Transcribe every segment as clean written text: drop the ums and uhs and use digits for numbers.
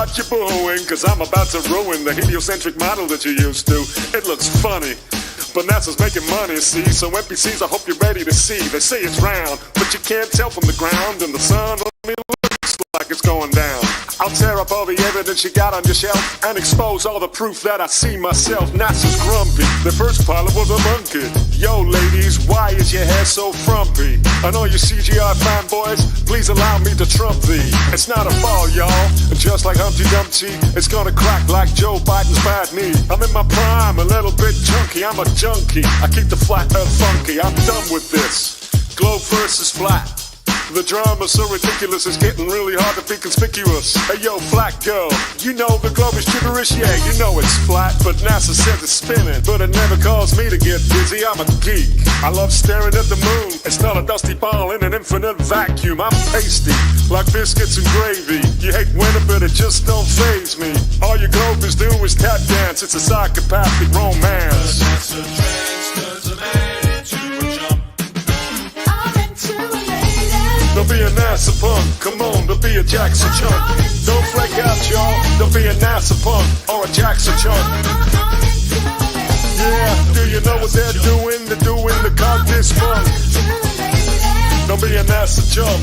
stop your booing, cause I'm about to ruin the heliocentric model that you're used to. It looks funny, but NASA's making money, see? So NPCs, I hope you're ready to see. They say it's round, but you can't tell from the ground, and the sun only looks like it's going down. I'll tear up all the evidence you got on your shelf and expose all the proof that I see myself. NASA's grumpy. The first pilot was a monkey. Yo, ladies, why is your hair so frumpy? And all you CGI fanboys, please allow me to trump thee. It's not a fall, y'all. Just like Humpty Dumpty, it's gonna crack like Joe Biden's bad knee. I'm in my prime, a little bit chunky. I'm a junkie. I keep the flat earth funky. I'm done with this. Globe versus flat. The drama's so ridiculous, it's getting really hard to be conspicuous. Hey yo, flat girl, you know the globe is gibberish, yeah, you know it's flat, but NASA says it's spinning. But it never caused me to get dizzy, I'm a geek. I love staring at the moon, it's not a dusty ball in an infinite vacuum. I'm pasty, like biscuits and gravy. You hate winter, but it just don't faze me. All your globe is do is tap dance, it's a psychopathic romance. The NASA trains turns a man into a jump. I'm into a lady. Don't be a NASA punk, come on, don't be a Jackson chunk. Don't flake out, y'all, don't be a NASA punk or a Jackson chunk. Yeah, do you know what they're doing? They're doing the contest fun. Don't be a NASA chump,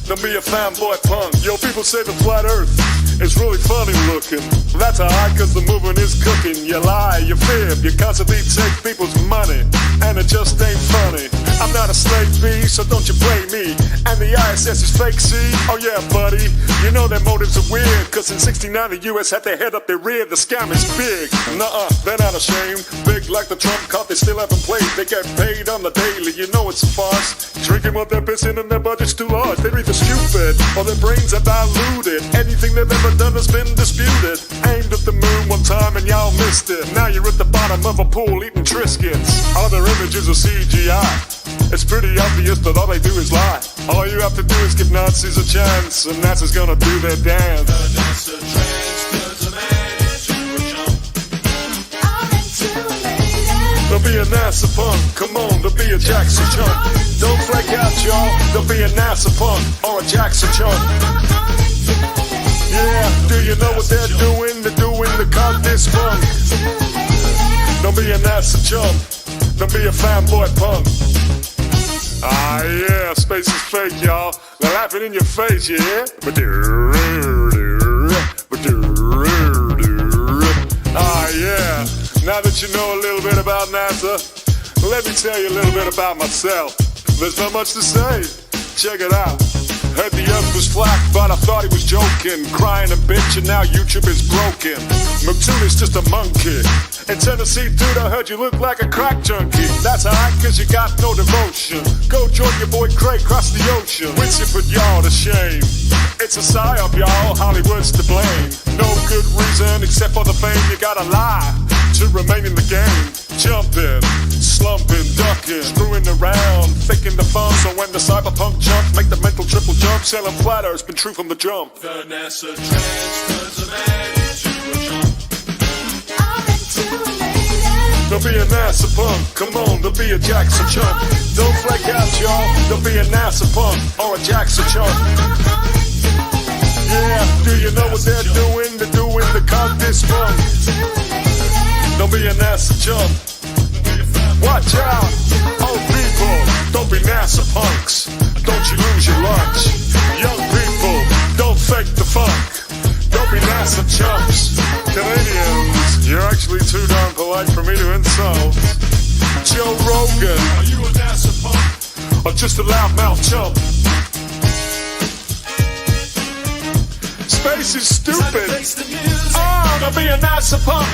don't be a fanboy punk. Yo, people say the flat earth is really funny looking. That's alright, cause the movement is cooking. You lie, you fib, you constantly take people's money, and it just ain't funny. I'm not a slave bee, so don't you blame me. And the ISS is fake, see? Oh yeah, buddy, you know their motives are weird, cause in 69 the US had their head up their rear. The scam is big, nuh-uh, they're not ashamed. Big like the Trump card, they still haven't played. They get paid on the daily, you know it's a farce. Drinking what they're pissing and their budget's too large. They're either stupid, or their brains are diluted. Anything they've ever done has been disputed. Aimed at the moon one time and y'all missed it. Now you're at the bottom of a pool eating Triscuits. Other images are CGI. It's pretty obvious that all they do is lie. All you have to do is give Nazis a chance, and NASA's gonna do their dance. The NASA trains turns a man into a jump. I'm into a lady. Don't be a NASA punk, come on, don't be a Jackson chunk. Don't flake out, y'all, don't be a NASA punk or a Jackson chunk. Yeah, do you know what they're doing? They're doing the contest fun. Don't be a NASA chump, don't be a fanboy punk. Ah yeah, space is fake, y'all. They're laughing in your face, you hear? Ah yeah, now that you know a little bit about NASA, let me tell you a little bit about myself. There's not much to say, check it out. Heard the earth was flat, but I thought he was joking. Crying a bitch and now YouTube is broken. McTooney's just a monkey. In Tennessee, dude, I heard you look like a crack junkie. That's alright, cause you got no devotion. Go join your boy Craig, cross the ocean. Wincing put y'all to shame. It's a psyop, y'all, Hollywood's to blame. No good reason, except for the fame. You gotta lie to remain in the game. Jumping, slumping, ducking, screwing around, faking the fun. So when the cyberpunk jumps, make the mental triple jump. Selling flat earth's been true from the jump. The NASA trains turns a man into a jump. I'm into a lady. Don't be a NASA punk, come on, don't be a Jackson chump. Don't flake out, y'all, don't be a NASA punk or a Jackson chump. Yeah, do you know what they're doing? They're doing the contest fun. Don't be a NASA chump. Watch out, old people, don't be NASA punks. Don't you lose your lunch. Young people, don't fake the funk. Don't be NASA chumps. Canadians, you're actually too darn polite for me to insult. Joe Rogan, Are you a NASA punk? or just a loudmouth chump. Space is stupid. Face the music. Oh, don't be a NASA punk.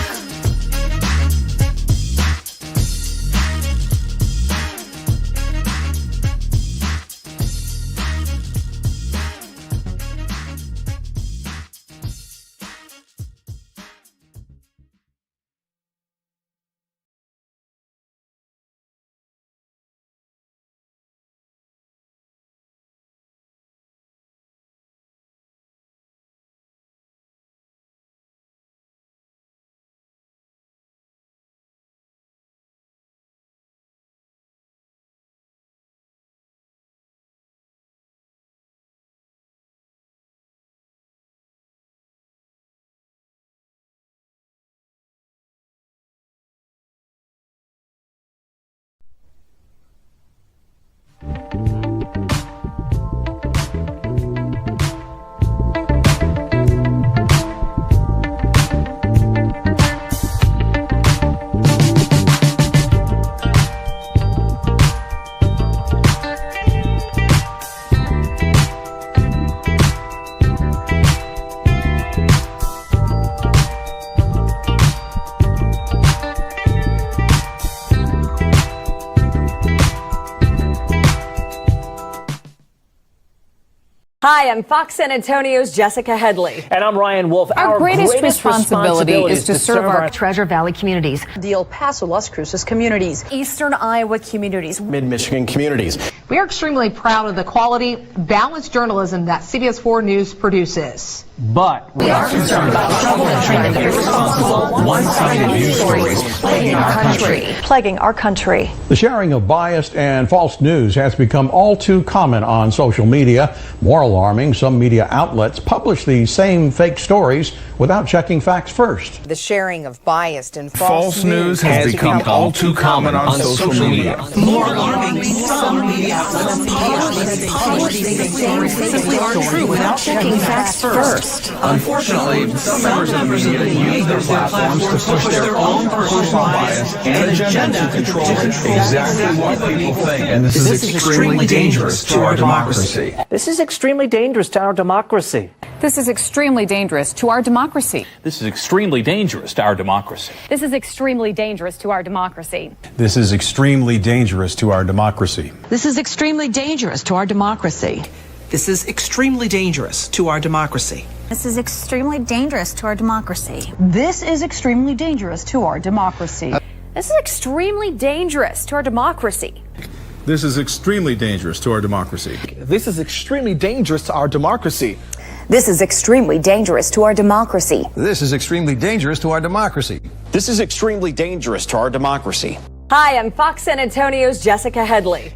Hi, I'm Fox San Antonio's Jessica Headley. And I'm Ryan Wolf. Our greatest responsibility is to serve our Treasure Valley communities, the El Paso, Las Cruces communities, Eastern Iowa communities, Mid-Michigan communities. We are extremely proud of the quality, balanced journalism that CBS 4 News produces. But we are concerned about troubling and irresponsible, one-sided news stories plaguing our country. The sharing of biased and false news has become all too common on social media. More alarming, some media outlets publish these same fake stories without checking facts first. The sharing of biased and false news has become all too common on social media. More alarming, some media outlets publish these same simply aren't true without checking facts first. Unfortunately, some members of the media use their platforms to push their own personal bias and agenda to control exactly what people think. And this is extremely dangerous to our democracy. this is extremely dangerous to our democracy. This is extremely dangerous to our democracy. This is extremely dangerous to our democracy. This is extremely dangerous to our democracy. This is extremely dangerous to our democracy. This is extremely dangerous to our democracy. This is extremely dangerous to our democracy. This is extremely dangerous to our democracy. This is extremely dangerous to our democracy. This is extremely dangerous to our democracy. This is extremely dangerous to our democracy. This is extremely dangerous to our democracy. This is extremely dangerous to our democracy. This is extremely dangerous to our democracy. This is extremely dangerous to our democracy. Hi, I'm Fox San Antonio's Jessica Headley.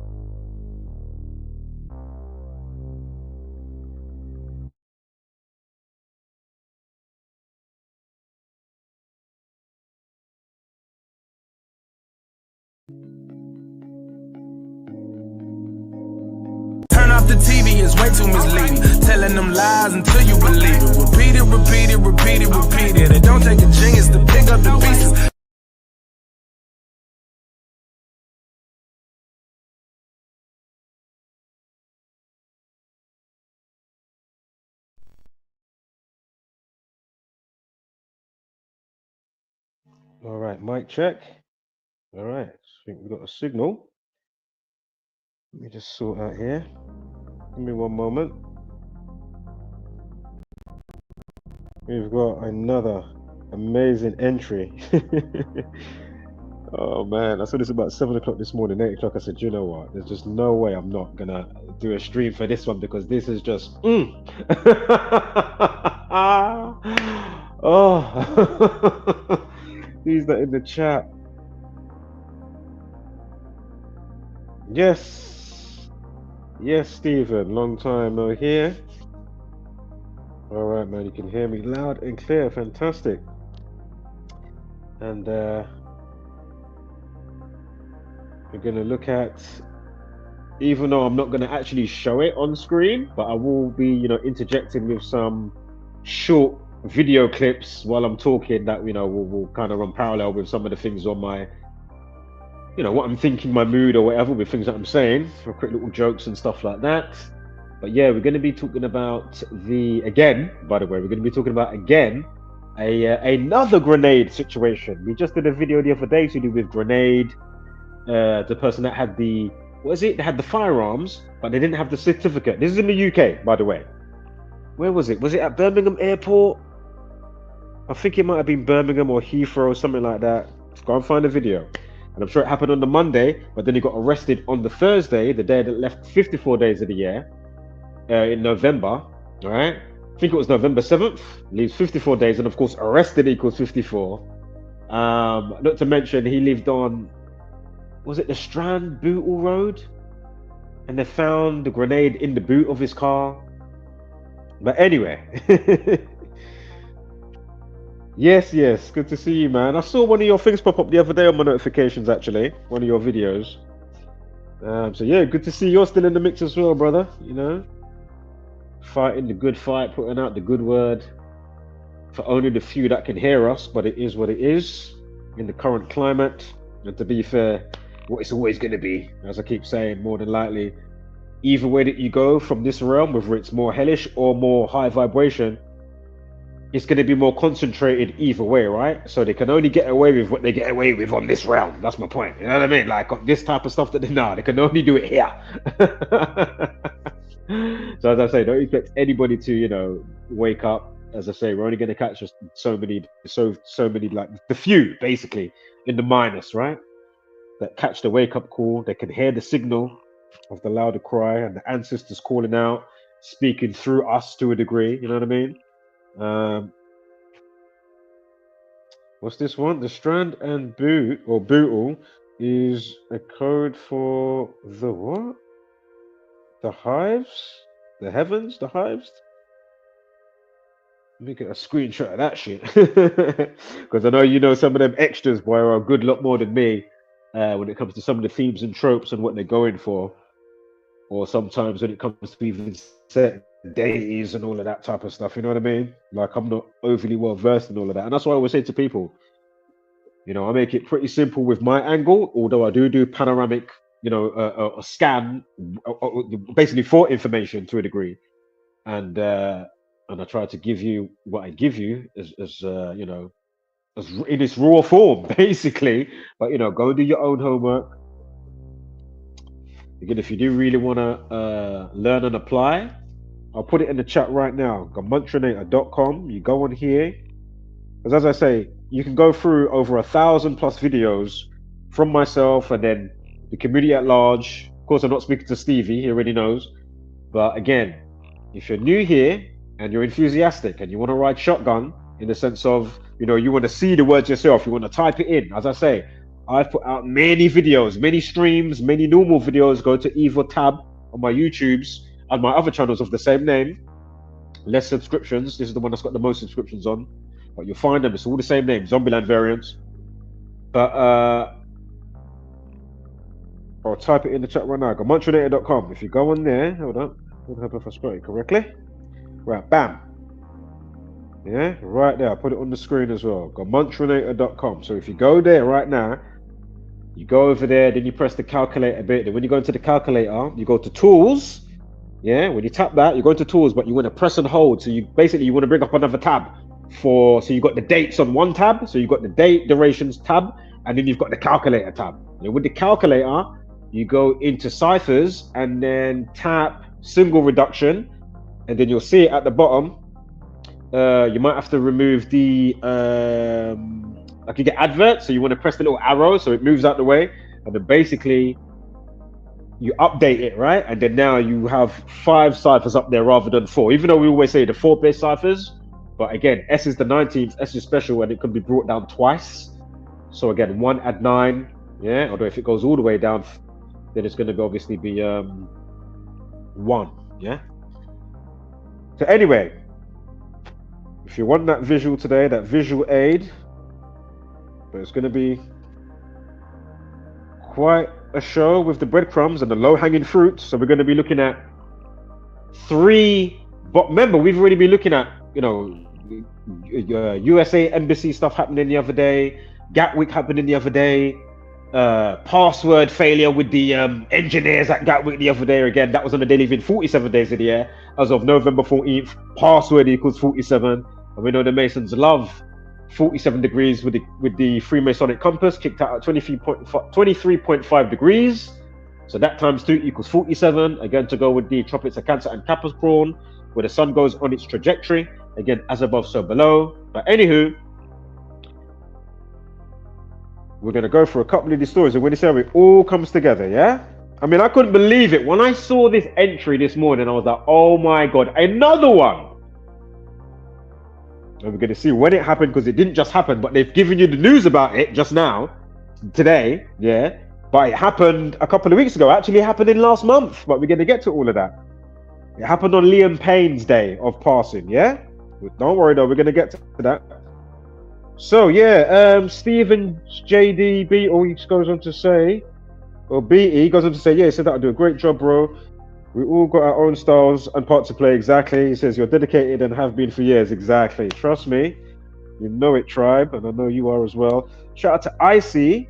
Turn off the TV, it's way too misleading. Telling them lies until you believe it. Repeat it, repeat it, repeat it, repeat it. It don't take a genius to pick up the pieces. All right, mic check. All right, I think we've got a signal. Let me just sort out here. Give me one moment. We've got another amazing entry. Oh man, I saw this about 7 o'clock this morning, 8 o'clock. I said, you know what? There's just no way I'm not gonna do a stream for this one because this is just Oh, who's that in the chat? Yes, Stephen, long time no here. All right, man, you can hear me loud and clear. Fantastic. And we're going to look at, even though I'm not going to actually show it on screen, but I will be, interjecting with some short video clips while I'm talking that, will kind of run parallel with some of the things on my, what I'm thinking, my mood or whatever, with things that I'm saying, for quick little jokes and stuff like that. But yeah, we're going to be talking about we're going to be talking about another grenade situation. We just did a video the other day to do with grenade, the person that had they had the firearms, but they didn't have the certificate. This is in the UK, by the way. Where was it? Was it at Birmingham Airport? I think it might have been Birmingham or Heathrow or something like that. Go and find the video. And I'm sure it happened on the Monday, but then he got arrested on the Thursday, the day that left 54 days of the year, in November, all right? I think it was November 7th, leaves 54 days, and of course, arrested equals 54. Not to mention, he lived on, was it the Strand Bootle Road? And they found the grenade in the boot of his car. But anyway, Yes, good to see you, man. I saw one of your things pop up the other day on my notifications, actually, one of your videos. So yeah, good to see you're still in the mix as well, brother. Fighting the good fight, putting out the good word for only the few that can hear us, but it is what it is in the current climate. And to be fair, what it's always going to be, as I keep saying, more than likely, either way that you go from this realm, whether it's more hellish or more high vibration, it's going to be more concentrated either way, right? So they can only get away with what they get away with on this realm. That's my point. You know what I mean? Like this type of stuff that they can only do it here. So as I say, don't expect anybody to, wake up. As I say, we're only going to catch just so many, like the few, basically, in the minus, right? That catch the wake-up call. They can hear the signal of the louder cry and the ancestors calling out, speaking through us to a degree. You know what I mean? What's this one? The strand and bootle is a code for the what? The hives? The heavens? The hives? Let me get a screenshot of that shit. Because I know you know some of them extras, boy, are a good lot more than me when it comes to some of the themes and tropes and what they're going for. Or sometimes when it comes to even certain deities and all of that type of stuff, you know what I mean? Like, I'm not overly well versed in all of that. And that's why I always say to people, I make it pretty simple with my angle, although I do panoramic, a scan, basically for information to a degree. And I try to give you what I give you as in its raw form, basically. But go and do your own homework. Again, if you do really want to learn and apply, I'll put it in the chat right now. Gematria.com. You go on here, because as I say, you can go through over 1,000+ videos from myself and then the community at large. Of course, I'm not speaking to Stevie; he already knows. But again, if you're new here and you're enthusiastic and you want to ride shotgun in the sense of, you want to see the words yourself, you want to type it in. As I say, I've put out many videos, many streams, many normal videos. Go to either tab on my YouTubes and my other channels of the same name. Less subscriptions. This is the one that's got the most subscriptions on. But you'll find them. It's all the same name, Zombieland variants. But I'll type it in the chat right now. Gematria.com. If you go on there, hold on. I don't know if I spelled it correctly. Right, bam. Yeah, right there. I'll put it on the screen as well. Gematria.com. So if you go there right now, you go over there, then you press the calculator bit. Then when you go into the calculator, you go to tools. Yeah, when you tap that, you go into tools, but you want to press and hold. So you want to bring up another tab so you've got the dates on one tab. So you've got the date durations tab, and then you've got the calculator tab. And with the calculator, you go into ciphers and then tap symbol reduction, and then you'll see it at the bottom. You might have to remove the like you get adverts, so you want to press the little arrow so it moves out the way, and then basically you update it, right? And then now you have 5 ciphers up there rather than 4, even though we always say the 4-base ciphers. But again, S is the 19th, S is special, and it can be brought down twice. So again, 1 add 9, yeah, although if it goes all the way down, then it's going to obviously be 1, yeah. So anyway, if you want that visual today, that visual aid, but it's going to be quite a show with the breadcrumbs and the low-hanging fruit. So we're going to be looking at 3, but remember, we've already been looking at, USA embassy stuff happening the other day, Gatwick happening the other day, password failure with the engineers at Gatwick the other day. Again, that was on the daily vid, 47 days of the year as of November 14th. Password equals 47, and we know the Masons love 47 degrees with the Freemasonic compass, kicked out at 23.5 degrees. So that times 2 equals 47. Again, to go with the tropics of Cancer and Capricorn, where the sun goes on its trajectory. Again, as above, so below. But anywho, we're going to go for a couple of these stories, and when this area all comes together, yeah? I mean, I couldn't believe it. When I saw this entry this morning, I was like, oh my God, another one. And we're going to see when it happened, because it didn't just happen, but they've given you the news about it just now, today, yeah? But it happened a couple of weeks ago. Actually, it happened in last month, but we're going to get to all of that. It happened on Liam Payne's day of passing, yeah? Don't worry though, we're going to get to that. So yeah, Stephen JDB, or he goes on to say, or BE goes on to say, yeah, he said that I do a great job, bro. We all got our own styles and parts to play. Exactly. He says you're dedicated and have been for years. Exactly. Trust me, you know it, tribe, and I know you are as well. Shout out to Icy,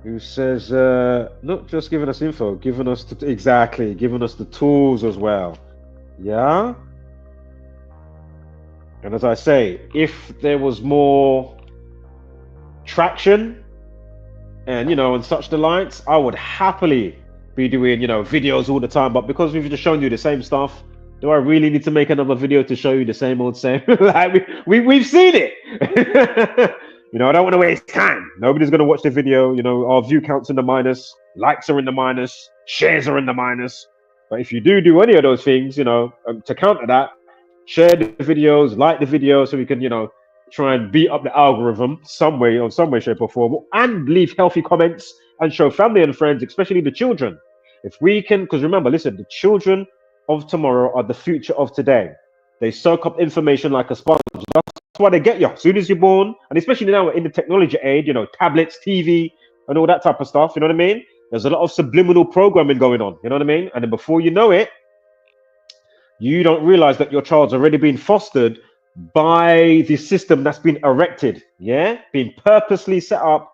who says not just giving us info, giving us giving us the tools as well. Yeah. And as I say, if there was more traction and and such the lights, I would happily be doing, you know, videos all the time, but because we've just shown you the same stuff, do I really need to make another video to show you the same old same? Like we've seen it. You know, I don't want to waste time. Nobody's going to watch the video. You know, our view counts in the minus, likes are in the minus, shares are in the minus. But if you do any of those things, you know, to counter that, share the videos, like the video, so we can, you know, try and beat up the algorithm some way, shape or form, and leave healthy comments and show family and friends, especially the children. If we can, because remember, listen, the children of tomorrow are the future of today. They soak up information like a sponge. That's why they get you as soon as you're born, and especially now in the technology age, you know, tablets, TV, and all that type of stuff. You know what I mean? There's a lot of subliminal programming going on. You know what I mean? And then before you know it, you don't realize that your child's already been fostered by the system that's been erected. Yeah, being purposely set up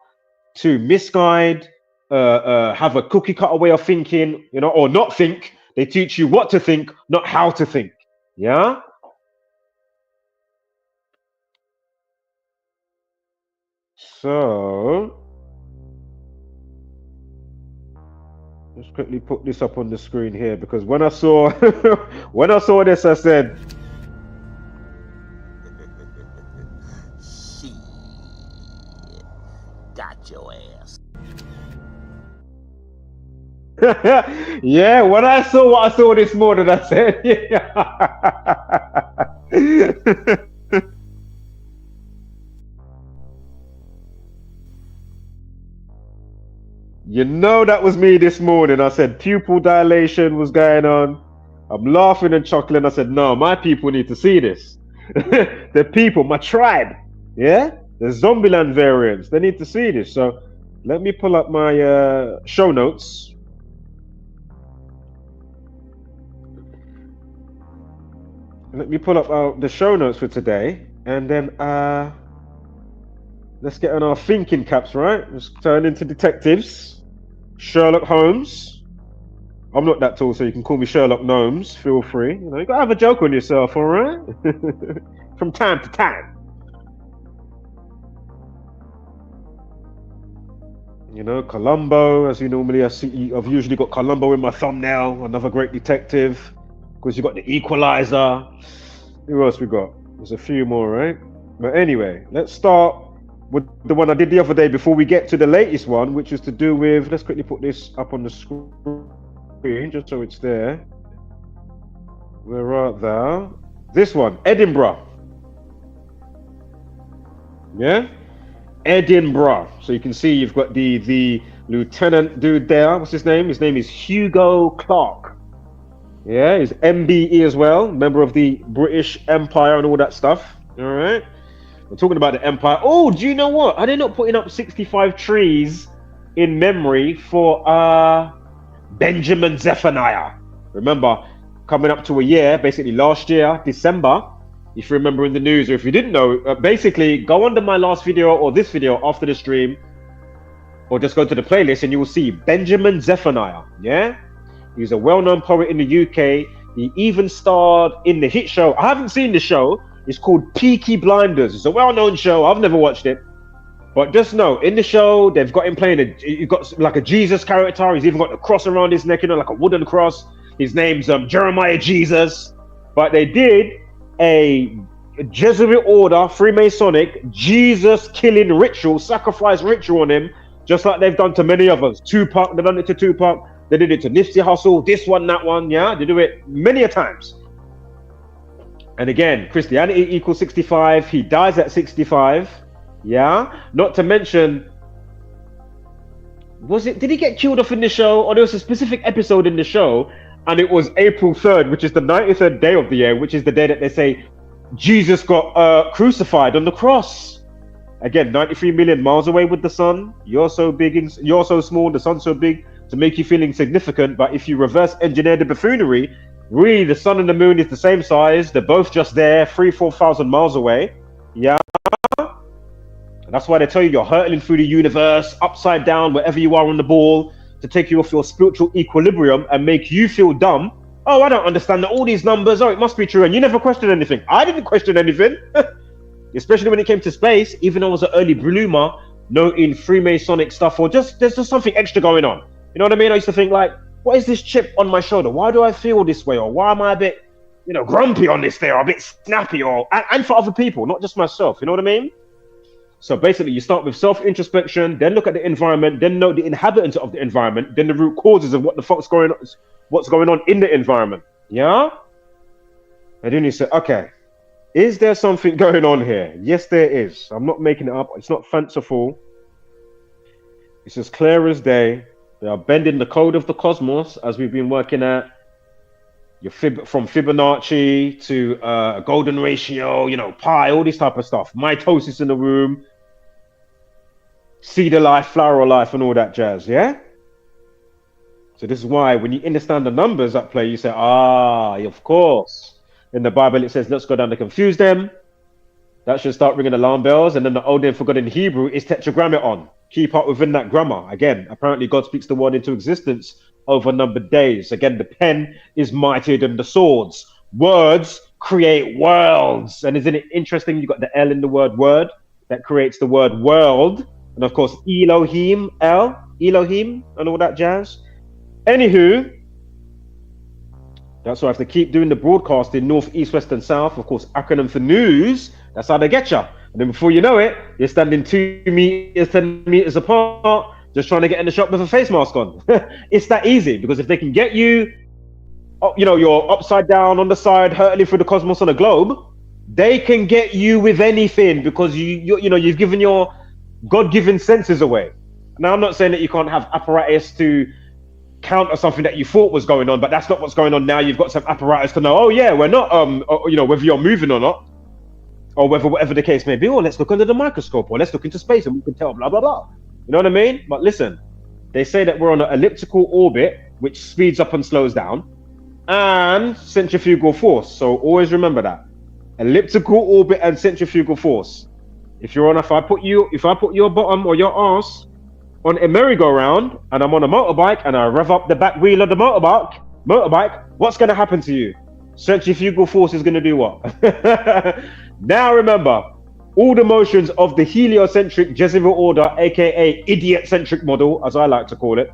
to misguide, have a cookie cutter way of thinking, you know, or not think. They teach you what to think, not how to think. Yeah. So let's quickly put this up on the screen here, because when I saw when I saw this, I said, "She got your ass." Yeah, when I saw what I saw this morning, I said, yeah. You know, that was me this morning. I said pupil dilation was going on. I'm laughing and chuckling. I said, no, my people need to see this. The people, my tribe, yeah, the Zombieland variants, they need to see this. So let me pull up my show notes. Let me pull up the show notes for today, and then let's get on our thinking caps, right? Let's turn into detectives. Sherlock Holmes. I'm not that tall, so you can call me Sherlock Gnomes. Feel free. You know, you gotta have a joke on yourself, all right? From time to time. You know, Columbo, as you normally see, I've usually got Columbo in my thumbnail. Another great detective. Of course, you got the Equalizer. Who else we got? There's a few more, right? But anyway, let's start with the one I did the other day before we get to the latest one, which is to do with, let's quickly put this up on the screen just so it's there. Where art thou? This one, Edinburgh. Yeah? Edinburgh. So you can see you've got the lieutenant dude there. What's his name? His name is Hugo Clark. Yeah, he's MBE as well, member of the British Empire and all that stuff. All right. We're talking about the Empire. Oh, do you know what? Are they not putting up 65 trees in memory for Benjamin Zephaniah? Remember, coming up to a year, basically last year, December, if you remember in the news, or if you didn't know, basically go under my last video or this video after the stream, or just go to the playlist and you will see Benjamin Zephaniah. Yeah? He's a well-known poet in the UK. He even starred in the hit show. I haven't seen the show. It's called Peaky Blinders. It's a well-known show. I've never watched it. But just know, in the show, they've got him playing he's got like a Jesus character. He's even got the cross around his neck, you know, like a wooden cross. His name's Jeremiah Jesus. But they did a Jesuit order, Freemasonic, Jesus-killing ritual, sacrifice ritual on him, just like they've done to many others. Tupac, they've done it to Tupac. They did it to Nipsey Hussle, this one, that one, yeah? They do it many a times. And again, Christianity equals 65. He dies at 65, yeah? Not to mention, did he get killed off in the show? Or there was a specific episode in the show, and it was April 3rd, which is the 93rd day of the year, which is the day that they say Jesus got crucified on the cross. Again, 93 million miles away with the sun. You're so big, you're so small, the sun's so big to make you feel insignificant. But if you reverse engineer the buffoonery, really the sun and the moon is the same size. They're both just there, 3,000-4,000 miles away. Yeah. And that's why they tell you you're hurtling through the universe, upside down, wherever you are on the ball, to take you off your spiritual equilibrium and make you feel dumb. Oh, I don't understand all these numbers. Oh, it must be true. And you never question anything. I didn't question anything. Especially when it came to space, even though I was an early bloomer, noting Freemasonic stuff, or there's just something extra going on. You know what I mean? I used to think, like, what is this chip on my shoulder? Why do I feel this way? Or why am I a bit, grumpy on this day, or a bit snappy, and for other people, not just myself. You know what I mean? So basically, you start with self-introspection, then look at the environment, then know the inhabitants of the environment, then the root causes of what the fuck's going on, what's going on in the environment. Yeah? And then you say, okay, is there something going on here? Yes, there is. I'm not making it up. It's not fanciful. It's as clear as day. They are bending the code of the cosmos, as we've been working at. From Fibonacci to golden ratio, pi, all this type of stuff. Mitosis in the womb, seed of life, flower of life, and all that jazz, yeah? So this is why when you understand the numbers at play, you say, of course. In the Bible, it says, let's go down to confuse them. That should start ringing alarm bells. And then the old name for God in Hebrew is tetragrammaton. Keep up within that grammar. Again, apparently God speaks the word into existence over numbered days. Again, the pen is mightier than the swords. Words create worlds. And isn't it interesting? You got the L in the word word that creates the word world. And of course, Elohim, Elohim, and all that jazz. Anywho, that's why I have to keep doing the broadcasting north, east, west, and south. Of course, acronym for news. That's how they get you. And then before you know it, you're standing 2 meters, 10 meters apart, just trying to get in the shop with a face mask on. It's that easy, because if they can get you, you're upside down on the side, hurtling through the cosmos on a globe, they can get you with anything, because you've given your God-given senses away. Now, I'm not saying that you can't have apparatus to counter something that you thought was going on, but that's not what's going on now. You've got some apparatus to know, we're not, whether you're moving or not, or whatever the case may be, or let's look under the microscope, or let's look into space and we can tell, blah, blah, blah. You know what I mean? But listen, they say that we're on an elliptical orbit, which speeds up and slows down, and centrifugal force. So always remember that. Elliptical orbit and centrifugal force. If I put your bottom or your arse on a merry-go-round, and I'm on a motorbike, and I rev up the back wheel of the motorbike, what's going to happen to you? Centrifugal force is going to do what? Now remember, all the motions of the heliocentric Jezebel order, aka idiot-centric model, as I like to call it.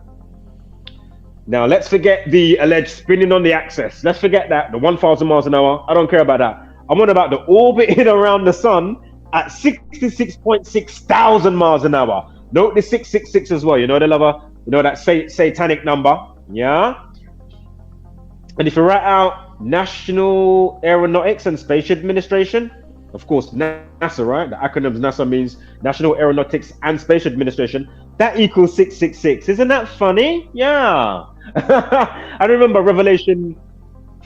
Now let's forget the alleged spinning on the axis. Let's forget that, the 1,000 miles an hour. I don't care about that. I'm on about the orbiting around the sun at 66.6 thousand miles an hour. Note the 666 as well. You know the lover, that satanic number. Yeah. And if you write out National Aeronautics and Space Administration, of course, NASA, right? The acronym NASA means National Aeronautics and Space Administration. That equals 666. Isn't that funny? Yeah. I remember Revelation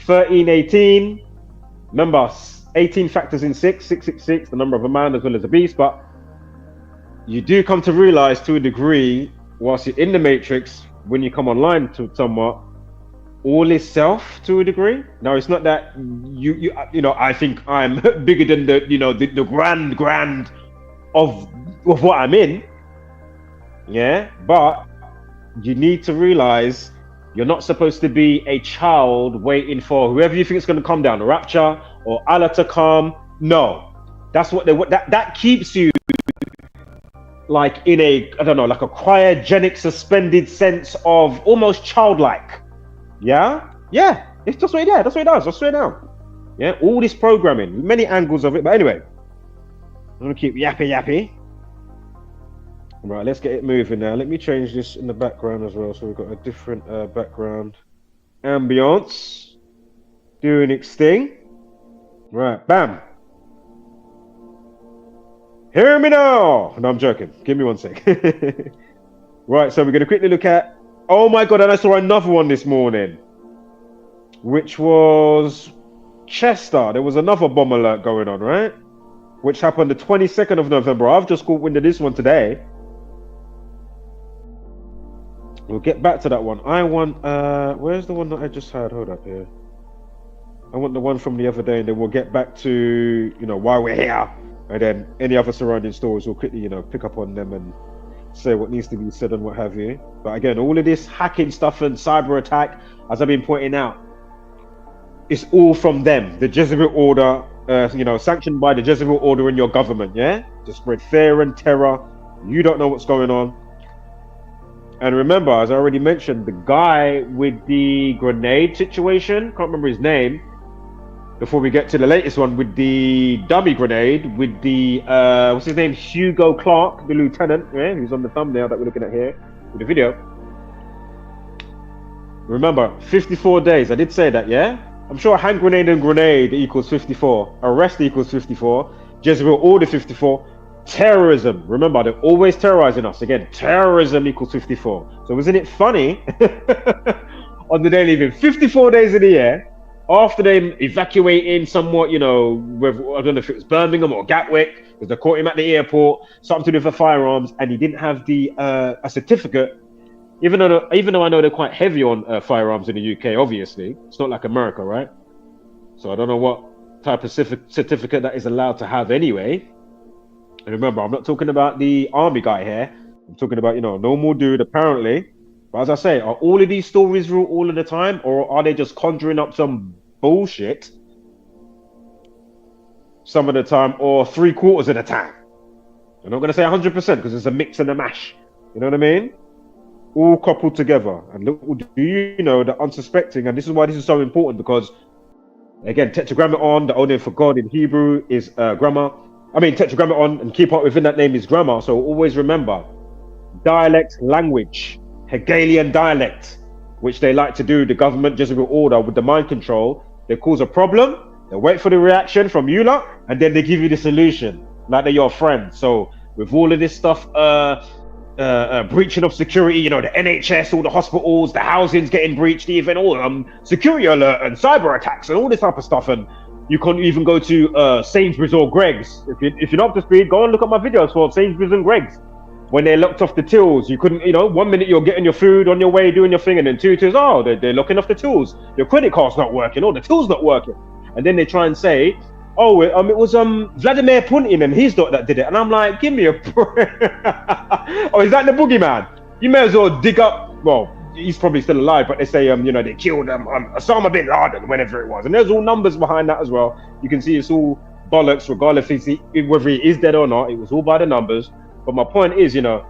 13:18. Remember, 18 factors in 666, the number of a man as well as a beast. But you do come to realize to a degree, whilst you're in the matrix, when you come online to somewhat, all is self to a degree. Now it's not that you I think I'm bigger than the grand of what I'm in. Yeah, but you need to realize you're not supposed to be a child waiting for whoever you think is going to come down, the rapture or Allah to come. No, that's what that keeps you like in a, I don't know, like a cryogenic suspended sense of almost childlike. Yeah, it's just what it is. That's what it does. I swear now. Yeah, all this programming, many angles of it. But anyway, I'm gonna keep yappy. Right, let's get it moving now. Let me change this in the background as well, so we've got a different background ambience doing its thing. Right, bam. Hear me now. No, I'm joking. Give me one sec. Right, so we're gonna quickly look at. Oh my God, and I saw another one this morning, which was Chester. There was another bomb alert going on, right? Which happened the 22nd of November. I've just caught wind of this one today. We'll get back to that one. I want, where's the one that I just had? Hold up here. I want the one from the other day, and then we'll get back to, why we're here. And then any other surrounding stories, we'll quickly, pick up on them and say what needs to be said and what have you. But again, all of this hacking stuff and cyber attack, as I've been pointing out, it's all from them. The Jesuit order, sanctioned by the Jesuit order in your government, yeah? To spread fear and terror. You don't know what's going on. And remember, as I already mentioned, the guy with the grenade situation, can't remember his name, before we get to the latest one with the dummy grenade, with the, what's his name, Hugo Clark, the lieutenant, yeah, who's on the thumbnail that we're looking at here, with the video. Remember, 54 days, I did say that, yeah? I'm sure hand grenade and grenade equals 54, arrest equals 54, Jesuit order 54, terrorism, remember, they're always terrorizing us, again, terrorism equals 54. So isn't it funny, on the day leaving 54 days of the year, after them evacuating somewhat, you know, I don't know if it was Birmingham or Gatwick, because they caught him at the airport, something to do with firearms, and he didn't have the a certificate. Even though I know they're quite heavy on firearms in the UK, obviously. It's not like America, right? So I don't know what type of certificate that is allowed to have anyway. And remember, I'm not talking about the army guy here. I'm talking about, you know, normal dude, apparently. But as I say, are all of these stories real all of the time? Or are they just conjuring up some bullshit some of the time, or 3/4 of the time? I'm not going to say 100% because it's a mix and a mash. You know what I mean? All coupled together. And little do you know that unsuspecting, and this is why this is so important, because again, tetragrammaton, the old name for God in Hebrew is grammar. I mean, tetragrammaton, and keep up within that name is grammar. So always remember, dialect language, Hegelian dialect, which they like to do, the government Jesuit order with the mind control. They cause a problem, they wait for the reaction from you lot, and then they give you the solution, like they're your friend. So with all of this stuff, breaching of security, you know, the NHS, all the hospitals, the housing's getting breached, even all security alert and cyber attacks and all this type of stuff. And you can't even go to Sainsbury's or Greggs. If you're not up to speed, go and look at my videos for Sainsbury's and Greggs. When they locked off the tills, you couldn't, you know, 1 minute you're getting your food on your way, doing your thing, and then 2 days, oh, they're locking off the tills. Your credit card's not working, or the till's not working. And then they try and say, oh, it was Vladimir Putin and his daughter that did it. And I'm like, give me a break. Oh, is that the boogeyman? You may as well dig up, well, he's probably still alive, but they say, you know, they killed Osama bin Laden, whenever it was. And there's all numbers behind that as well. You can see it's all bollocks, regardless whether he is dead or not. It was all by the numbers. But my point is, you know,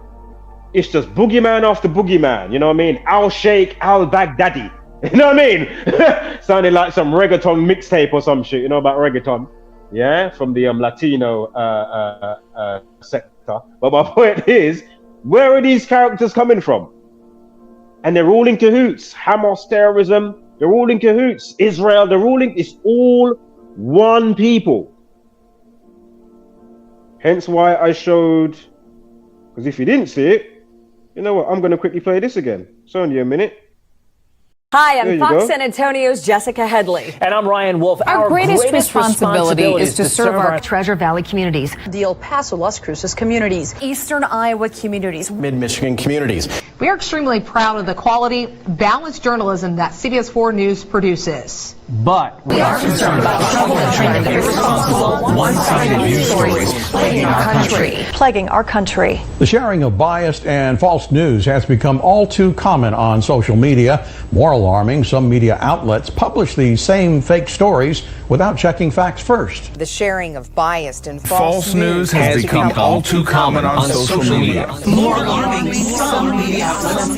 it's just boogeyman after boogeyman. You know what I mean? Al-Sheikh, al-Baghdadi. You know what I mean? Sounding like some reggaeton mixtape or some shit. You know about reggaeton? Yeah, from the Latino sector. But my point is, where are these characters coming from? And they're all in cahoots. Hamas terrorism, they're all in cahoots. Israel, it's all one people. Hence why I showed, because if you didn't see it, you know what, I'm going to quickly play this again. It's only a minute. Hi, I'm Fox San Antonio's Jessica Headley. And I'm Ryan Wolf. Our greatest responsibility is to serve our Treasure Valley communities, the El Paso, Las Cruces communities, Eastern Iowa communities, Mid-Michigan communities. We are extremely proud of the quality, balanced journalism that CBS 4 News produces. But we are concerned about the trouble and trying to irresponsible, one-sided news stories plaguing our country. The sharing of biased and false news has become all too common on social media. More alarming, some media outlets publish these same fake stories without checking facts first. The sharing of biased and false news has become all too common on social media. More alarming, some media outlets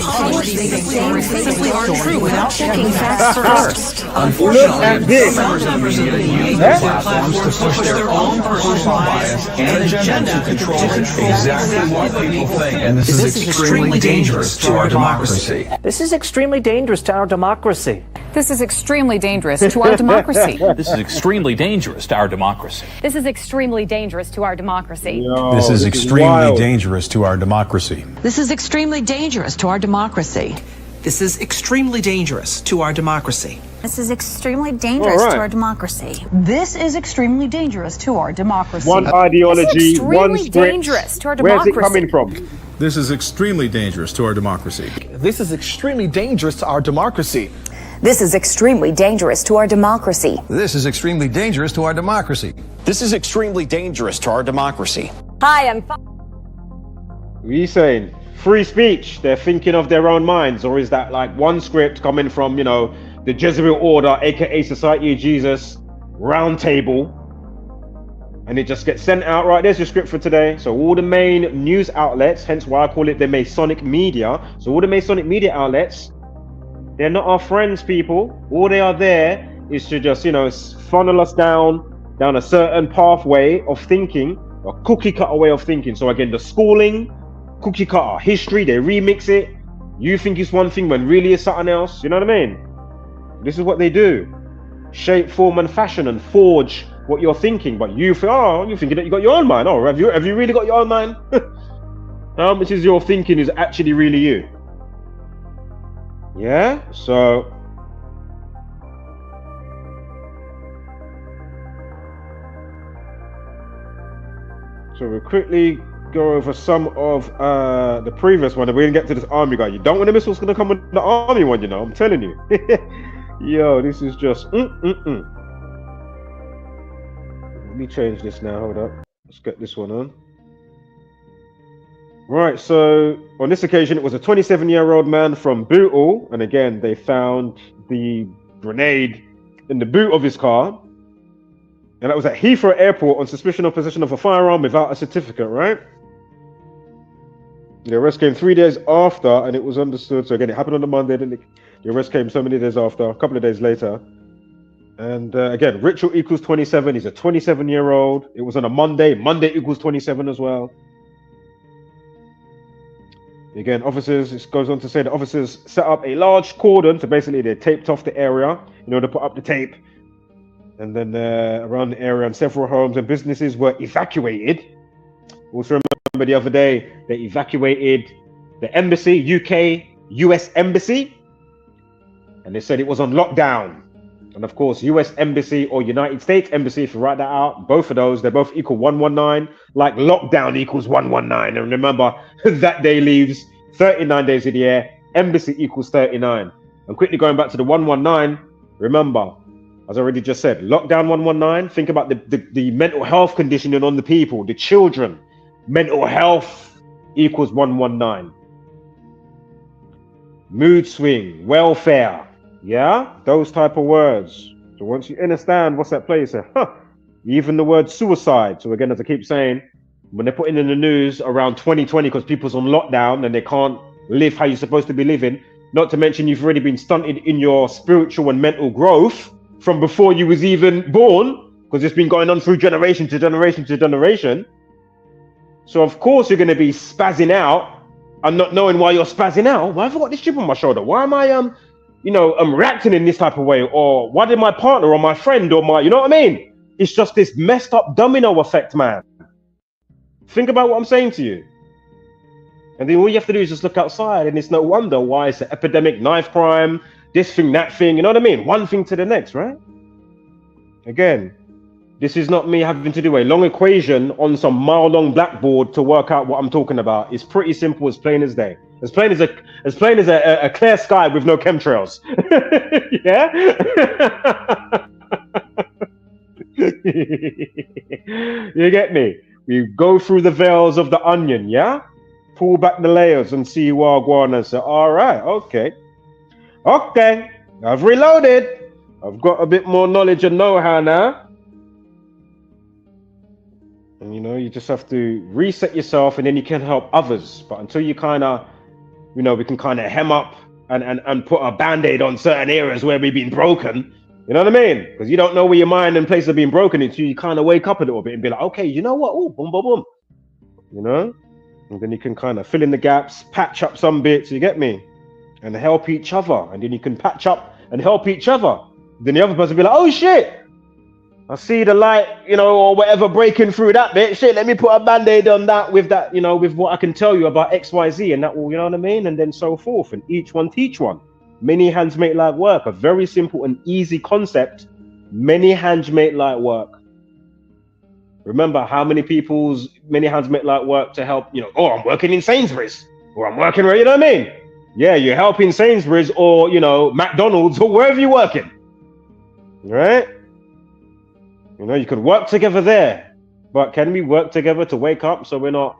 publish these stories simply aren't true without checking facts first. Unfortunately, some members of the media use their platforms to push their own personal bias and agenda to control exactly what people think. And this is extremely dangerous to our democracy. This is extremely dangerous to our democracy. This is extremely dangerous to our democracy. This is extremely dangerous to our democracy. This is extremely dangerous to our democracy. This is extremely dangerous to our democracy. This is extremely dangerous to our democracy. This is extremely dangerous to our democracy. This is extremely dangerous to our democracy. This is extremely dangerous to our democracy. One ideology, one script. Dangerous to our democracy. Where's it coming from? This is extremely dangerous to our democracy. This is extremely dangerous to our democracy. This is extremely dangerous to our democracy. This is extremely dangerous to our democracy. This is extremely dangerous to our democracy. Hi, I'm What are you saying? Free speech, they're thinking of their own minds, or is that like one script coming from, you know, the Jesuit order, aka Society of Jesus, round table, and it just gets sent out. Right, there's your script for today. So all the main news outlets, hence why I call it the Masonic media. So all the Masonic media outlets, they're not our friends, people. All they are there is to just, funnel us down a certain pathway of thinking, a cookie cutter way of thinking. So again, the schooling, cookie cutter, history, they remix it. You think it's one thing when really it's something else. You know what I mean? This is what they do. Shape, form, and fashion, and forge what you're thinking. But you think, you're thinking that you got your own mind. Oh, have you really got your own mind? How much is your thinking is actually really you? Yeah, so we'll quickly go over some of the previous one, and we're gonna get to this army guy. You don't want to miss what's gonna come with the army one, I'm telling you. Yo, this is just Let me change this now. Hold up, let's get this one on. Right, so on this occasion, it was a 27-year-old man from Bootle, and again, they found the grenade in the boot of his car, and that was at Heathrow Airport on suspicion of possession of a firearm without a certificate, right? The arrest came 3 days after, and it was understood. So again, it happened on the Monday, then the arrest came so many days after, a couple of days later. And again, Ritual equals 27. He's a 27-year-old. It was on a Monday. Monday equals 27 as well. Again, officers, it goes on to say the officers set up a large cordon. So basically, they taped off the area, to put up the tape. And then around the area, and several homes and businesses were evacuated. Also remember the other day, they evacuated the embassy, US embassy. And they said it was on lockdown. And of course, US embassy or United States embassy, if you write that out, both of those, they both equal 119, like lockdown equals 119. And remember, that day leaves 39 days of the year, embassy equals 39. And quickly going back to the 119, remember, as I already just said, lockdown 119, think about the mental health conditioning on the people, the children. Mental health equals 119. Mood swing, welfare. Yeah, those type of words. So once you understand what's at play, you say, even the word suicide. So again, as I keep saying, when they're putting in the news around 2020 because people's on lockdown and they can't live how you're supposed to be living, not to mention you've already been stunted in your spiritual and mental growth from before you was even born, because it's been going on through generation to generation to generation. So of course you're going to be spazzing out and not knowing why you're spazzing out. Why have I got this chip on my shoulder? Why am I I'm reacting in this type of way, or why did my partner or my friend or my, you know what I mean? It's just this messed up domino effect, man. Think about what I'm saying to you. And then all you have to do is just look outside, and it's no wonder why it's an epidemic, knife crime, this thing, that thing, you know what I mean? One thing to the next, right? Again, this is not me having to do a long equation on some mile-long blackboard to work out what I'm talking about. It's pretty simple, as plain as day. As plain as a clear sky with no chemtrails. Yeah? You get me? We go through the veils of the onion, yeah? Pull back the layers and see where I go on and say, all right, okay, I've reloaded. I've got a bit more knowledge and know-how now. And you just have to reset yourself, and then you can help others. But until you kind of, we can kind of hem up and put a band-aid on certain areas where we've been broken. You know what I mean? Because you don't know where your mind and place have been broken until you kind of wake up a little bit and be like, okay, you know what? Oh, boom, boom, boom. And then you can kind of fill in the gaps, patch up some bits, you get me? And help each other. And then you can patch up and help each other. Then the other person will be like, oh shit, I see the light, or whatever breaking through that bit. Shit, let me put a band-aid on that with with what I can tell you about XYZ, and that will, you know what I mean? And then so forth. And each one teach one. Many hands make light work. A very simple and easy concept. Many hands make light work. Remember how many hands make light work to help, I'm working in Sainsbury's, or I'm working where, you know what I mean? Yeah, you're helping Sainsbury's or, McDonald's or wherever you're working. Right? You could work together there, but can we work together to wake up so we're not,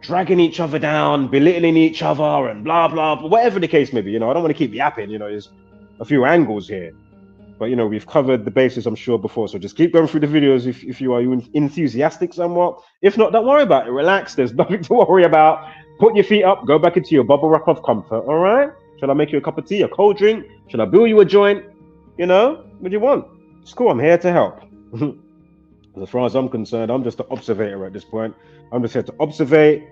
dragging each other down, belittling each other and blah, blah, blah, whatever the case may be. I don't want to keep yapping, there's a few angles here. But you know, we've covered the bases, I'm sure, before. So just keep going through the videos if you are enthusiastic somewhat. If not, don't worry about it. Relax. There's nothing to worry about. Put your feet up. Go back into your bubble wrap of comfort. All right? Shall I make you a cup of tea, a cold drink? Shall I build you a joint? You know, what do you want? It's cool. I'm here to help. As far as I'm concerned, I'm just an observator at this point. I'm just here to observate,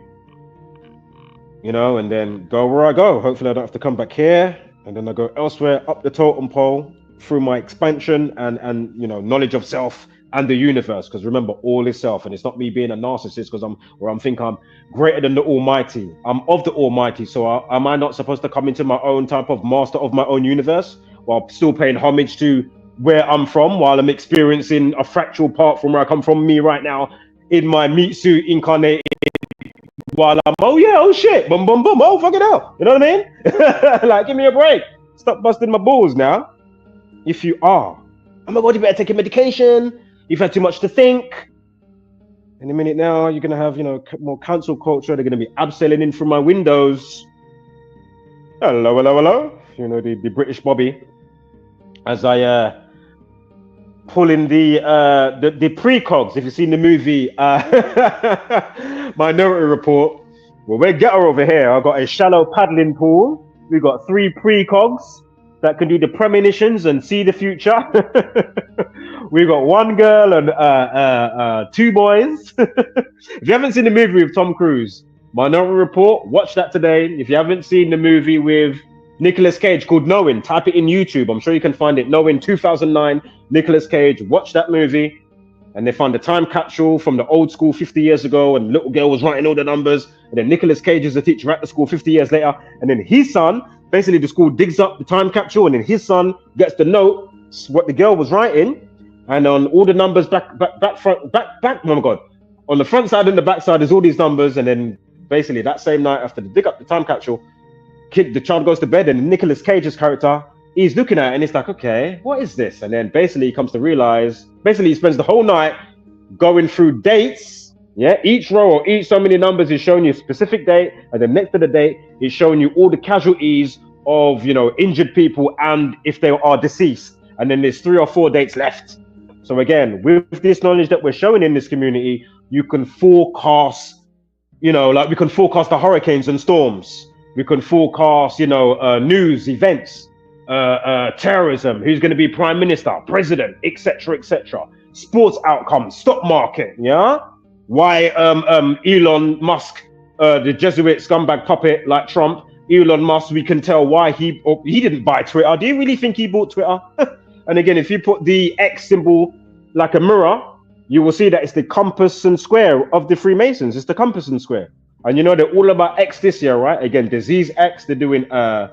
you know, and then go where I go. Hopefully, I don't have to come back here, and then I go elsewhere up the totem pole through my expansion and you know, knowledge of self and the universe. Because remember, all is self, and it's not me being a narcissist because I'm thinking I'm greater than the Almighty. I'm of the Almighty, so am I not supposed to come into my own type of master of my own universe while still paying homage to where I'm from, while I'm experiencing a fractal part from where I come from, me right now in my meat suit incarnated, while I'm oh shit, boom boom boom, oh fucking hell, you know what I mean? Like, give me a break, stop busting my balls now. If you are, oh my god, you better take your medication, you've had too much to think. In a minute now, you're gonna have, you know, more cancel culture. They're gonna be abseiling in through my windows. Hello, hello, hello. You know, the British Bobby, as I pull in the precogs. If you've seen the movie Minority Report, well, we're ghetto over here. I've got a shallow paddling pool. We've got 3 precogs that can do the premonitions and see the future. We've got 1 girl and 2 boys. If you haven't seen the movie with Tom Cruise, Minority Report, watch that today. If you haven't seen the movie with Nicolas Cage called Knowing, type it in YouTube. I'm sure you can find it. Knowing 2009, Nicolas Cage. Watch that movie. And they found a time capsule from the old school 50 years ago, and the little girl was writing all the numbers. And then Nicolas Cage is a teacher at the school 50 years later. And then his son, basically the school digs up the time capsule, and then his son gets the note, what the girl was writing. And on all the numbers back, oh my God. On the front side and the back side, there's all these numbers. And then basically that same night after they dig up the time capsule, the child goes to bed, and Nicolas Cage's character, he's looking at it and he's like, okay, what is this? And then basically he comes to realize, basically he spends the whole night going through dates. Yeah, each row or each so many numbers is showing you a specific date, and then next to the date is showing you all the casualties of, you know, injured people and if they are deceased. And then there's 3 or 4 dates left. So again, with this knowledge that we're showing in this community, you can forecast, you know, like we can forecast the hurricanes and storms. We can forecast, you know, news, events, terrorism, who's going to be prime minister, president, etc., etc. Sports outcomes, stock market, yeah? Why Elon Musk, the Jesuit scumbag puppet like Trump, Elon Musk, we can tell why he didn't buy Twitter. Do you really think he bought Twitter? And again, if you put the X symbol like a mirror, you will see that it's the compass and square of the Freemasons. It's the compass and square. And you know, they're all about X this year, right? Again, disease X, they're doing dry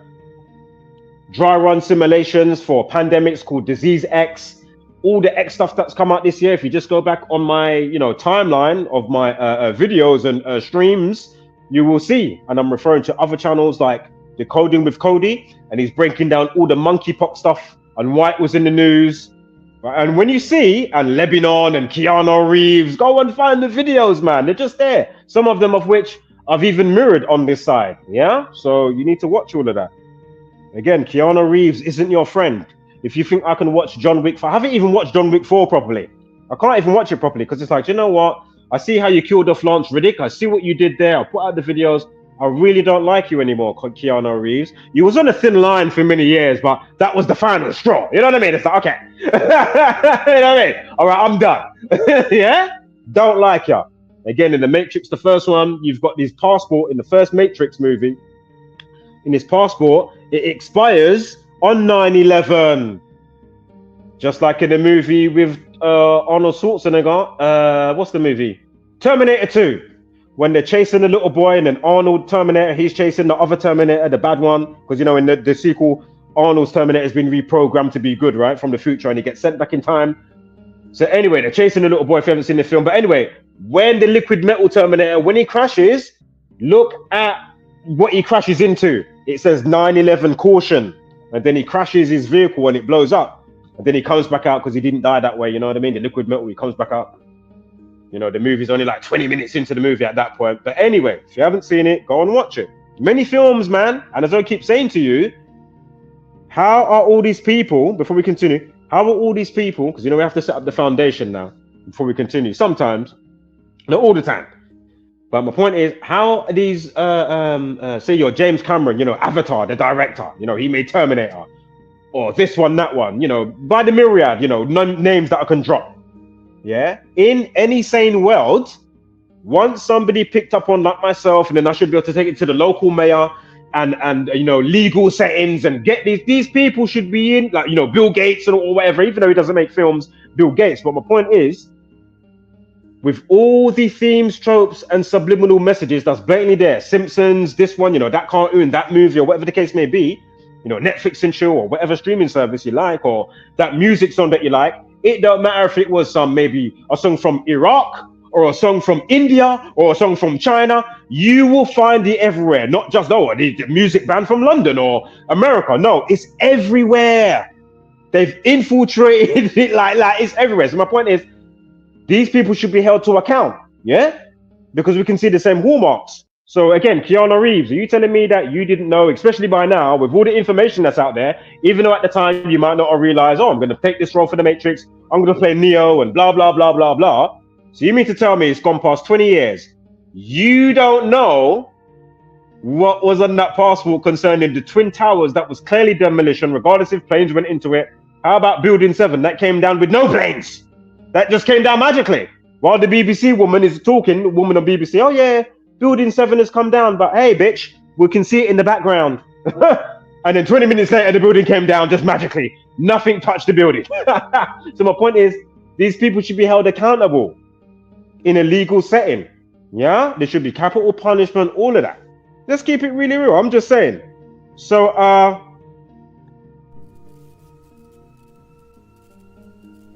run simulations for pandemics called Disease X. All the X stuff that's come out this year, if you just go back on my, you know, timeline of my videos and streams, you will see. And I'm referring to other channels like Decoding with Cody, and he's breaking down all the monkeypox stuff and why it was in the news. And when you see, and Lebanon and Keanu Reeves, go and find the videos, man. They're just there. Some of them of which I've even mirrored on this side. Yeah. So you need to watch all of that. Again, Keanu Reeves isn't your friend. If you think I can watch John Wick 4, I haven't even watched John Wick 4 properly. I can't even watch it properly because it's like, you know what? I see how you killed off Lance Riddick. I see what you did there. I'll put out the videos. I really don't like you anymore, Keanu Reeves. You was on a thin line for many years, but that was the final straw. You know what I mean? It's like, okay. You know what I mean? All right, I'm done. Yeah? Don't like ya. Again, in the Matrix, the first one, you've got this passport in the first Matrix movie. In this passport, it expires on 9/11. Just like in the movie with Arnold Schwarzenegger. What's the movie? Terminator 2. When they're chasing the little boy, and then Arnold Terminator, he's chasing the other Terminator, the bad one. Because, you know, in the sequel, Arnold's Terminator has been reprogrammed to be good, right? From the future, and he gets sent back in time. So anyway, they're chasing the little boy if you haven't seen the film. But anyway, when the liquid metal Terminator, when he crashes, look at what he crashes into. It says 9/11 caution. And then he crashes his vehicle and it blows up. And then he comes back out because he didn't die that way. You know what I mean? The liquid metal, he comes back out. You know, the movie's only like 20 minutes into the movie at that point. But anyway, if you haven't seen it, go and watch it. Many films, man. And as I keep saying to you, how are all these people, before we continue, How are all these people, because we have to set up the foundation now before we continue. Sometimes, not all the time. But my point is, how are these, say you're James Cameron, Avatar, the director, he made Terminator, or this one, that one, by the myriad, names that I can drop. Yeah. In any sane world, once somebody picked up on like myself, and then I should be able to take it to the local mayor and legal settings and get these people should be in, like, Bill Gates or whatever, even though he doesn't make films, Bill Gates. But my point is, with all the themes, tropes, and subliminal messages that's blatantly there, Simpsons, this one, that cartoon, that movie, or whatever the case may be, Netflix and chill, or whatever streaming service you like, or that music song that you like, it don't matter if it was maybe a song from Iraq, or a song from India, or a song from China, you will find it everywhere. Not just, the music band from London or America. No, it's everywhere. They've infiltrated it like it's everywhere. So my point is, these people should be held to account, yeah? Because we can see the same hallmarks. So again, Keanu Reeves, are you telling me that you didn't know, especially by now, with all the information that's out there, even though at the time you might not have realized, I'm going to take this role for the Matrix, I'm going to play Neo and blah, blah, blah, blah, blah. So you mean to tell me it's gone past 20 years, you don't know what was on that passport concerning the Twin Towers that was clearly demolition, regardless if planes went into it? How about Building 7? That came down with no planes. That just came down magically. While the BBC woman is talking, the woman on BBC, oh yeah, Building 7 has come down, but hey, bitch, we can see it in the background. And then 20 minutes later, the building came down just magically. Nothing touched the building. So my point is, these people should be held accountable in a legal setting. Yeah, there should be capital punishment, all of that. Let's keep it really real. I'm just saying. So,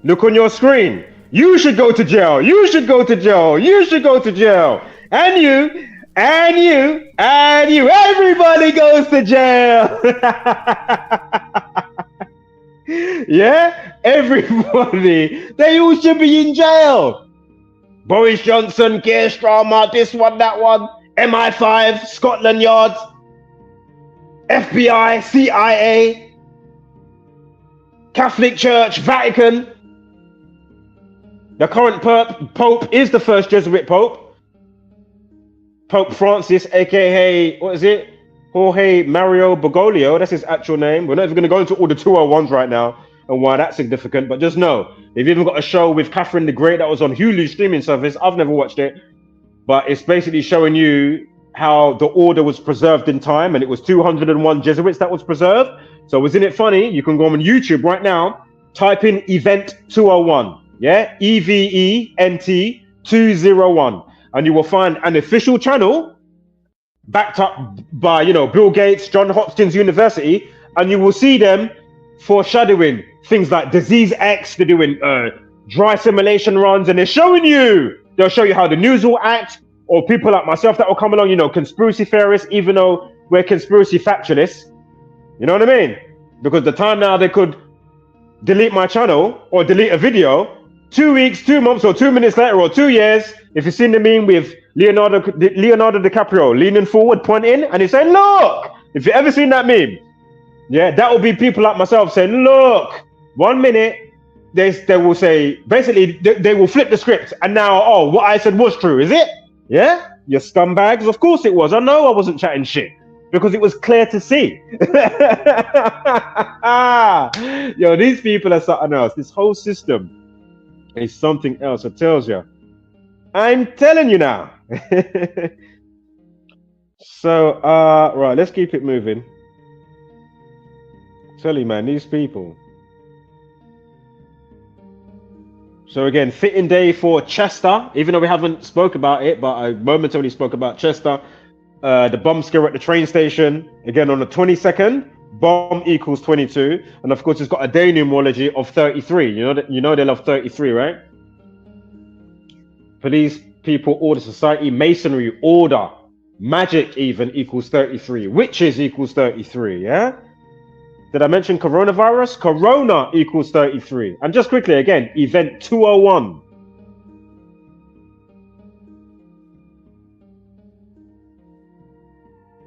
look on your screen. You should go to jail. You should go to jail. You should go to jail. And you, and you, and you. Everybody goes to jail. Yeah? Everybody. They all should be in jail. Boris Johnson, Keir Starmer, this one, that one. MI5, Scotland Yard, FBI, CIA, Catholic Church, Vatican. The current Pope is the first Jesuit Pope. Pope Francis, aka, what is it? Jorge Mario Bergoglio, that's his actual name. We're not even going to go into all the 201s right now and why that's significant, but just know, they've even got a show with Catherine the Great that was on Hulu streaming service. I've never watched it, but it's basically showing you how the order was preserved in time, and it was 201 Jesuits that was preserved. So isn't it funny? You can go on YouTube right now, type in Event 201. Yeah, EVENT 201, and you will find an official channel backed up by, Bill Gates, Johns Hopkins University, and you will see them foreshadowing things like Disease X. They're doing dry simulation runs, and they're showing you. They'll show you how the news will act, or people like myself that will come along, conspiracy theorists, even though we're conspiracy factualists. You know what I mean? Because the time now they could delete my channel or delete a video 2 weeks, 2 months, or 2 minutes later, or 2 years. If you've seen the meme with Leonardo DiCaprio leaning forward, pointing, and he's saying, look, if you've ever seen that meme, yeah, that will be people like myself saying, look, 1 minute, they will say, basically, they will flip the script, and now, oh, what I said was true, is it? Yeah? You scumbags? Of course it was. I know I wasn't chatting shit, because it was clear to see. Yo, these people are something else. This whole system is something else. It tells you. I'm telling you now. So, right, let's keep it moving. Tell you, man, these people. So again, fitting day for Chester, even though we haven't spoke about it, but I momentarily spoke about Chester. The bomb scare at the train station, again on the 22nd, bomb equals 22. And of course, it's got a day numerology of 33. You know they love 33, right? Police, people, order, society, masonry, order, magic even equals 33. Witches equals 33, yeah? Did I mention coronavirus? Corona equals 33. And just quickly, again, event 201.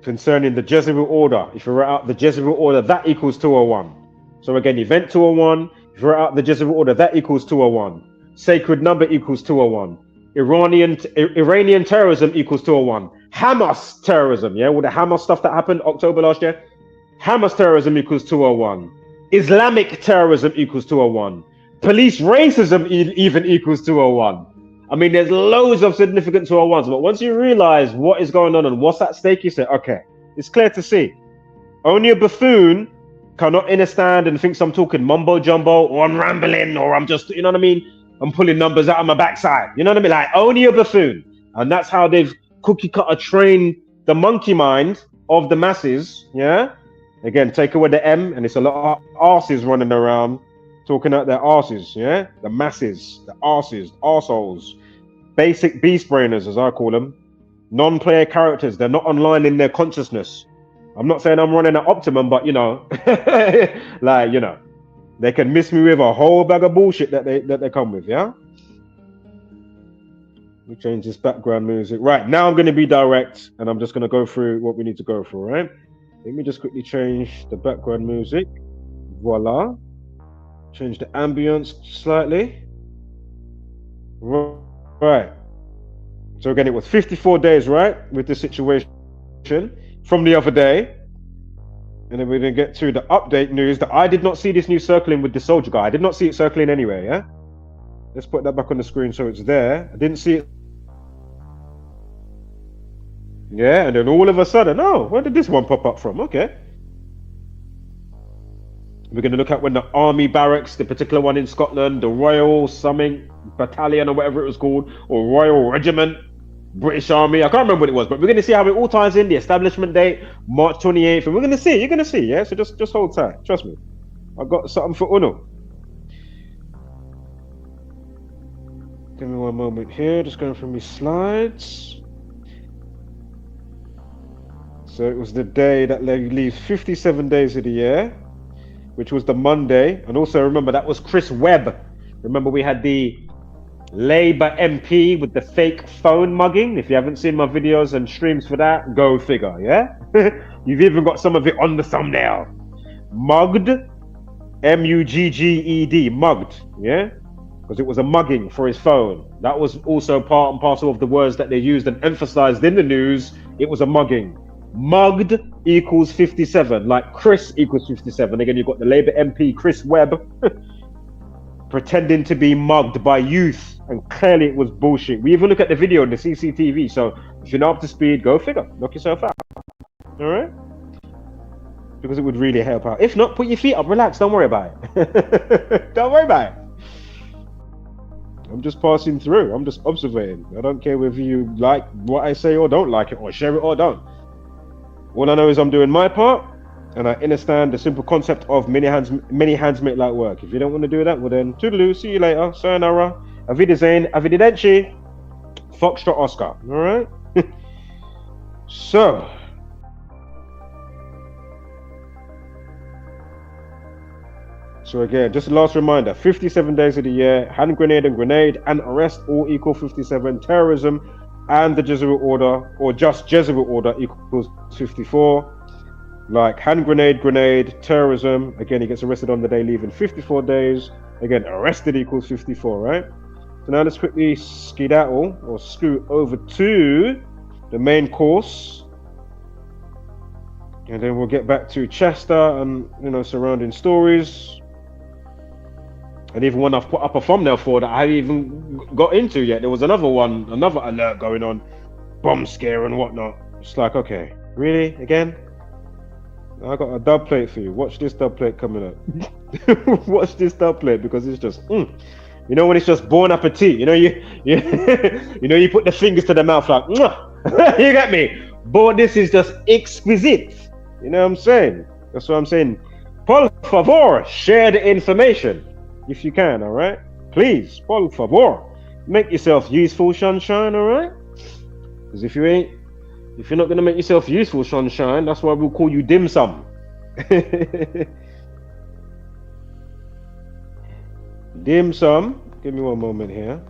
Concerning the Jesuit order. If you write out the Jesuit order, that equals 201. So again, event 201, Draw out the Jesuit order, that equals 201. Sacred number equals 201. Iranian terrorism equals 201. Hamas terrorism, yeah, all the Hamas stuff that happened October last year. Hamas terrorism equals 201. Islamic terrorism equals 201. Police racism even equals 201. I mean, there's loads of significant 201s, but once you realize what is going on and what's at stake, you say, okay, it's clear to see. Only a buffoon cannot understand and thinks I'm talking mumbo jumbo, or I'm rambling, or I'm just, you know what I mean? I'm pulling numbers out of my backside. You know what I mean? Like, only a buffoon. And that's how they've cookie cutter trained the monkey mind of the masses. Yeah. Again, take away the M, and it's a lot of arses running around talking out their arses. Yeah. The masses, the arses, arseholes, basic beast brainers, as I call them, non-player characters. They're not online in their consciousness. I'm not saying I'm running at optimum, but you know, like, you know, they can miss me with a whole bag of bullshit that they come with. Yeah. Let me change this background music. Right, now I'm going to be direct, and I'm just going to go through what we need to go through, right? Let me just quickly change the background music. Voila. Change the ambience slightly. Right. So again, it was 54 days, right, with this situation from the other day. And then we're going to get to the update news that I did not see this news circling with the soldier guy. I did not see it circling anywhere, yeah? Let's put that back on the screen so it's there. I didn't see it. Yeah, and then all of a sudden, oh, where did this one pop up from? Okay. We're going to look at when the army barracks, the particular one in Scotland, the Royal something Battalion or whatever it was called, or Royal Regiment, British Army, I can't remember what it was, but we're going to see how it all ties in, the establishment date, March 28th, and we're going to see, you're going to see, yeah? So just hold tight, trust me. I've got something for Uno. Give me one moment here, just going through my slides. So it was the day that leaves 57 days of the year, which was the Monday. And also remember, that was Chris Webb. Remember, we had the Labour MP with the fake phone mugging. If you haven't seen my videos and streams for that, go figure, yeah? You've even got some of it on the thumbnail. Mugged, M-U-G-G-E-D, mugged, yeah? Because it was a mugging for his phone. That was also part and parcel of the words that they used and emphasized in the news. It was a mugging. Mugged equals 57, like Chris equals 57. Again, you've got the Labour MP, Chris Webb, pretending to be mugged by youth, and clearly it was bullshit. We even look at the video in the CCTV, so if you're not up to speed, go figure, knock yourself out. All right? Because it would really help out. If not, put your feet up, relax, don't worry about it. Don't worry about it. I'm just passing through, I'm just observing. I don't care whether you like what I say or don't like it, or share it or don't. All I know is I'm doing my part, and I understand the simple concept of many hands make light work. If you don't want to do that, well then, toodaloo, see you later, sayonara, avidazain, avididenci, Foxtrot Oscar, all right? So again, just a last reminder, 57 days of the year, hand grenade and grenade and arrest all equal 57, terrorism and the Jesuit order, or just Jesuit order, equals 54. Like hand grenade, terrorism, again, he gets arrested on the day leaving 54 days. Again, arrested equals 54, right? So now let's quickly skedaddle or scoot over to the main course. And then we'll get back to Chester and, you know, surrounding stories. And even one I've put up a thumbnail for that I haven't even got into yet. There was another one, another alert going on, bomb scare and whatnot. It's like, okay, really, again? I got a dub plate for you. Watch this dub plate coming up. Watch this dub plate, because it's just, you know, when it's just bon appetit. You know, you know, you put the fingers to the mouth like, you get me? But this is just exquisite. You know what I'm saying? That's what I'm saying. Por favor, share the information. If you can, all right? Please, por favor, make yourself useful, sunshine, all right? Because if you're not going to make yourself useful, sunshine, that's why we'll call you dim sum. Dim sum. Give me one moment here.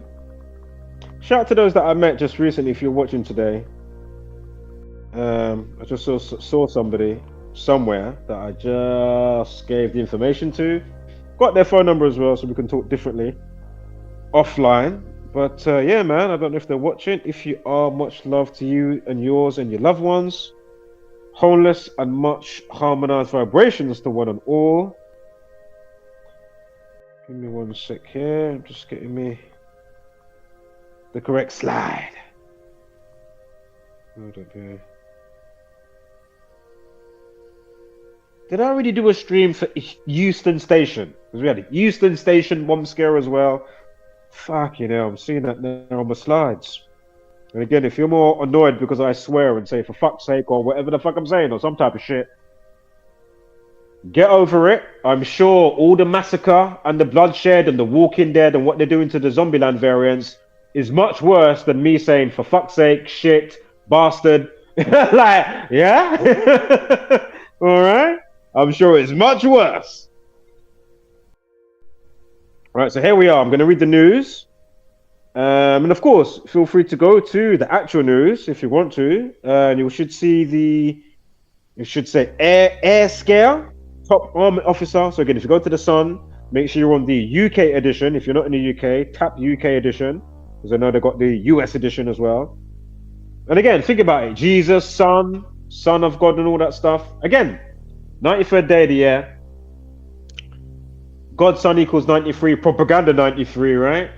Shout out to those that I met just recently, if you're watching today. I just saw somebody somewhere that I just gave the information to. got their phone number as well, so we can talk differently offline. But yeah, man, I don't know if they're watching. If you are, much love to you and yours and your loved ones. Wholeness and much harmonized vibrations to one and all. Give me 1 sec here. I'm just getting me the correct slide. Hold up here. Did I already do a stream for Euston Station? Because we had a Euston Station bomb scare as well. Fucking hell, I'm seeing that now on my slides. And again, if you're more annoyed because I swear and say for fuck's sake or whatever the fuck I'm saying or some type of shit, get over it. I'm sure all the massacre and the bloodshed and the Walking Dead and what they're doing to the Zombieland variants is much worse than me saying for fuck's sake, shit, bastard. Like, yeah? Alright? I'm sure it's much worse. Right, so here we are. I'm going to read the news. And of course, feel free to go to the actual news if you want to. And you should see it should say air scare, top army officer. So again, if you go to the Sun, make sure you're on the UK edition. If you're not in the UK, tap UK edition. Because I know they got the US edition as well. And again, think about it. Jesus, Son of God and all that stuff. Again, 93rd day of the year. God's Son equals 93. Propaganda 93, right?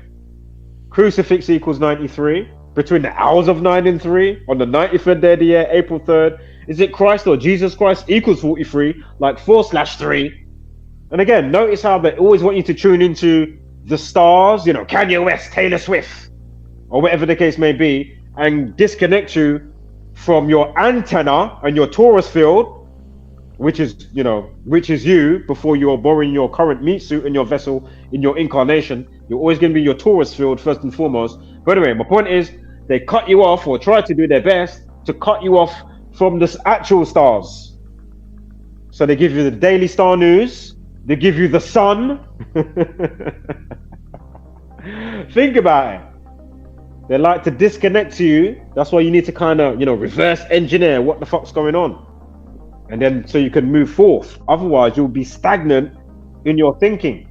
Crucifix equals 93. Between the hours of 9 and 3 on the 93rd day of the year, April 3rd. Is it Christ or Jesus Christ equals 43? Like 4/3. And again, notice how they always want you to tune into the stars, you know, Kanye West, Taylor Swift, or whatever the case may be, and disconnect you from your antenna and your Taurus field, which is you before you're borrowing your current meat suit and your vessel in your incarnation. You're always going to be your Taurus field first and foremost. But anyway, my point is they cut you off or try to do their best to cut you off from the actual stars. So they give you the daily star news. They give you the sun. Think about it. They like to disconnect you. That's why you need to kind of, reverse engineer what the fuck's going on. And then so you can move forth. Otherwise, you'll be stagnant in your thinking.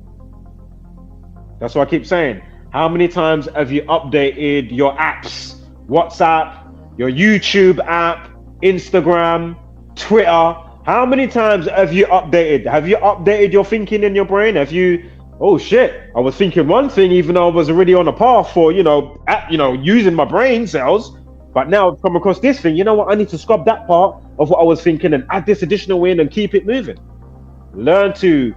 That's what I keep saying. How many times have you updated your apps? WhatsApp, your YouTube app, Instagram, Twitter. How many times have you updated? Have you updated your thinking in your brain? Have you, oh shit, I was thinking one thing even though I was already on a path for, using my brain cells. But now I've come across this thing. You know what? I need to scrub that part of what I was thinking and add this additional in and keep it moving. Learn to,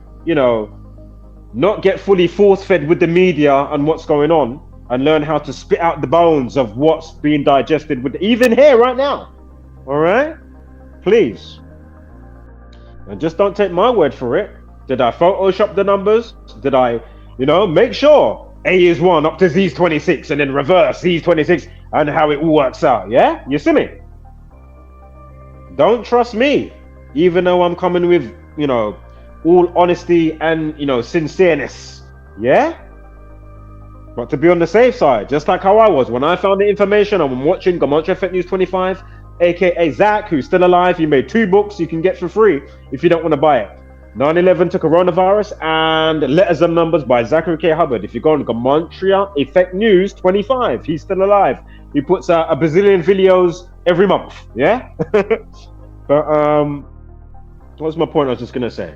not get fully force-fed with the media and what's going on, and learn how to spit out the bones of what's being digested with even here right now. All right? Please. And just don't take my word for it. Did I Photoshop the numbers? Did I, make sure A is 1 up to Z is 26 and then reverse Z is 26 and how it all works out, yeah? You see me? Don't trust me, even though I'm coming with, all honesty and, sincereness, yeah? But to be on the safe side, just like how I was, when I found the information, I'm watching Gematria Effect News 25, aka Zach, who's still alive. He made 2 books you can get for free if you don't want to buy it. 9/11 to Coronavirus and Letters and Numbers by Zachary K. Hubbard. If you go on Gematria Effect News 25, he's still alive. He puts out a bazillion videos every month, yeah? But what was my point I was just going to say?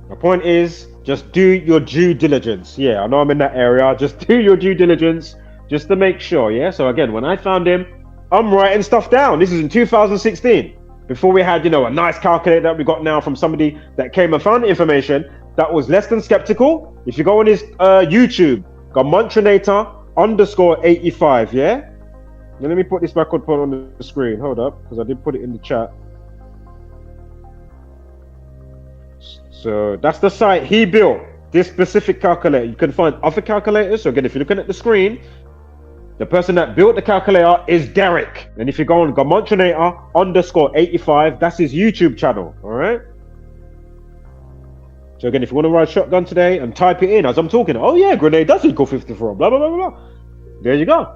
My point is, just do your due diligence. Yeah, I know I'm in that area. Just do your due diligence just to make sure, yeah? So again, when I found him, I'm writing stuff down. This is in 2016. Before we had, a nice calculator that we got now from somebody that came and found the information that was less than skeptical. If you go on his YouTube, Gematria_85, yeah? Now let me put this back on the screen. Hold up, because I did put it in the chat. So that's the site he built, this specific calculator. You can find other calculators. So again, if you're looking at the screen, the person that built the calculator is Derek. And if you go on Gematria_85, that's his YouTube channel. All right. So again, if you want to ride shotgun today and type it in as I'm talking, oh yeah, grenade does equal 54. Blah blah blah blah. There you go.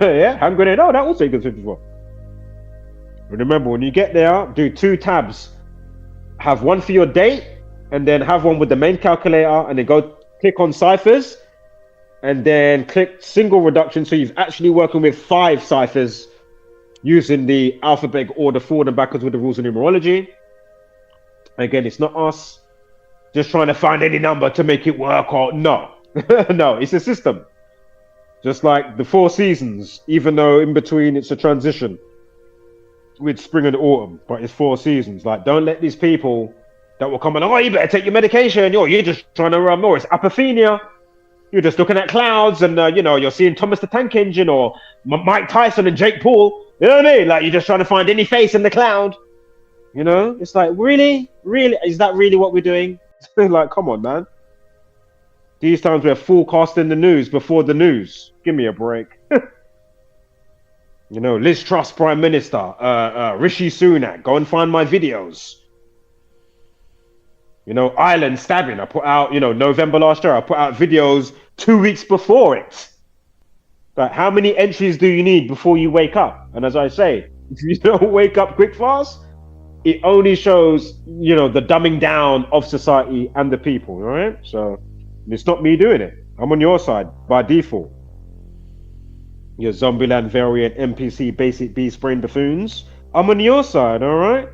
Yeah, hand grenade. Oh, that also equals 54. But remember, when you get there, do 2 tabs. have one for your date, and then have one with the main calculator, and then go click on ciphers, and then click single reduction. So you're actually working with 5 ciphers using the alphabetic order forward and backwards with the rules of numerology. Again, it's not us just trying to find any number to make it work, or no. No, it's a system. Just like the 4 seasons, even though in between it's a transition with spring and autumn, but it's 4 seasons. Like, don't let these people that will come and, oh, you better take your medication. You're just trying to run more. It's apophenia. You're just looking at clouds, and you're seeing Thomas the Tank Engine or Mike Tyson and Jake Paul. You know what I mean? Like, you're just trying to find any face in the cloud. You know, it's like, really, is that really what we're doing? Like, come on, man. These times we're forecasting the news before the news. Give me a break. You know, Liz Truss, Prime Minister, Rishi Sunak, go and find my videos. You know, Ireland stabbing. I put out, November last year, I put out videos 2 weeks before it. Like, how many entries do you need before you wake up? And as I say, if you don't wake up quick fast, it only shows, the dumbing down of society and the people, all right? So it's not me doing it. I'm on your side by default. Your Zombieland variant NPC basic beast brain buffoons. I'm on your side, all right?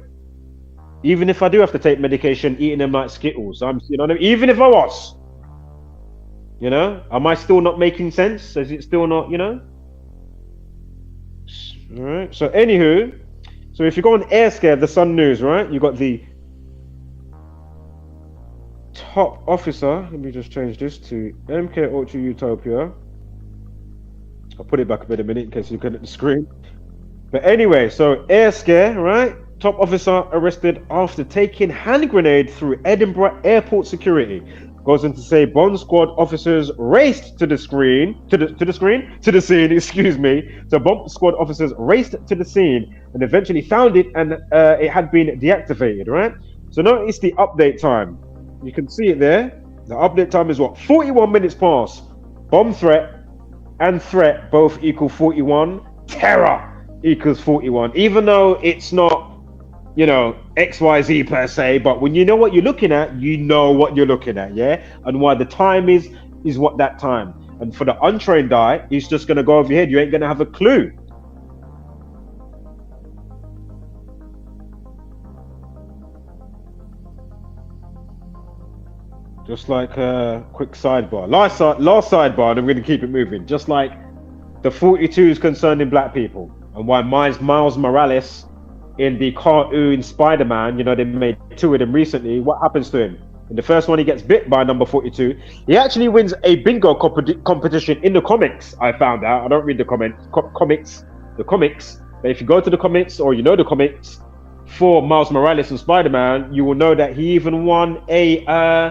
Even if I do have to take medication, eating them like Skittles, even if I was, am I still not making sense? Is it still not, All right. So anywho, so if you go on AirScare, the Sun News, right? You got the top officer. Let me just change this to MK Ultra Utopia. I'll put it back a bit a minute in case you couldn't at the screen. But anyway, so AirScare, right? Top officer arrested after taking hand grenade through Edinburgh airport security. Goes on to say Bond squad officers raced to the scene. So Bond squad officers raced to the scene and eventually found it, and it had been deactivated, right? So notice the update time. You can see it there. The update time is what? 41 minutes past. Bomb threat and threat both equal 41. Terror equals 41. Even though it's not, XYZ per se, but when you know what you're looking at, you know what you're looking at, yeah? And why the time is what that time. And for the untrained eye, it's just going to go over your head. You ain't going to have a clue. Just like a quick sidebar. Last sidebar, and I'm going to keep it moving. Just like the 42s concerning black people, and why Miles Morales in the cartoon Spider-Man, they made 2 of them recently. What happens to him? In the first one, he gets bit by number 42. He actually wins a bingo competition in the comics, I found out. I don't read the comics. But if you go to the comics, or the comics, for Miles Morales and Spider-Man, you will know that he even won a... I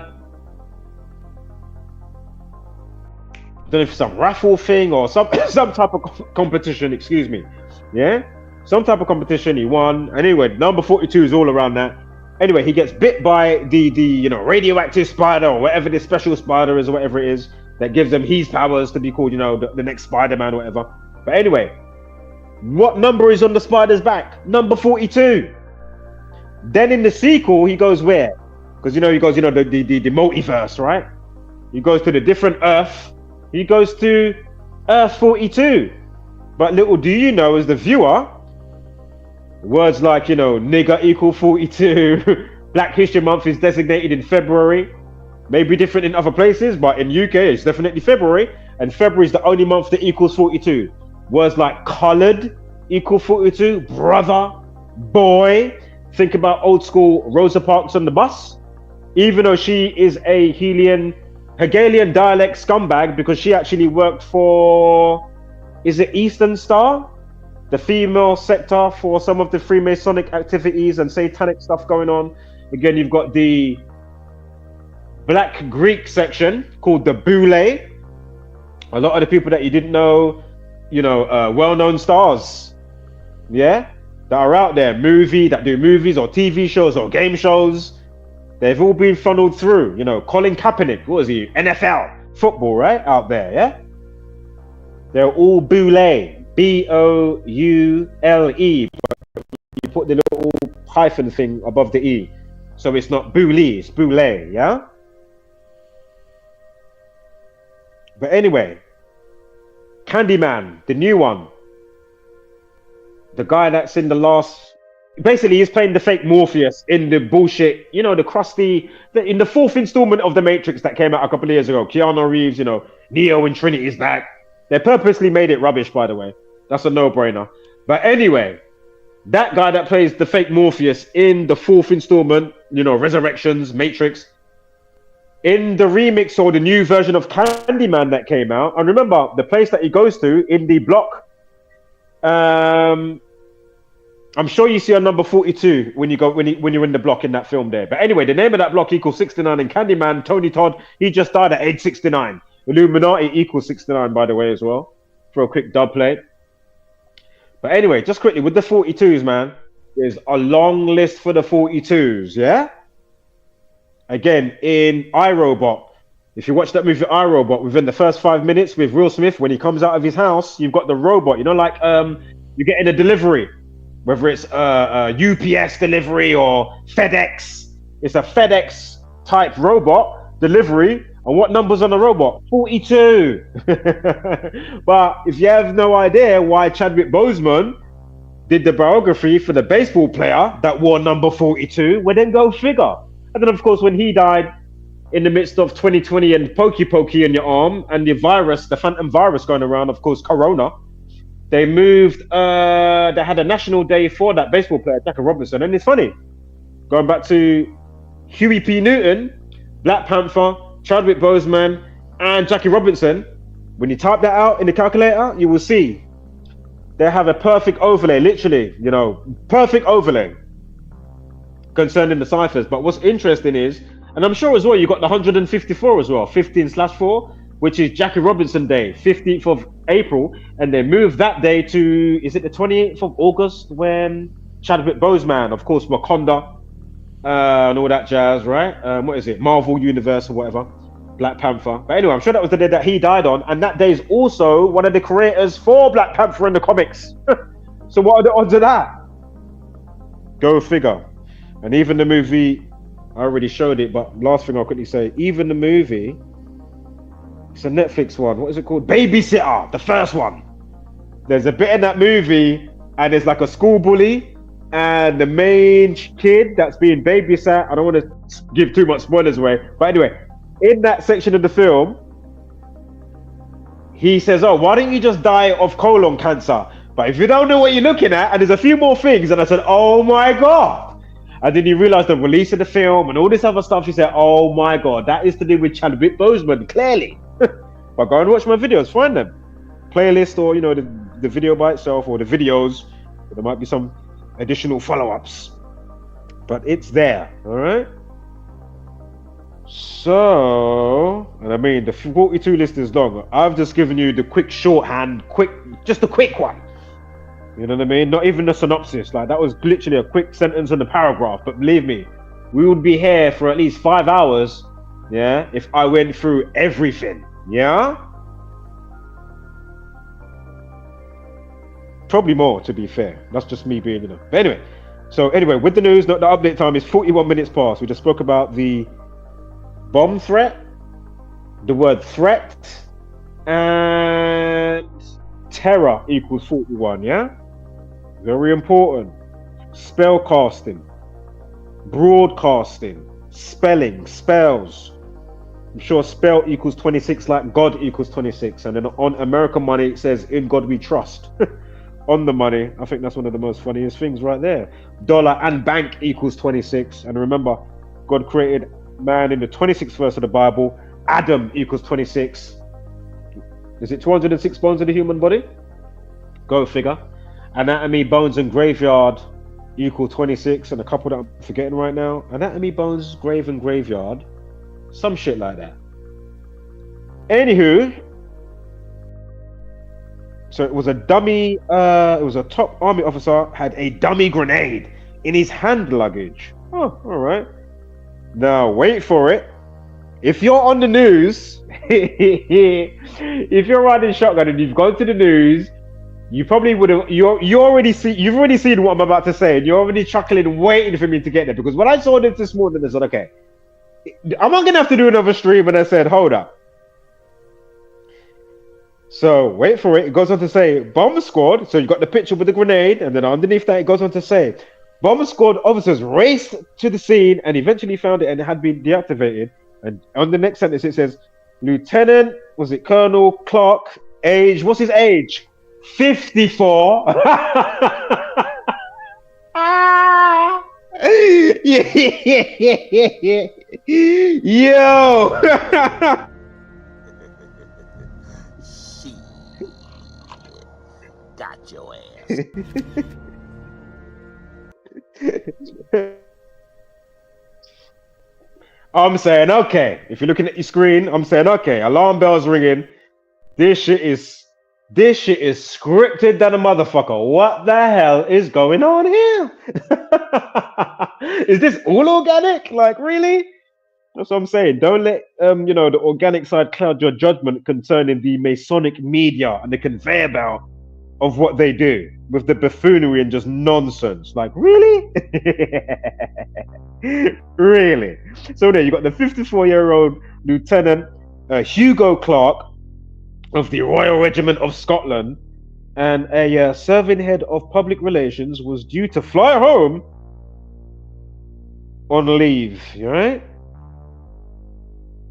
don't know if it's some raffle thing or some type of competition, excuse me. Yeah? Some type of competition he won. Anyway, number 42 is all around that. Anyway, he gets bit by the radioactive spider, or whatever this special spider is, or whatever it is, that gives him his powers to be called, the next Spider-Man or whatever. But anyway, what number is on the spider's back? Number 42. Then in the sequel, he goes where? Because, he goes, the multiverse, right? He goes to the different Earth. He goes to Earth 42. But little do you know, as the viewer, words like, nigger equal 42, Black History Month is designated in February. Maybe different in other places, but in UK it's definitely February. And February is the only month that equals 42. Words like coloured equal 42, brother, boy. Think about old school Rosa Parks on the bus. Even though she is a Hegelian dialect scumbag, because she actually worked for, is it Eastern Star? The female sector for some of the Freemasonic activities and satanic stuff going on. Again, you've got the Black Greek section called the Boule. A lot of the people that you didn't know, well-known stars, yeah, that are out there, that do movies or TV shows or game shows. They've all been funneled through. Colin Kaepernick, what was he? NFL football, right? Out there, yeah. They're all Boule. Boule. You put the little hyphen thing above the E. So it's not Boule, it's Boule, yeah? But anyway, Candyman, the new one. The guy that's in the last... Basically, he's playing the fake Morpheus in the bullshit, you know, the crusty... in the 4th installment of The Matrix that came out a couple of years ago. Keanu Reeves, you know, Neo and Trinity is back. They purposely made it rubbish, by the way. That's a no-brainer. But anyway, that guy that plays the fake Morpheus in the 4th installment, you know, Resurrections, Matrix, in the remix or the new version of Candyman that came out, and remember, the place that he goes to in the block, I'm sure you see a number 42 when you're in the block in that film there. But anyway, the name of that block equals 69, and Candyman, Tony Todd, he just died at age 69. Illuminati equals 69, by the way, as well, for a quick dub play. But anyway, just quickly, with the 42s, man, there's a long list for the 42s, yeah? Again, in iRobot, if you watch that movie iRobot, within the first 5 minutes with Will Smith, when he comes out of his house, you've got the robot, you know, like you get in a delivery, whether it's a UPS delivery or FedEx. It's a FedEx type robot delivery. And what number's on the robot? 42. But if you have no idea why Chadwick Boseman did the biography for the baseball player that wore number 42, well, then go figure. And then, of course, when he died in the midst of 2020 and pokey in your arm and the virus, the phantom virus going around, of course, Corona, they moved, they had a national day for that baseball player, Jackie Robinson. And it's funny, going back to Huey P. Newton, Black Panther, Chadwick Boseman, and Jackie Robinson, when you type that out in the calculator, you will see they have a perfect overlay, literally, you know, perfect overlay concerning the ciphers. But what's interesting is, and I'm sure as well, you got the 154 as well, 15/4, which is Jackie Robinson Day, 15th of April, and they moved that day to, is it the 28th of August, when Chadwick Boseman, of course, Wakanda, and all that jazz, right? What is it? Marvel Universe or whatever. Black Panther. But anyway, I'm sure that was the day that he died on, and that day is also one of the creators for Black Panther in the comics. So what are the odds of that? Go figure. And even the movie, I already showed it, but last thing I'll quickly say, even the movie, it's a Netflix one. What is it called? Babysitter, the first one. There's a bit in that movie, and there's like a school bully, and the main kid that's being babysat, I don't want to give too much spoilers away, but anyway, in that section of the film, he says, oh, why don't you just die of colon cancer? But if you don't know what you're looking at, and there's a few more things, and I said, oh my God. And then you realize the release of the film and all this other stuff, you say, oh my God, that is to do with Chadwick Boseman, clearly. But go and watch my videos, find them. Playlist, or, you know, the video by itself, or the videos. There might be some additional follow-ups. But it's there, all right? So, and I mean, the 42 list is long. I've just given you the quick shorthand, just a quick one. You know what I mean? Not even a synopsis. Like, that was literally a quick sentence and a paragraph. But believe me, we would be here for at least 5 hours, yeah, if I went through everything, yeah? Probably more, to be fair. That's just me being, you know. But anyway, so anyway, with the news, the update time is 41 minutes past. We just spoke about the bomb threat, the word threat, and terror equals 41, yeah? Very important. Spell casting, broadcasting, spelling, spells. I'm sure spell equals 26 like God equals 26. And then on American money, it says, in God we trust. On the money, I think that's one of the most funniest things right there. Dollar and bank equals 26. And remember, God created man in the 26th verse of the Bible. Adam equals 26. Is it 206 bones in the human body? Go figure. Anatomy, bones, and graveyard equal 26, and a couple that I'm forgetting right now. Anatomy, bones, grave, and graveyard. Some shit like that. Anywho, so it was a dummy, it was a top army officer, had a dummy grenade in his hand luggage. Oh, all right. Now, wait for it. If you're on the news, if you're riding shotgun and you've gone to the news, You probably would have. You've already seen what I'm about to say, and you're already chuckling, waiting for me to get there. Because when I saw this morning, I said, "Okay, I'm not gonna have to do another stream." And I said, "Hold up." So wait for it. It goes on to say bomb squad. So you got the picture with the grenade, and then underneath that, it goes on to say bomb squad officers raced to the scene and eventually found it, and it had been deactivated. And on the next sentence, it says, Lieutenant, was it Colonel Clark? Age? What's his age? 54. Yeah. Yo. Got your ass. I'm saying, okay. If you're looking at your screen, I'm saying, okay. Alarm bells ringing. This shit is scripted than a motherfucker. What the hell is going on here? Is this all organic? Like, really? That's what I'm saying. Don't let the organic side cloud your judgment concerning the Masonic media and the conveyor belt of what they do with the buffoonery and just nonsense. Like, really? Really? So there you got the 54-year-old Lieutenant Hugo Clark of the Royal Regiment of Scotland, and a serving head of public relations was due to fly home on leave. You right?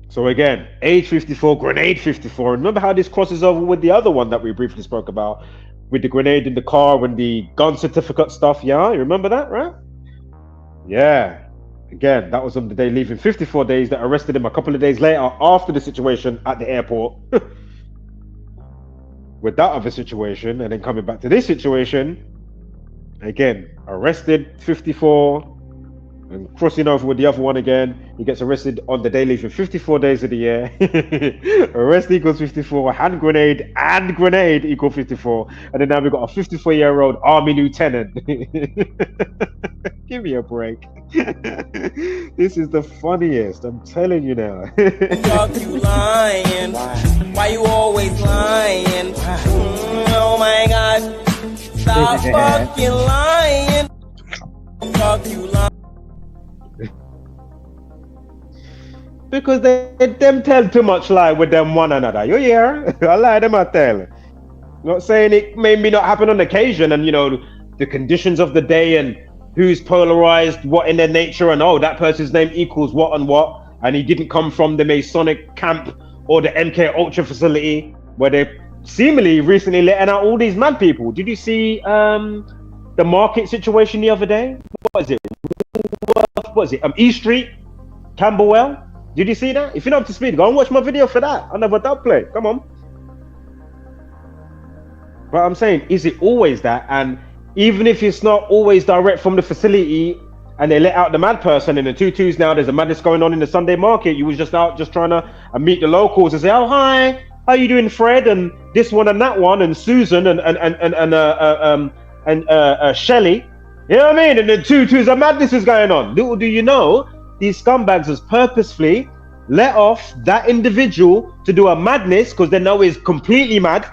So again, age 54, grenade 54. Remember how this crosses over with the other one that we briefly spoke about, with the grenade in the car and the gun certificate stuff? Yeah, you remember that, right? Yeah. Again, that was on the day leaving. 54 days. That arrested him a couple of days later after the situation at the airport. With that other situation, and then coming back to this situation, again, arrested 54, and crossing over with the other one again, he gets arrested on the day leaving 54 days of the year. Arrest equals 54, hand grenade and grenade equal 54, and then now we've got a 54-year-old army lieutenant. Give me a break. This is the funniest, I'm telling you now. Fuck you lying. Why you always lying? Oh my gosh. Stop fucking lying. Fuck you lying. Because them tell too much lie with them one another. You hear? I lie them I tell. Not saying it may not happen on occasion, and the conditions of the day and who's polarized, what in their nature, and that person's name equals what and what, and he didn't come from the Masonic camp or the MK Ultra facility where they seemingly recently letting out all these mad people. Did you see the market situation the other day? What is it? E Street, Camberwell. Did you see that? If you're not up to speed, go and watch my video for that. I'll never dub play. Come on. But I'm saying, is it always that? And even if it's not always direct from the facility and they let out the mad person in the tutus, now there's a madness going on in the Sunday market. You was just out just trying to meet the locals and say, oh, hi, how you doing, Fred? And this one and that one, and Susan and Shelley. You know what I mean? And the tutus, a madness is going on. Little do you know, these scumbags has purposefully let off that individual to do a madness because they know he's completely mad,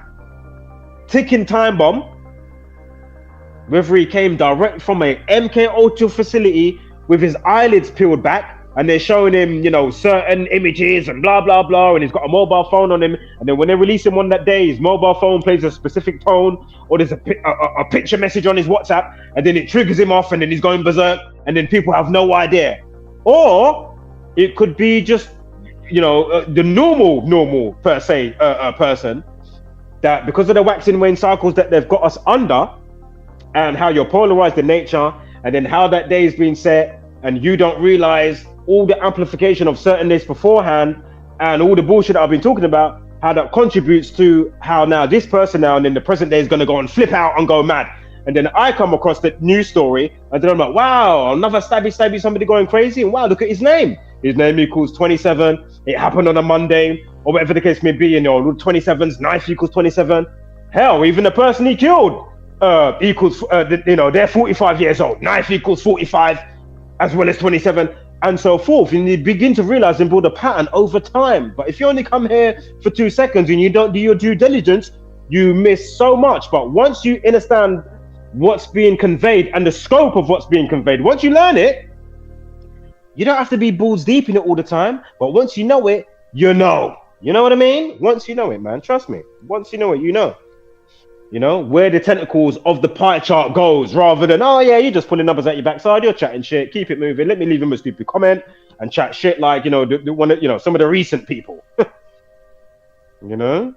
ticking time bomb. Whether he came direct from a MK Ultra facility with his eyelids peeled back, and they're showing him, certain images and blah blah blah, and he's got a mobile phone on him, and then when they release him on that day, his mobile phone plays a specific tone, or there's a picture message on his WhatsApp, and then it triggers him off, and then he's going berserk, and then people have no idea. Or it could be just, the normal per se person that, because of the Wax Wane cycles that they've got us under, and how you're polarized in nature, and then how that day is being set, and you don't realize all the amplification of certain days beforehand, and all the bullshit that I've been talking about, how that contributes to how now this person now and in the present day is going to go and flip out and go mad. And then I come across the news story, and then I'm like, wow, another stabby, somebody going crazy, and wow, look at his name. His name equals 27. It happened on a Monday, or whatever the case may be, 27's knife equals 27. Hell, even the person he killed equals, they're 45 years old. Knife equals 45, as well as 27, and so forth. And you begin to realize and build a pattern over time. But if you only come here for 2 seconds and you don't do your due diligence, you miss so much. But once you understand what's being conveyed and the scope of what's being conveyed, once you learn it, you don't have to be balls deep in it all the time. But once you know it, you know. You know what I mean? Once you know it, man, trust me. Once you know it, you know. You know, where the tentacles of the pie chart goes, rather than, oh yeah, you're just pulling numbers at your backside, you're chatting shit, keep it moving, let me leave him a stupid comment and chat shit like, you know, some of the recent people. You know?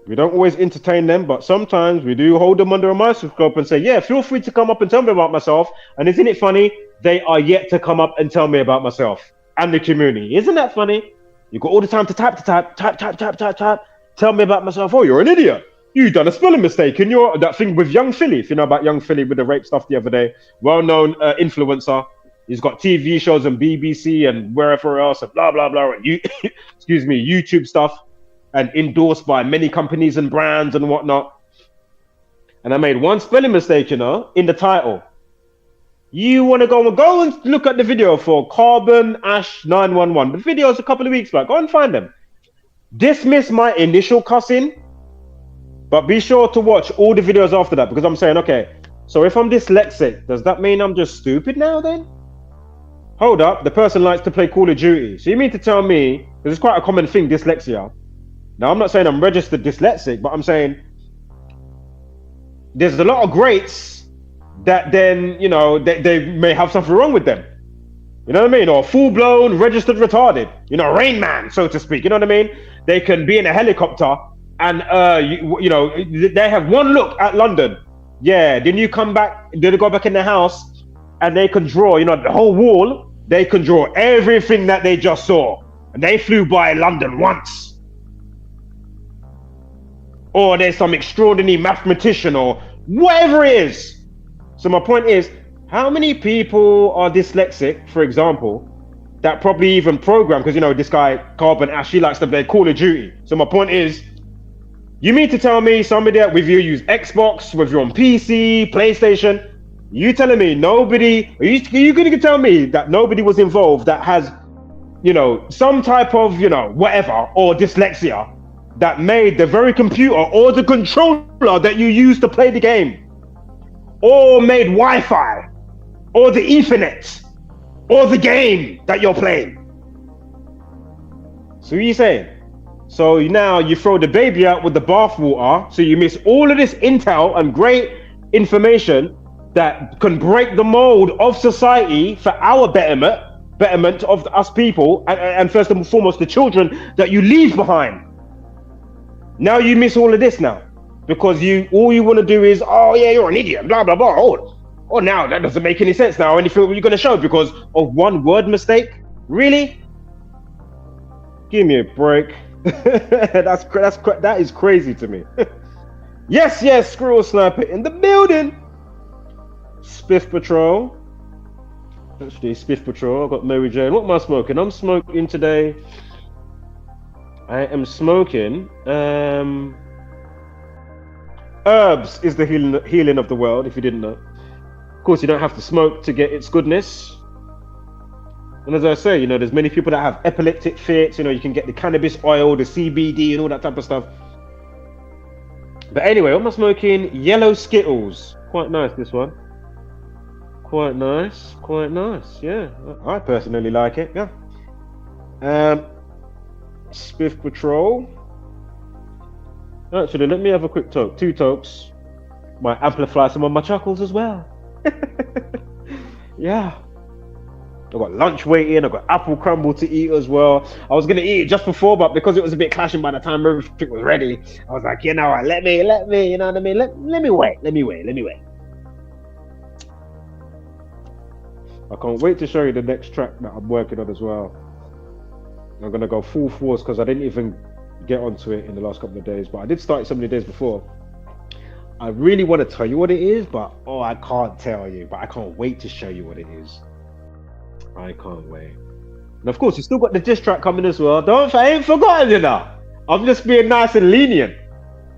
We don't always entertain them, but sometimes we do hold them under a microscope and say, yeah, feel free to come up and tell me about myself. And isn't it funny? They are yet to come up and tell me about myself and the community. Isn't that funny? You got all the time to type, tell me about myself. Oh, you're an idiot. You done a spelling mistake in your that thing with Young Philly. If you know about Young Philly with the rape stuff the other day, well-known influencer. He's got TV shows on BBC and wherever else and blah blah blah. And excuse me, YouTube stuff, and endorsed by many companies and brands and whatnot. And I made one spelling mistake, you know, in the title. You want to go and look at the video for Carbon Ash 911. The video's a couple of weeks back. Go and find them. Dismiss my initial cussing. But be sure to watch all the videos after that, because I'm saying, okay, so if I'm dyslexic, does that mean I'm just stupid now then? Hold up, the person likes to play Call of Duty. So you mean to tell me, because it's quite a common thing, dyslexia. Now, I'm not saying I'm registered dyslexic, but I'm saying there's a lot of greats that then, you know, they may have something wrong with them. You know what I mean? Or full-blown registered retarded. You know, Rain Man, so to speak. You know what I mean? They can be in a helicopter and you know, they have one look at London. Yeah, then you come back, then they go back in the house and they can draw, you know, the whole wall. They can draw everything that they just saw. And they flew by London once. Or there's some extraordinary mathematician or whatever it is. So my point is, how many people are dyslexic, for example, that probably even program, because, you know, this guy, Carbon Ash, he likes to play Call of Duty. So my point is, you mean to tell me somebody that with you use Xbox, whether you're on PC, PlayStation, you telling me nobody, are you going to tell me that nobody was involved that has, you know, some type of, you know, whatever, or dyslexia that made the very computer or the controller that you use to play the game, or made Wi-Fi, or the Ethernet, or the game that you're playing? So what are you saying? So now you throw the baby out with the bathwater, so you miss all of this intel and great information that can break the mold of society for our betterment of us people, and first and foremost the children that you leave behind. Now you miss all of this now, because all you want to do is, oh yeah, you're an idiot, blah blah blah. Oh now that doesn't make any sense now. Anything you're going to show because of one word mistake? Really? Give me a break. that is crazy to me. yes, Squirrel Sniper in the building. Spiff Patrol. Actually, Spiff Patrol. I've got Mary Jane. What am I smoking? I'm smoking today. I am smoking. Herbs is the healing of the world, if you didn't know. Of course, you don't have to smoke to get its goodness. And as I say, you know, there's many people that have epileptic fits. You know, you can get the cannabis oil, the CBD, and all that type of stuff. But anyway, I'm smoking yellow Skittles. Quite nice, this one. Quite nice. Yeah, I personally like it. Yeah. Spiff Patrol. Actually, let me have a quick toke. 2 tokes. Might amplify some of my chuckles as well. Yeah. I've got lunch waiting. I've got apple crumble to eat as well. I was going to eat it just before, but because it was a bit clashing by the time everything was ready, I was like, you know what, let me, you know what I mean? Let me wait. I can't wait to show you the next track that I'm working on as well. I'm going to go full force because I didn't even get onto it in the last couple of days, but I did start it so many days before. I really want to tell you what it is, but I can't tell you, but I can't wait to show you what it is. I can't wait. And of course, you still got the diss track coming as well. I ain't forgotten, you know. I'm just being nice and lenient.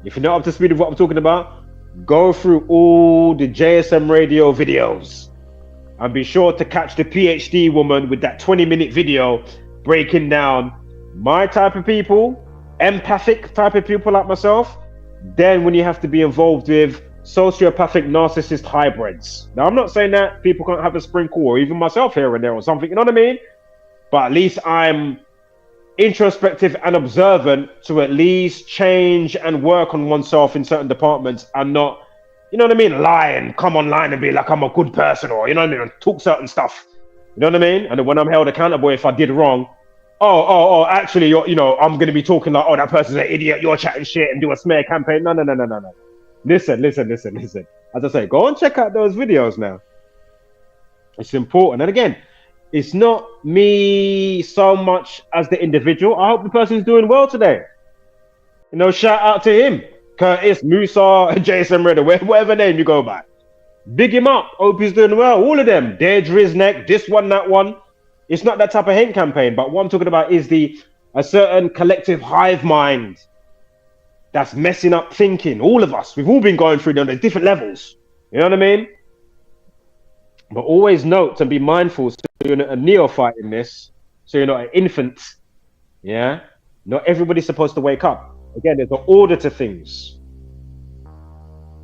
If you're not up to speed with what I'm talking about, go through all the JSM radio videos. And be sure to catch the PhD woman with that 20-minute video breaking down my type of people, empathic type of people like myself, Then when you have to be involved with sociopathic narcissist hybrids. Now, I'm not saying that people can't have a sprinkle, or even myself here and there or something, you know what I mean? But at least I'm introspective and observant to at least change and work on oneself in certain departments, and not, you know what I mean, lie and come online and be like I'm a good person, or, you know what I mean, and talk certain stuff. You know what I mean? And then when I'm held accountable if I did wrong, actually, you know, I'm going to be talking like, oh, that person's an idiot, you're chatting shit, and do a smear campaign. No. Listen. As I say, go and check out those videos now. It's important. And again, it's not me so much as the individual. I hope the person's doing well today. You know, shout out to him. Curtis, Musa, Jason Redder, whatever name you go by. Big him up. Hope he's doing well. All of them. Deirdre's neck, this one, that one. It's not that type of hate campaign, but what I'm talking about is a certain collective hive mind that's messing up thinking. All of us, we've all been going through them at different levels. You know what I mean? But always note and be mindful, so you're not a neophyte in this, so you're not an infant. Yeah? Not everybody's supposed to wake up. Again, there's an order to things.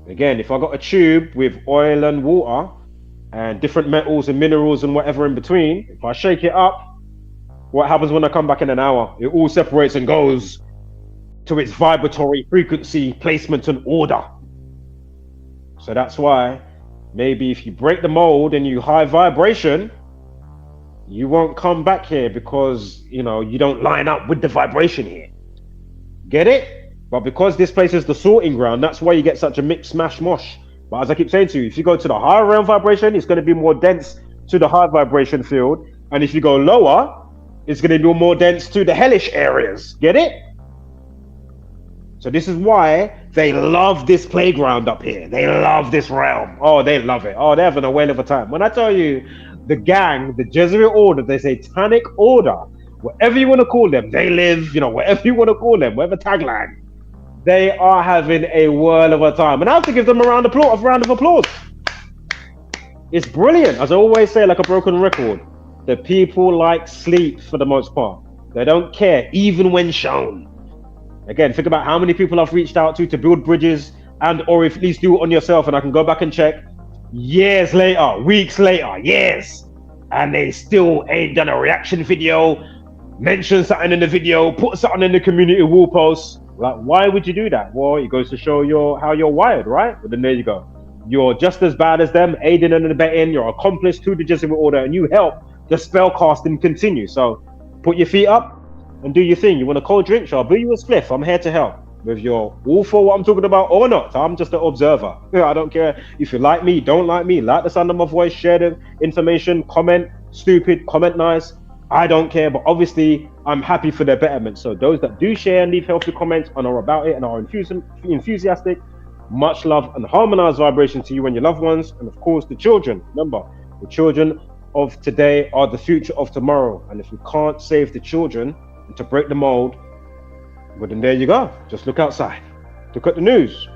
Again, if I got a tube with oil and water and different metals and minerals and whatever in between, if I shake it up, what happens when I come back in an hour? It all separates and goes to its vibratory frequency, placement, and order. So that's why maybe if you break the mold and you high vibration, you won't come back here because, you know, you don't line up with the vibration here. Get it? But because this place is the sorting ground, that's why you get such a mix, smash, mosh. But as I keep saying to you, if you go to the higher realm vibration, it's going to be more dense to the high vibration field. And if you go lower, it's going to be more dense to the hellish areas. Get it? So this is why they love this playground up here. They love this realm. Oh, they love it. Oh, they're having a whale of a time. When I tell you, the gang, the Jesuit order, the satanic order, whatever you want to call them, they live, you know, whatever you want to call them, whatever tagline, they are having a whirl of a time. And I have to give them a round of applause. It's brilliant. As I always say, like a broken record, the people like sleep for the most part. They don't care, even when shown. Again, think about how many people I've reached out to build bridges, and or at least do it on yourself, and I can go back and check years later, weeks later, years, and they still ain't done a reaction video, mention something in the video, put something in the community wall post. Like, why would you do that? Well, it goes to show how you're wired, right? But then there you go. You're just as bad as them, aiding and abetting, you're accomplice to the Jesuit order, and you help the spell casting continue. So put your feet up and do your thing. You want a cold drink? Sure, I'll bring you a spliff. I'm here to help. Whether you're all for what I'm talking about or not, I'm just an observer. I don't care if you like me, don't like me, like the sound of my voice, share the information, comment stupid, comment nice. I don't care, but obviously I'm happy for their betterment. So those that do share and leave healthy comments and are about it and are enthusiastic, much love and harmonized vibration to you and your loved ones. And of course, the children. Remember, the children of today are the future of tomorrow. And if we can't save the children and to break the mold, well, then there you go. Just look outside. Look at the news.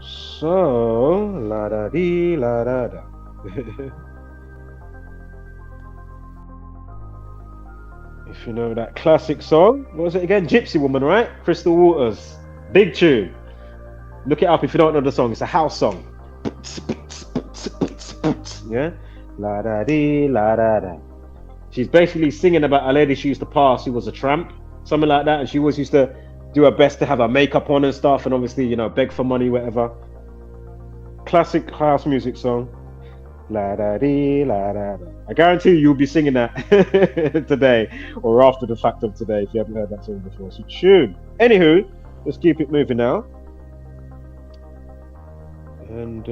So, la-da-dee, la-da-da. If you know that classic song, what was it again? Gypsy Woman, right? Crystal Waters. Big tune. Look it up if you don't know the song. It's a house song. Yeah? La-da-dee, la-da-da. She's basically singing about a lady she used to pass who was a tramp, something like that, and she always used to do her best to have her makeup on and stuff, and obviously, you know, beg for money, whatever. Classic house music song. La da dee, la da da. I guarantee you'll be singing that today or after the fact of today if you haven't heard that song before. So tune. Anywho, let's keep it moving now. And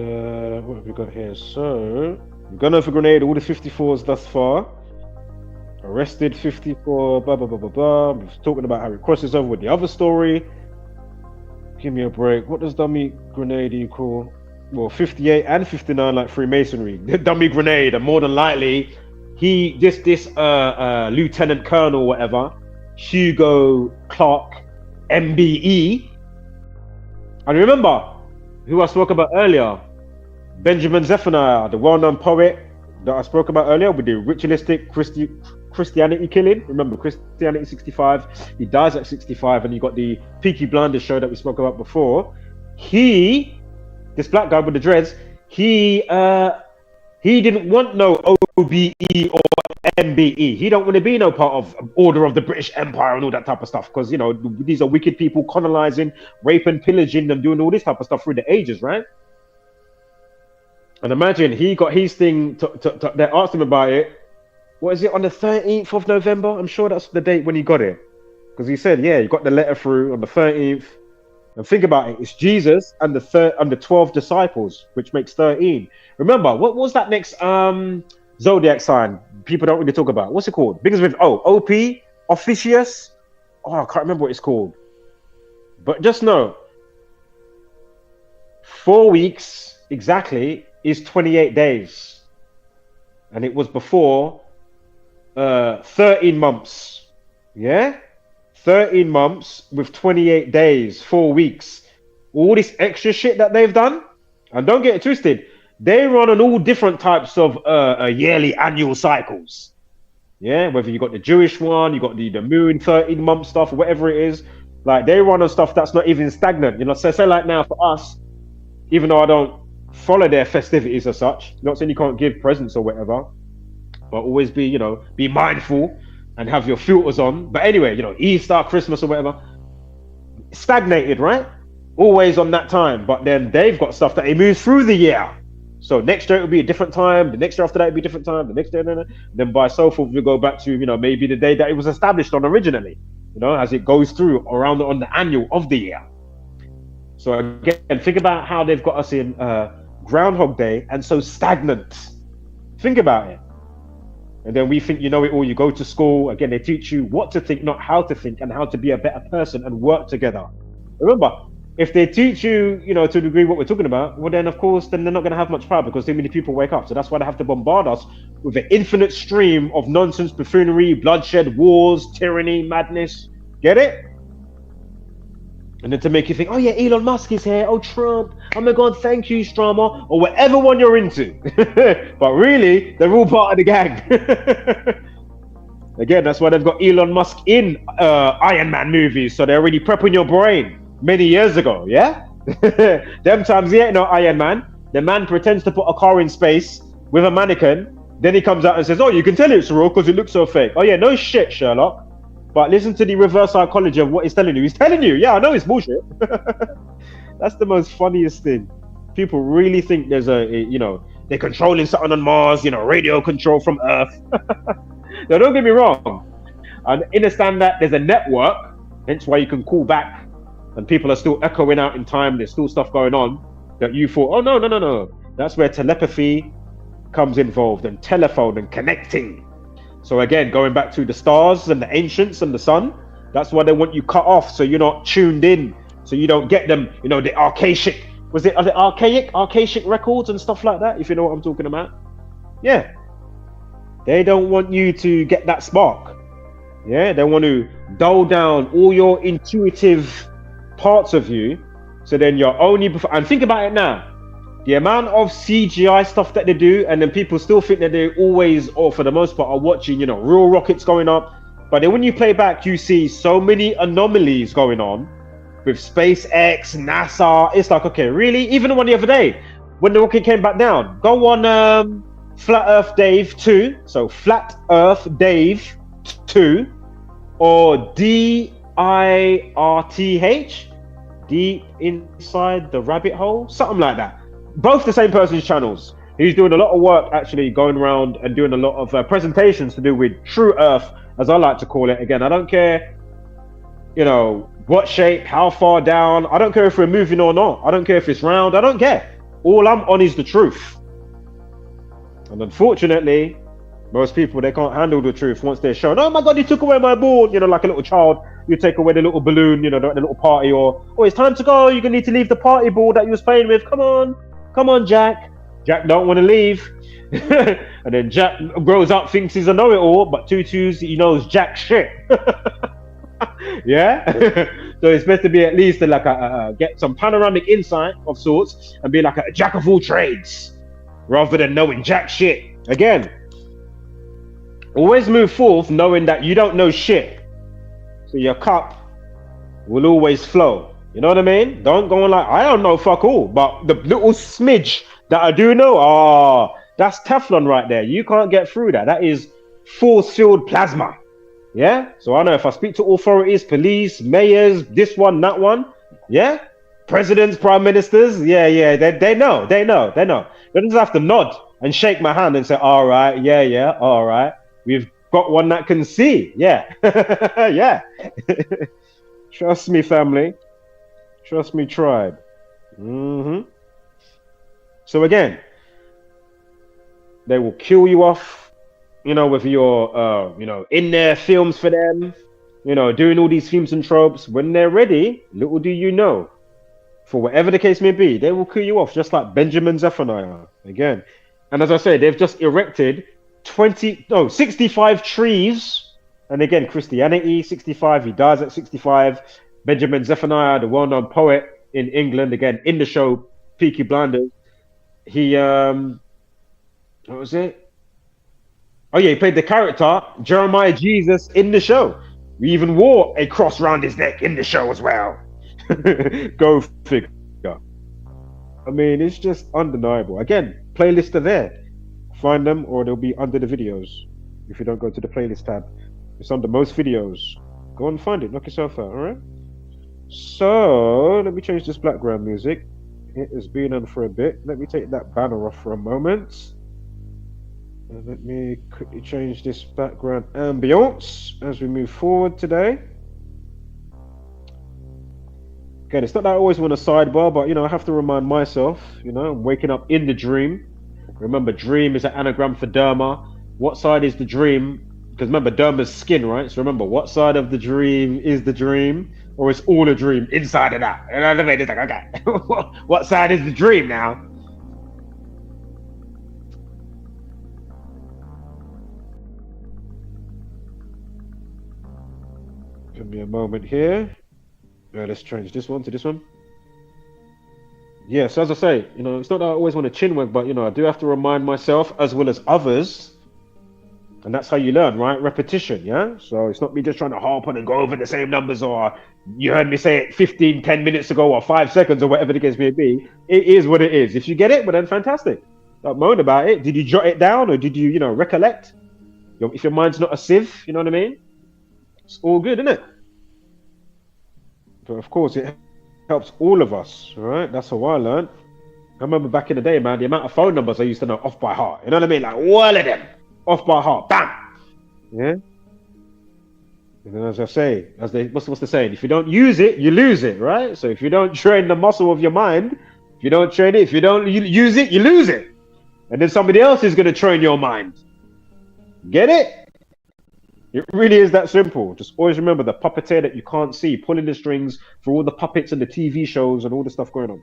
what have we got here? So, gunner for grenade, all the 54s thus far. Arrested 54, blah, blah, blah, blah, blah. We're talking about how it crosses over with the other story. Give me a break. What does dummy grenade equal? Well, 58 and 59 like Freemasonry. Dummy grenade, and more than likely, this Lieutenant Colonel, whatever, Hugo Clark, MBE. And remember, who I spoke about earlier, Benjamin Zephaniah, the well-known poet that I spoke about earlier with the ritualistic Christianity killing. Remember, Christianity 65. He dies at 65, and you got the Peaky Blinders show that we spoke about before. This black guy with the dreads, he didn't want no OBE or MBE. He don't want to be no part of Order of the British Empire and all that type of stuff, because, you know, these are wicked people colonizing, raping, pillaging, and doing all this type of stuff through the ages, right? And imagine he got his thing. They asked him about it. What is it, on the 13th of November? I'm sure that's the date when he got it, because he said, yeah, you got the letter through on the 13th. And think about it, it's Jesus and the 12 disciples, which makes 13. Remember, what was that next zodiac sign people don't really talk about? What's it called? Begins with OP, Officius. Oh, I can't remember what it's called. But just know, 4 weeks exactly is 28 days. And it was before 13 months. Yeah? 13 months with 28 days, 4 weeks. All this extra shit that they've done. And don't get it twisted. They run on all different types of yearly annual cycles. Yeah, whether you got the Jewish one, you got the moon 13-month stuff, or whatever it is. Like, they run on stuff that's not even stagnant. You know, so say like now for us, even though I don't follow their festivities as such, not saying you can't give presents or whatever, but always be, you know, be mindful and have your filters on. But anyway, you know, Easter, Christmas or whatever, stagnated, right? Always on that time. But then they've got stuff that they move through the year. So next year it will be a different time. The next year after that it will be a different time. The next year, then by so forth, we go back to, you know, maybe the day that it was established on originally, you know, as it goes through around on the annual of the year. So again, think about how they've got us in Groundhog Day and so stagnant. Think about it. And then we think you know it all. You go to school, again, they teach you what to think, not how to think, and how to be a better person and work together. Remember, if they teach you, you know, to a degree what we're talking about, well then of course, then they're not going to have much power because too many people wake up. So that's why they have to bombard us with an infinite stream of nonsense, buffoonery, bloodshed, wars, tyranny, madness. Get it? And then to make you think, oh yeah, Elon Musk is here, oh Trump, oh my God, thank you, Strama, or whatever one you're into. But really, they're all part of the gang. Again, that's why they've got Elon Musk in Iron Man movies, so they're already prepping your brain many years ago, yeah? Them times he ain't no Iron Man. The man pretends to put a car in space with a mannequin, then he comes out and says, oh, you can tell it's real because it looks so fake. Oh yeah, no shit, Sherlock. But listen to the reverse psychology of what he's telling you. He's telling you, yeah, I know it's bullshit. That's the most funniest thing. People really think there's you know, they're controlling something on Mars, you know, radio control from Earth. Now, don't get me wrong. I understand that there's a network, hence why you can call back and people are still echoing out in time. There's still stuff going on that you thought, oh, no. That's where telepathy comes involved and telephone and connecting. So again, going back to the stars and the ancients and the sun, that's why they want you cut off so you're not tuned in, so you don't get them, you know, the archaic, are they archaic records and stuff like that, if you know what I'm talking about. Yeah. They don't want you to get that spark. Yeah, they want to dull down all your intuitive parts of you, so then you're only, and think about it now. The amount of CGI stuff that they do, and then people still think that they always, or for the most part, are watching, you know, real rockets going up. But then when you play back, you see so many anomalies going on with SpaceX, NASA. It's like, okay, really? Even the one the other day, when the rocket came back down, go on Flat Earth Dave 2. So Flat Earth Dave 2, or DIRTH, Deep Inside the Rabbit Hole, something like that. Both the same person's channels. He's doing a lot of work, actually going around and doing a lot of presentations to do with True Earth, as I like to call it. Again, I don't care, you know, what shape, how far down. I don't care if we're moving or not. I don't care if it's round. I don't care. All I'm on is the truth. And unfortunately, most people, they can't handle the truth once they're shown, oh my God, you took away my ball. You know, like a little child, you take away the little balloon, you know, the little party, or, oh, it's time to go. You're going to need to leave the party ball that you was playing with. Come on, Jack. Jack don't want to leave. And then Jack grows up, thinks he's a know-it-all, but Tutu's, he knows jack shit. Yeah. So it's best to be at least like get some panoramic insight of sorts and be like a jack of all trades rather than knowing jack shit. Again, Always move forth knowing that you don't know shit. So your cup will always flow. You know what I mean? Don't go on like, I don't know fuck all, but the little smidge that I do know, that's Teflon right there. You can't get through that. That is force-filled plasma. Yeah? So I know if I speak to authorities, police, mayors, this one, that one, yeah? Presidents, prime ministers, yeah, they know. They don't just have to nod and shake my hand and say, all right, yeah, all right. We've got one that can see. Yeah. Yeah. Trust me, family. Trust me, tribe. So again, they will kill you off, you know, with your, you know, in their films for them, you know, doing all these themes and tropes. When they're ready, little do you know, for whatever the case may be, they will kill you off, just like Benjamin Zephaniah. Again. And as I say, they've just erected 65 trees. And again, Christianity, 65, he dies at 65. Benjamin Zephaniah, the well-known poet in England, again, in the show Peaky Blinders, he, what was it? Oh yeah, he played the character, Jeremiah Jesus, in the show. We even wore a cross round his neck in the show as well. Go figure. I mean, it's just undeniable. Again, playlists are there. Find them, or they'll be under the videos. If you don't go to the playlist tab, it's under most videos. Go and find it. Knock yourself out. All right. So let me change this background music. It has been on for a bit. Let me take that banner off for a moment. And let me quickly change this background ambience as we move forward today. Again, it's not that I always want a sidebar, but, you know, I have to remind myself, you know, I'm waking up in the dream. Remember, dream is an anagram for derma. What side is the dream? Because remember, derma's skin, right? So remember, what side of the dream is the dream? Or is all a dream inside of that? And I made it like, okay, what side is the dream now? Give me a moment here. Let's change this one to this one. Yeah, so as I say, you know, it's not that I always want to chin wag, but, you know, I do have to remind myself as well as others. And that's how you learn, right? Repetition, yeah? So it's not me just trying to harp on and go over the same numbers, or you heard me say it 10 minutes ago, or 5 seconds, or whatever the case may be. It is what it is. If you get it, well then fantastic. Don't moan about it. Did you jot it down, or did you, you know, recollect? If your mind's not a sieve, you know what I mean? It's all good, isn't it? But of course, it helps all of us, right? That's how I learned. I remember back in the day, man, the amount of phone numbers I used to know off by heart. You know what I mean? Like all of them off by heart. Bam! Yeah? And then as I say, what's the saying? If you don't use it, you lose it, right? So if you don't train the muscle of your mind, if you don't train it, if you don't use it, you lose it. And then somebody else is going to train your mind. Get it? It really is that simple. Just always remember the puppeteer that you can't see, pulling the strings for all the puppets and the TV shows and all the stuff going on.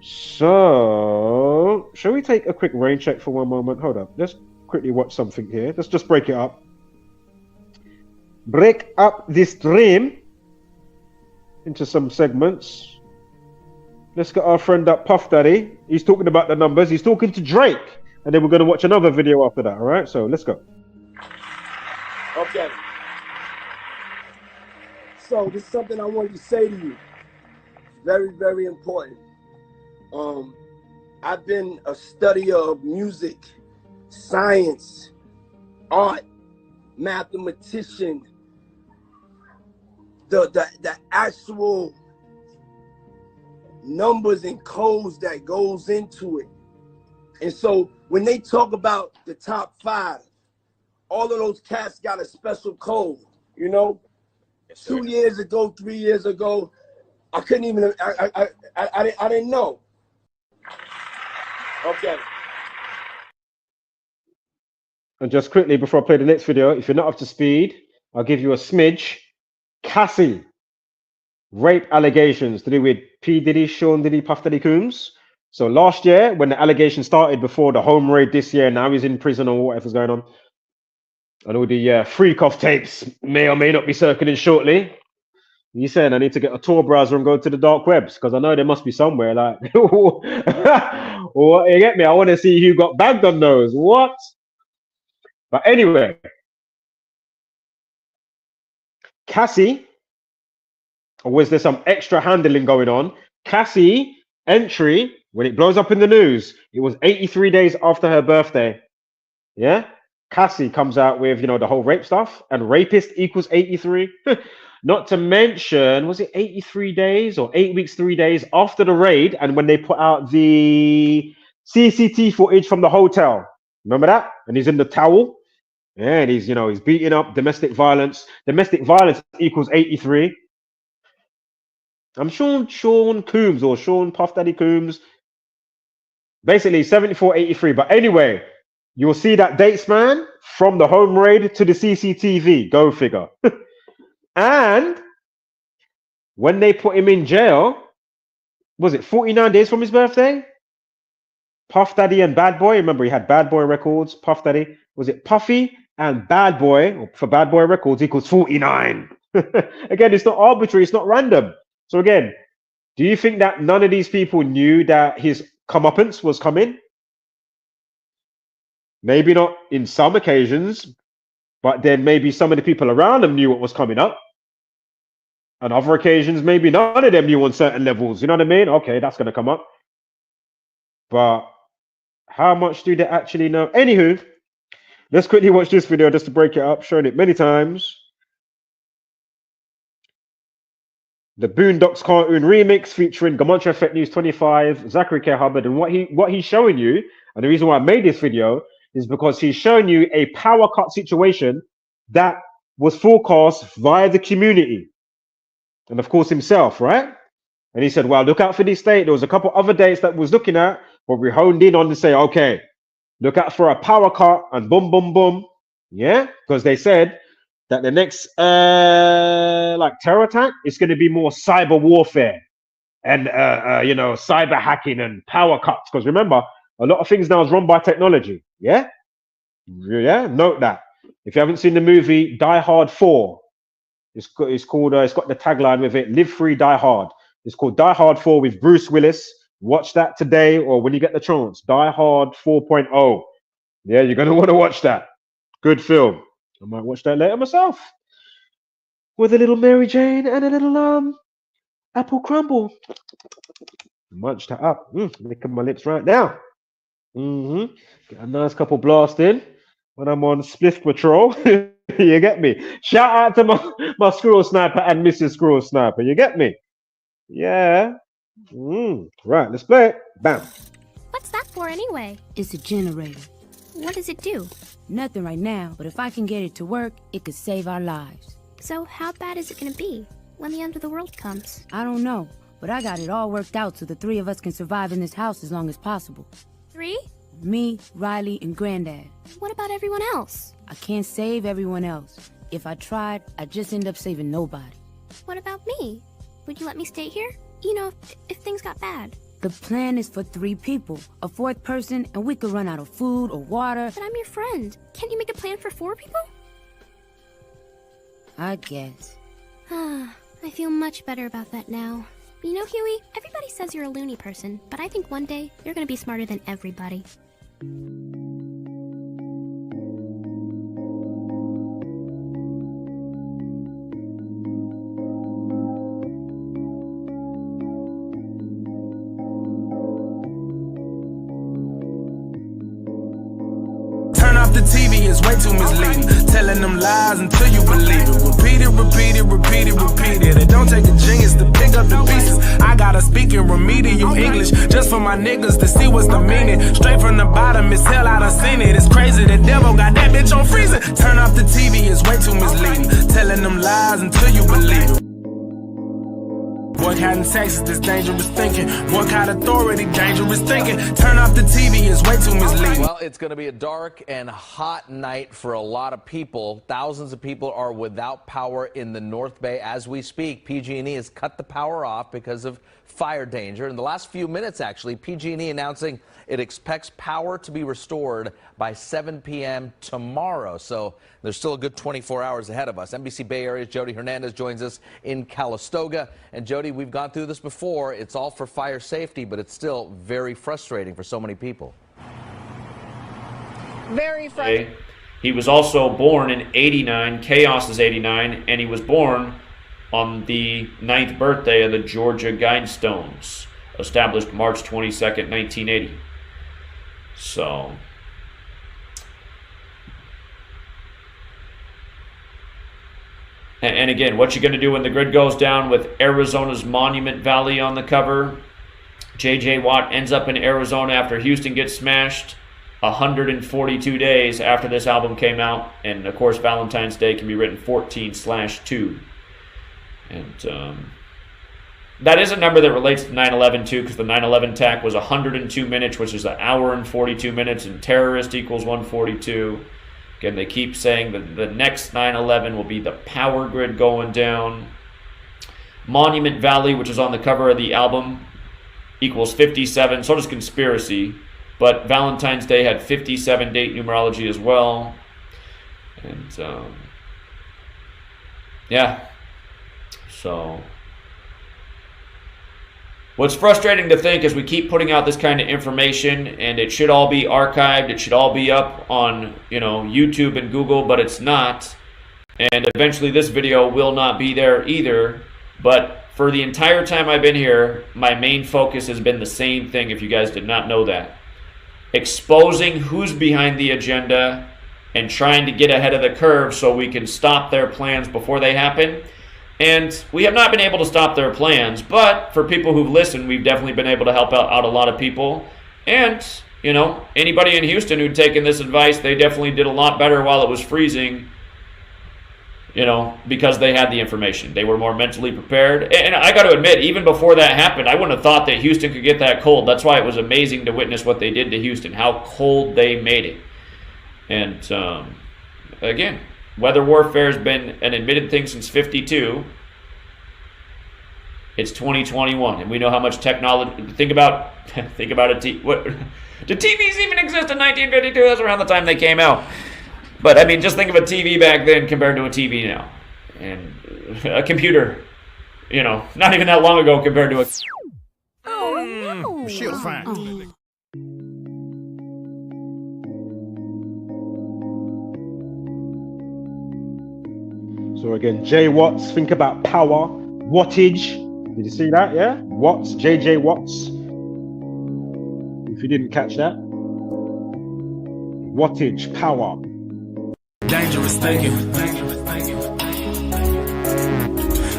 So, shall we take a quick rain check for one moment? Hold up. Let's quickly watch something here. Let's just break it up. Break up this dream into some segments. Let's get our friend up, Puff Daddy. He's talking about the numbers. He's talking to Drake. And then we're going to watch another video after that, all right? So, let's go. Okay. So this is something I wanted to say to you. Very, very important. I've been a studier of music, science, art, mathematician, the actual numbers and codes that goes into it. And so when they talk about the top 5, all of those cats got a special code, you know? Yes, 2 years ago, 3 years ago, I couldn't even, I didn't know. Okay. And just quickly, before I play the next video, if you're not up to speed, I'll give you a smidge. Cassie, rape allegations to do with P. Diddy, Sean Diddy, Puff Daddy Coombs. So last year, when the allegation started before the home raid this year, now he's in prison or whatever's going on. And all the freak off tapes may or may not be circulating shortly. He's saying I need to get a Tor browser and go to the dark webs because I know there must be somewhere like, what, you get me? I want to see who got bagged on those. What? But anyway, Cassie, or was there some extra handling going on? Cassie entry, when it blows up in the news, it was 83 days after her birthday. Yeah? Cassie comes out with, you know, the whole rape stuff, and rapist equals 83. Not to mention, was it 83 days or 8 weeks, 3 days after the raid, and when they put out the CCTV footage from the hotel. Remember that? And he's in the towel. Yeah, and he's, you know, he's beating up domestic violence. Domestic violence equals 83. I'm Sean Coombs or Sean Puff Daddy Coombs. Basically 74, 83. But anyway, you'll see that date span from the home raid to the CCTV. Go figure. And when they put him in jail, was it 49 days from his birthday? Puff Daddy and Bad Boy. Remember, he had Bad Boy Records. Puff Daddy. Was it Puffy and Bad Boy, or for Bad Boy Records, equals 49. Again, it's not arbitrary. It's not random. So again, do you think that none of these people knew that his comeuppance was coming? Maybe not in some occasions, but then maybe some of the people around them knew what was coming up. On other occasions, maybe none of them knew on certain levels. You know what I mean? Okay, that's going to come up. But how much do they actually know? Anywho, let's quickly watch this video just to break it up, showing it many times. The Boondocks cartoon remix featuring Gematria Effect News 25, Zachary K. Hubbard, and what he's showing you, and the reason why I made this video is because he's showing you a power cut situation that was forecast via the community. And of course himself, right? And he said, well, look out for this date. There was a couple other dates that was looking at, but we honed in on to say, okay, look out for a power cut and boom, boom, boom. Yeah, because they said that the next like terror attack is going to be more cyber warfare and you know, cyber hacking and power cuts. Because remember, a lot of things now is run by technology. Yeah, note that. If you haven't seen the movie Die Hard 4, it's called it's got the tagline with it, Live Free, Die Hard. It's called Die Hard 4 with Bruce Willis. Watch that today or when you get the chance. Die Hard 4.0. Yeah, you're going to want to watch that. Good film. I might watch that later myself. With a little Mary Jane and a little apple crumble. Munch that up. Licking my lips right now. Get a nice couple blast in when I'm on Spliff Patrol. You get me? Shout out to my Squirrel Sniper and Mrs. Squirrel Sniper. You get me? Yeah. Right, let's play it. Bam. What's that for anyway? It's a generator. What does it do? Nothing right now, but if I can get it to work, it could save our lives. So how bad is it gonna be when the end of the world comes? I don't know, but I got it all worked out so the three of us can survive in this house as long as possible. 3? Me, Riley, and Granddad. What about everyone else? I can't save everyone else. If I tried, I'd just end up saving nobody. What about me? Would you let me stay here? You know, if things got bad. The plan is for 3 people, a 4th person, and we could run out of food or water. But I'm your friend. Can't you make a plan for 4 people? I guess. I feel much better about that now. You know, Huey, everybody says you're a loony person, but I think one day you're gonna be smarter than everybody. The TV is way too misleading, telling them lies until you believe it. Repeat it, repeat it, repeat it, repeat it. It don't take a genius to pick up the pieces. I gotta speak in remedial English just for my niggas to see what's the meaning. Straight from the bottom, it's hell, I done seen it. It's crazy, the devil got that bitch on freezing. Turn off the TV, it's way too misleading, telling them lies until you believe it. Boycott in Texas, this dangerous thinking. Boycott authority, dangerous thinking. Turn off the TV, it's way too misleading. Well, it's going to be a dark and hot night for a lot of people. Thousands of people are without power in the North Bay as we speak. PG&E has cut the power off because of fire danger. In the last few minutes, actually, PG&E announcing it expects power to be restored by 7 p.m. tomorrow. So there's still a good 24 hours ahead of us. NBC Bay Area's Jody Hernandez joins us in Calistoga. And Jody, we've gone through this before. It's all for fire safety, but it's still very frustrating for so many people. Very frustrating. He was also born in 89, Chaos is 89, and he was born on the 9th birthday of the Georgia Guidestones, established March 22nd, 1980. So, and again, what you going to do when the grid goes down with Arizona's Monument Valley on the cover? J.J. Watt ends up in Arizona after Houston gets smashed 142 days after this album came out. And, of course, Valentine's Day can be written 14/2. And that is a number that relates to 9/11, too, because the 9/11 attack was 102 minutes, which is an hour and 42 minutes, and terrorist equals 142. Again, they keep saying that the next 9/11 will be the power grid going down. Monument Valley, which is on the cover of the album, equals 57. So does Conspiracy. But Valentine's Day had 57 date numerology as well. And, yeah. So, what's frustrating to think is we keep putting out this kind of information, and it should all be archived. It should all be up on, YouTube and Google, but it's not. And eventually this video will not be there either. But for the entire time I've been here, my main focus has been the same thing, if you guys did not know that. Exposing who's behind the agenda and trying to get ahead of the curve so we can stop their plans before they happen. And we have not been able to stop their plans, but for people who've listened, we've definitely been able to help out a lot of people. And, anybody in Houston who'd taken this advice, they definitely did a lot better while it was freezing, because they had the information. They were more mentally prepared. And I got to admit, even before that happened, I wouldn't have thought that Houston could get that cold. That's why it was amazing to witness what they did to Houston, how cold they made it. And, again, weather warfare has been an admitted thing since '52. It's 2021, and we know how much technology. Think about it. What did TVs even exist in 1952? That's around the time they came out. But I mean, just think of a TV back then compared to a TV now, and a computer. Not even that long ago compared to a. Oh no! She'll find. So again, J Watts, think about power, wattage. Did you see that? Yeah? Watts, JJ Watts. If you didn't catch that. Wattage, power. Dangerous thinking.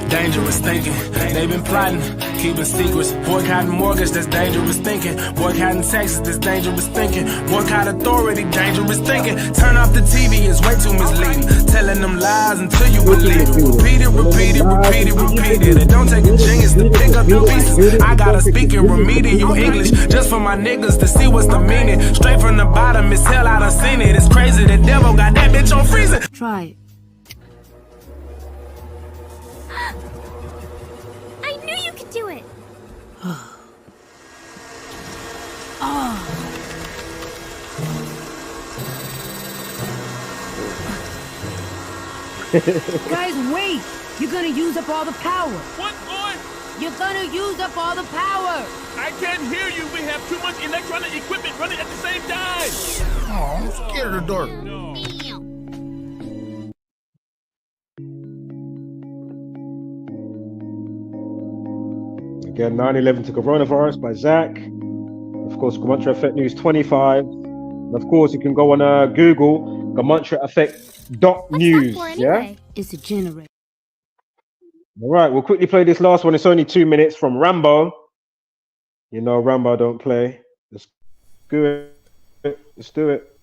Dangerous thinking. They've been plotting, keeping secrets. Boycotting mortgage, that's dangerous thinking. Boycotting taxes, that's dangerous thinking. Boycott authority, dangerous thinking. Turn off the TV, it's way too misleading. Telling them lies until you believe it. Repeat it, repeat it, repeat it, repeat it. It don't take a genius to pick up the pieces. I gotta speak in remedial English just for my niggas to see what's the meaning. Straight from the bottom, it's hell, I done seen it. It's crazy, the devil got that bitch on freezing. Try it. I knew you could do it. Guys, wait! You're gonna use up all the power. What, boy? You're gonna use up all the power. I can't hear you. We have too much electronic equipment running at the same time. Oh, I'm scared of the dark. Again, 9/11 to coronavirus by Zach. Of course, Gematria Effect News 25. And of course, you can go on Google, GematriaEffect.news. Yeah? It's a generator. All right, we'll quickly play this last one. It's only 2 minutes from Rambo. Rambo don't play. Let's do it. Let's do it.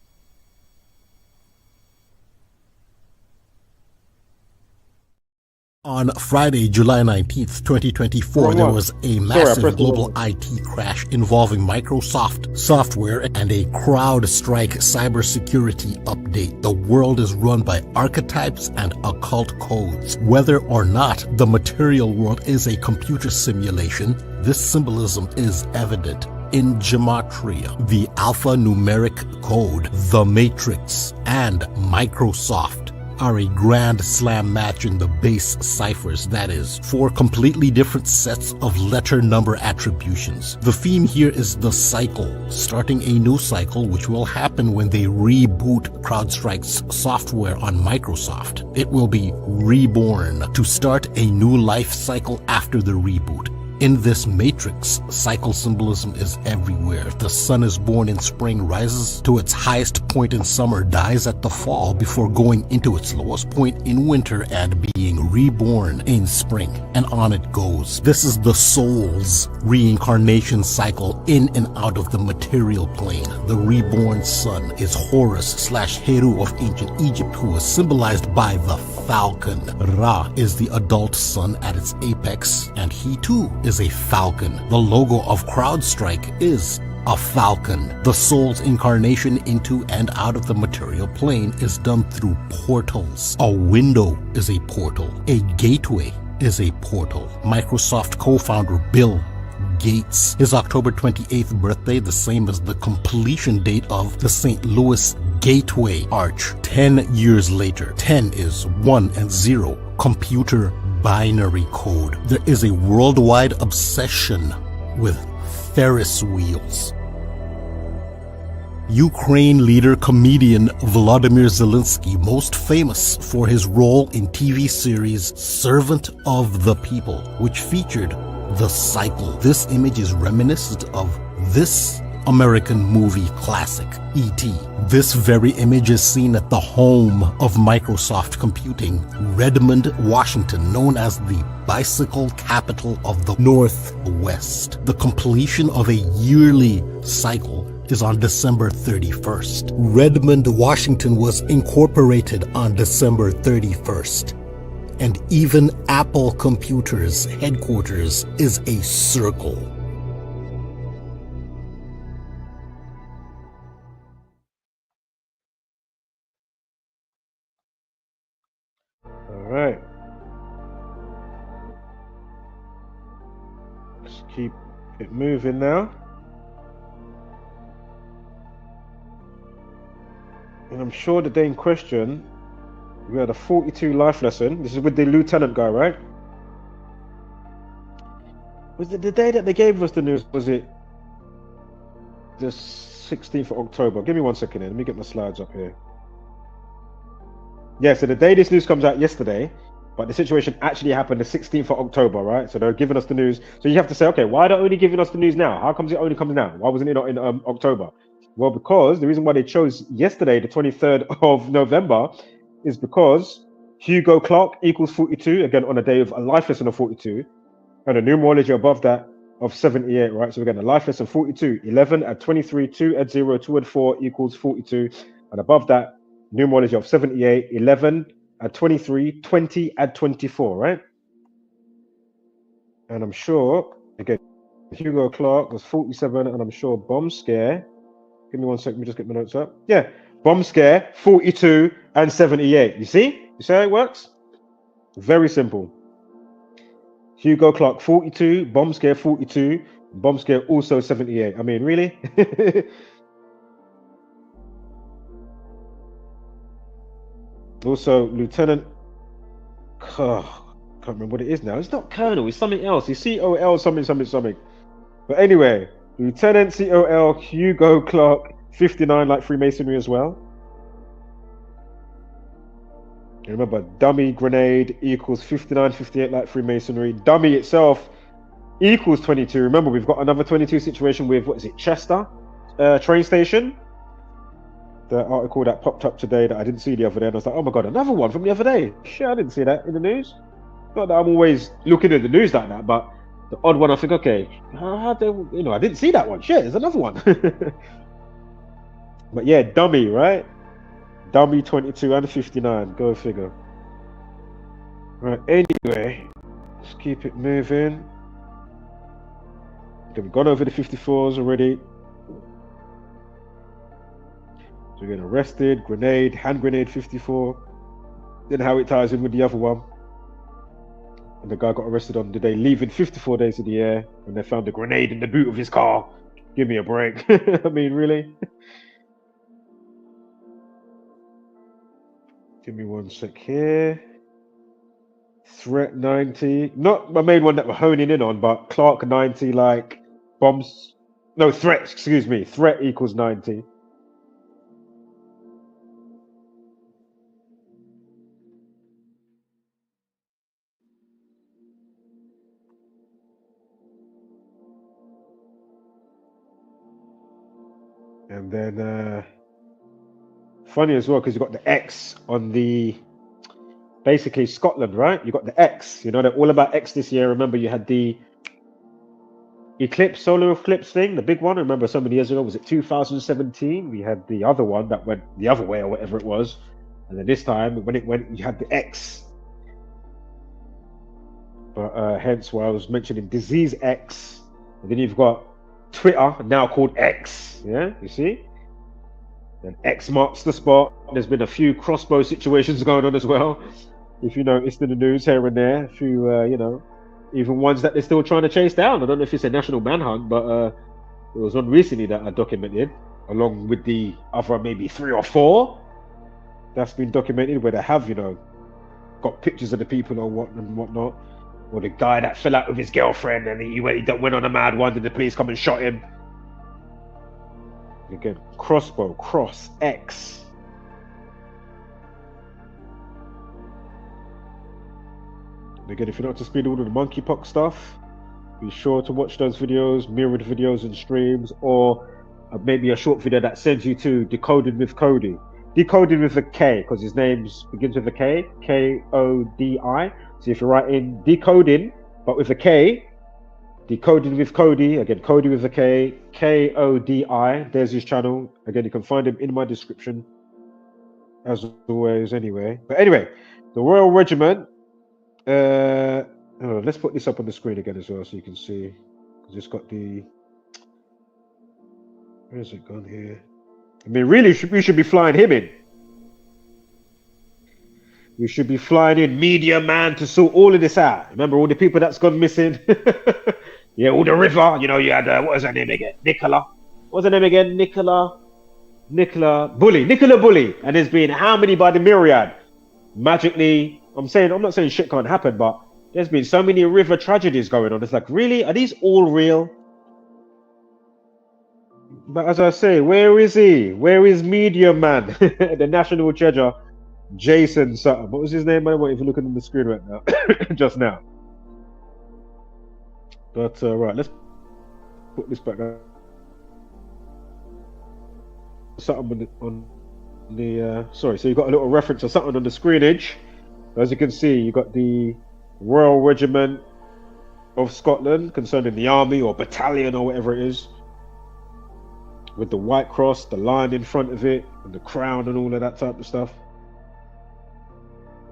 On Friday, July 19th, 2024, there was a massive global IT crash involving Microsoft software and a CrowdStrike cybersecurity update. The world is run by archetypes and occult codes. Whether or not the material world is a computer simulation, this symbolism is evident in Gematria, the alphanumeric code, the Matrix, and Microsoft. are a grand slam match in the base ciphers, that is, 4 completely different sets of letter number attributions. The theme here is the cycle, starting a new cycle which will happen when they reboot CrowdStrike's software on Microsoft. It will be reborn to start a new life cycle after the reboot. In this matrix, cycle symbolism is everywhere. The sun is born in spring, rises to its highest point in summer, dies at the fall before going into its lowest point in winter and being reborn in spring, and on it goes. This is the soul's reincarnation cycle in and out of the material plane. The reborn sun is Horus/Heru of ancient Egypt, who is symbolized by the falcon. Ra is the adult sun at its apex, and he too is a falcon. The logo of CrowdStrike is a falcon. The soul's incarnation into and out of the material plane is done through portals. A window is a portal. A gateway is a portal. Microsoft co-founder Bill Gates, his October 28th birthday, the same as the completion date of the St. Louis Gateway Arch. 10 years later, 10 is 1 and 0, computer binary code. There is a worldwide obsession with Ferris wheels. Ukraine leader comedian Volodymyr Zelensky, most famous for his role in TV series Servant of the People, which featured the cycle. This image is reminiscent of this American movie classic, E.T. This very image is seen at the home of Microsoft Computing, Redmond, Washington, known as the bicycle capital of the Northwest. The completion of a yearly cycle is on December 31st. Redmond, Washington was incorporated on December 31st. And even Apple Computer's headquarters is a circle. All right. Let's keep it moving now. And I'm sure the day in question, we had a 42 life lesson. This is with the lieutenant guy, right? Was it the day that they gave us the news? Was it the 16th of October? Give me 1 second here. Let me get my slides up here. Yeah, so the day this news comes out yesterday, but the situation actually happened the 16th of October, right? So they're giving us the news. So you have to say, okay, why are they only giving us the news now? How comes it only comes now? Why wasn't it not in October? Well, because the reason why they chose yesterday, the 23rd of November, is because Hugo Clark equals 42, again, on a day of a life lesson of 42, and a numerology above that of 78, right? So again, a life lesson 42, 11 at 23, 2 at 0, 2 at 4 equals 42, and above that, numerology of 78, 11 at 23, 20 at 24, right? And I'm sure, again, Hugo Clark was 47, and I'm sure Bomb Scare, give me 1 second, let me just get my notes up. Yeah, Bomb Scare, 42 and 78. You see? You see how it works? Very simple. Hugo Clark, 42, Bomb Scare, 42, Bomb Scare also 78. I mean, really? Also, Lieutenant, can't remember what it is now. It's not Colonel, it's something else. It's COL something. But anyway, Lieutenant COL Hugo Clark, 59, like Freemasonry as well. And remember, dummy grenade equals 59, 58, like Freemasonry. Dummy itself equals 22. Remember, we've got another 22 situation with, what is it, Chester train station? The article that popped up today that I didn't see the other day, and I was like, oh my god, another one from the other day. Shit, I didn't see that in the news. Not that I'm always looking at the news like that, but the odd one, I think, okay, how they, you know, I didn't see that one. Shit, there's another one. But yeah, dummy, right? Dummy 22 and 59, go figure. Right, anyway, let's keep it moving. Okay, we've gone over the 54s already. So we're getting arrested, grenade, hand grenade 54. Then how it ties in with the other one. And the guy got arrested on the day leaving 54 days of the year, and they found a grenade in the boot of his car. Give me a break. I mean, really? Give me 1 sec here. Threat 90. Not my main one that we're honing in on, but Clark 90, like bombs. No, threat, excuse me. Threat equals 90. And then funny as well, because you've got the X on the basically Scotland, right? You got the X. You know, they're all about X this year. Remember, you had the eclipse, solar eclipse thing, the big one. I remember so many years ago, was it 2017? We had the other one that went the other way or whatever it was. And then this time, when it went, you had the X. But hence why I was mentioning disease X. And then you've got Twitter, now called X. Yeah, you see? And X marks the spot. There's been a few crossbow situations going on as well. If you noticed in the news here and there, a few, you know, even ones that they're still trying to chase down. I don't know if it's a national manhunt, but there was one recently that I documented, along with the other maybe 3 or 4 that's been documented, where they have, you know, got pictures of the people or whatnot. Or the guy that fell out with his girlfriend and he went on a mad one, and the police come and shot him. Again, crossbow, cross, X. And again, if you're not up to speed all of the monkeypox stuff, be sure to watch those videos, mirrored videos and streams, or maybe a short video that sends you to Decoded with Cody. Decoded with a K, because his name begins with a K, K-O-D-I. So if you write in Decoding, but with a K, Decoded with Cody, again, Cody with a K, K-O-D-I, there's his channel. Again, you can find him in my description, as always, anyway. But anyway, the Royal Regiment, let's put this up on the screen again as well, so you can see, because it's got the, where's it gone here? I mean, really, we should be flying him in. We should be flying in Media Man to sort all of this out. Remember all the people that's gone missing? Yeah, all the river. You know, you had, what was her name again? Nicola. What was her name again? Nicola Bully. And there's been how many by the myriad? Magically, I'm not saying shit can't happen, but there's been so many river tragedies going on. It's like, really? Are these all real? But as I say, where is he? Where is Media Man? The national treasure. Jason something. What was his name? I won't even look at the screen right now. Just now. But right, let's put this back down. Something on the sorry, so you've got a little reference or something on the screenage. As you can see, you got the Royal Regiment of Scotland concerning the army or battalion or whatever it is, with the white cross, the lion in front of it, and the crown and all of that type of stuff.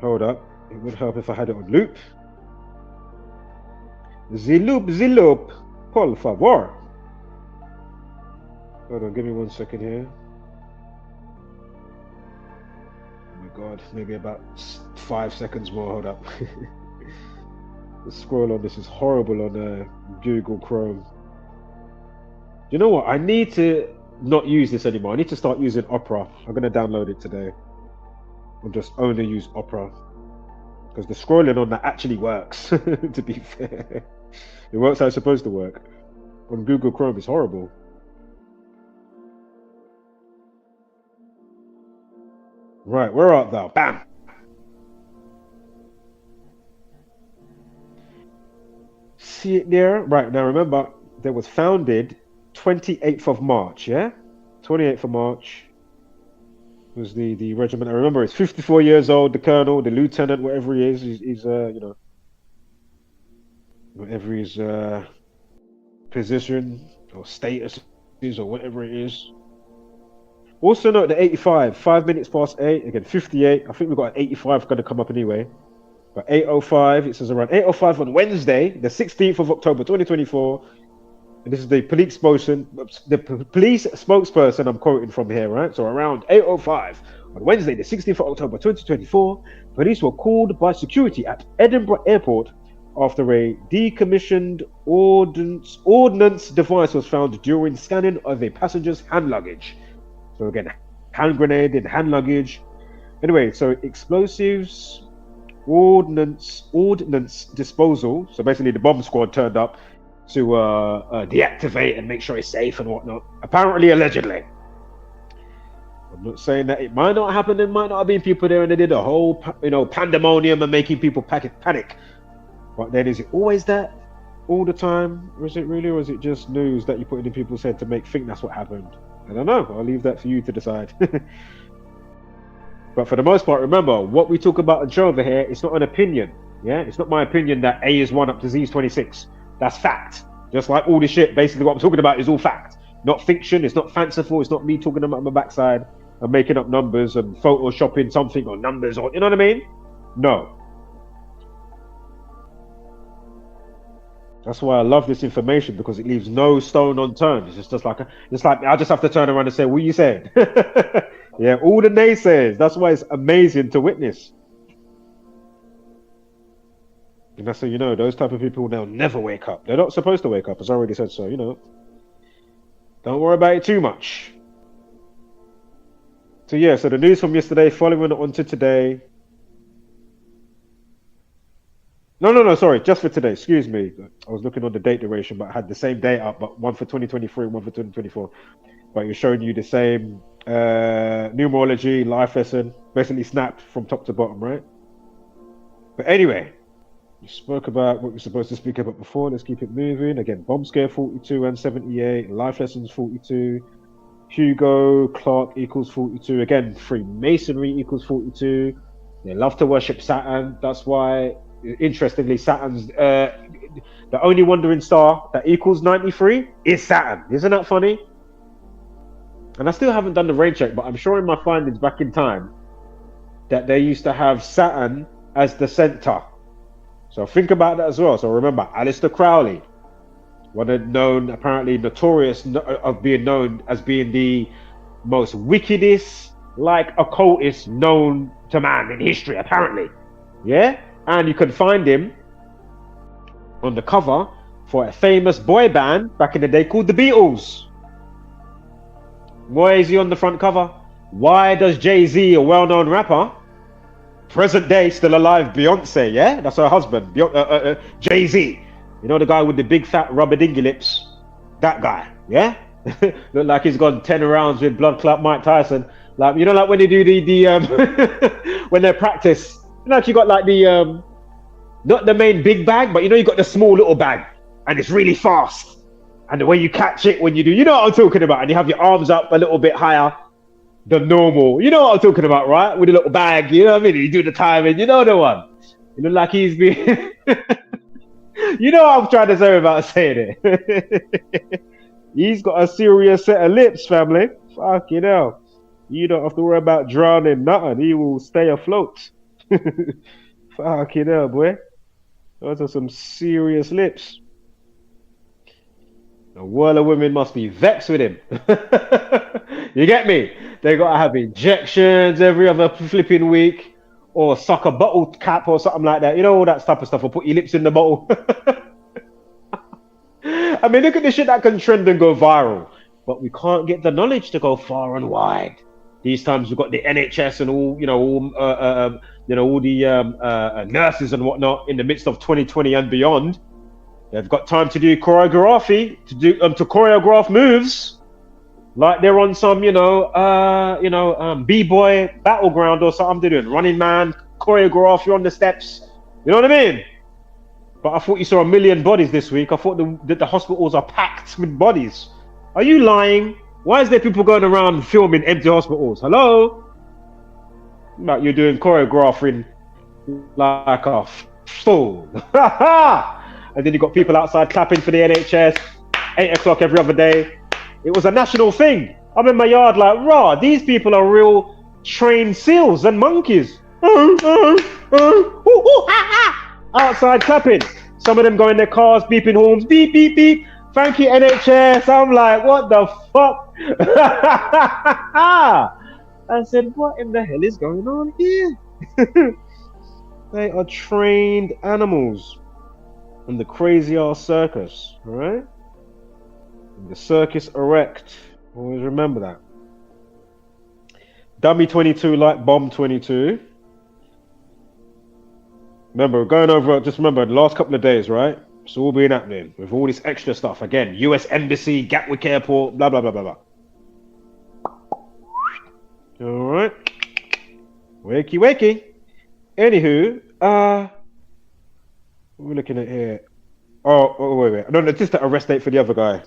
Hold up, it would help if I had it on loop. The loop, por favor. Hold on, give me 1 second here. Oh my god, maybe about 5 seconds more, hold up. The scroll on this is horrible on Google Chrome. You know what, I need to not use this anymore. I need to start using Opera. I'm going to download it today. I'll just only use Opera, because the scrolling on that actually works. To be fair, it works how it's supposed to work. On Google Chrome, it's horrible. Right, where art thou? Bam. See it there? Right, now remember, that was founded 28th of March, yeah? 28th of March. Was the regiment. I remember it's 54 years old, the colonel, the lieutenant, whatever he is, he's you know, whatever his position or status is or whatever it is. Also note the 85, 5 minutes past 8, again 58, I think we've got an 85 going to come up anyway. But 8:05, it says around 8:05 on Wednesday, the 16th of October 2024. And this is the police spokesperson I'm quoting from here, right? So around 8:05 on Wednesday, the 16th of October 2024, police were called by security at Edinburgh Airport after a decommissioned ordnance device was found during scanning of a passenger's hand luggage. So again, hand grenade in hand luggage. Anyway, so explosives, ordnance disposal. So basically, the bomb squad turned up to deactivate and make sure it's safe and whatnot. Apparently, allegedly. I'm not saying that it might not happen. There might not have been people there, and they did a whole, pandemonium and making people panic. But then, is it always that all the time? Or is it really, or is it just news that you put in people's head to think that's what happened? I don't know. I'll leave that for you to decide. But for the most part, remember, what we talk about on show over here, it's not an opinion. Yeah, it's not my opinion that A is 1 up to Z is 26. That's fact. Just like all this shit, basically what I'm talking about is all fact. Not fiction, it's not fanciful, it's not me talking about my backside and making up numbers and photoshopping something or numbers, or you know what I mean? No. That's why I love this information, because it leaves no stone unturned. It's just like I just have to turn around and say, what are you saying? Yeah, all the naysayers. That's why it's amazing to witness. And that's how you know, those type of people, they'll never wake up. They're not supposed to wake up, as I already said, so, don't worry about it too much. So yeah, so the news from yesterday, following on to today. No, sorry, just for today, excuse me. I was looking on the date duration, but I had the same date up, but one for 2023 and one for 2024. But you're showing you the same numerology, life lesson, basically snapped from top to bottom, right? But anyway, we spoke about what we're supposed to speak about before. Let's keep it moving. Again, bomb scare 42 and 78, life lessons 42, Hugo Clark equals 42. Again, Freemasonry equals 42. They love to worship Saturn. That's why, interestingly, Saturn's the only wandering star that equals 93 is Saturn. Isn't that funny? And I still haven't done the rain check, but I'm sure in my findings back in time that they used to have Saturn as the center. So think about that as well. So remember, Aleister Crowley, one of known, apparently notorious of being known as being the most wickedest, occultist known to man in history, apparently. Yeah? And you can find him on the cover for a famous boy band back in the day called the Beatles. Why is he on the front cover? Why does Jay-Z, a well-known rapper, present day still alive, Beyonce, yeah? That's her husband, Jay-Z. You know the guy with the big fat rubber dingy lips? That guy, yeah? Look like he's gone 10 rounds with blood clot Mike Tyson. Like, like when they do the when they practice, you got like the, not the main big bag, but you got the small little bag, and it's really fast. And the way you catch it when you do, you know what I'm talking about, and you have your arms up a little bit higher than normal. You know what I'm talking about, right? With a little bag, you know what I mean? You do the timing, you know the one. You look like he's been... You know what I'm trying to say without saying it. He's got a serious set of lips, family. Fucking hell. You don't have to worry about drowning nothing. He will stay afloat. Fucking hell, boy. Those are some serious lips. The world of women must be vexed with him. You get me? They gotta have injections every other flipping week, or suck a bottle cap or something like that. You know, all that type of stuff, or put your lips in the bottle. I mean, look at the shit that can trend and go viral, but we can't get the knowledge to go far and wide. These times we've got the NHS and all, all the nurses and whatnot in the midst of 2020 and beyond. They've got time to do choreography, to choreograph moves, like they're on some, b-boy battleground or something. They're doing Running Man choreography on the steps. You know what I mean? But I thought you saw 1 million bodies this week. I thought that the hospitals are packed with bodies. Are you lying? Why is there people going around filming empty hospitals? Hello? Like you're doing choreographing like a fool. And then you got people outside clapping for the NHS, 8 o'clock every other day. It was a national thing. I'm in my yard like, raw, these people are real trained seals and monkeys. Outside clapping. Some of them go in their cars, beeping horns, beep, beep, beep. Thank you, NHS. I'm like, what the fuck? I said, what in the hell is going on here? They are trained animals. And the crazy ass circus, right? And the circus erect. Always remember that. Dummy 22 like bomb 22. Remember, we're going over, just remember, the last couple of days, right? It's all been happening with all this extra stuff. Again, US Embassy, Gatwick Airport, blah, blah, blah, blah, blah. All right. Wakey, wakey. Anywho, what are we looking at here? Oh, wait. No, it's just the arrest date for the other guy.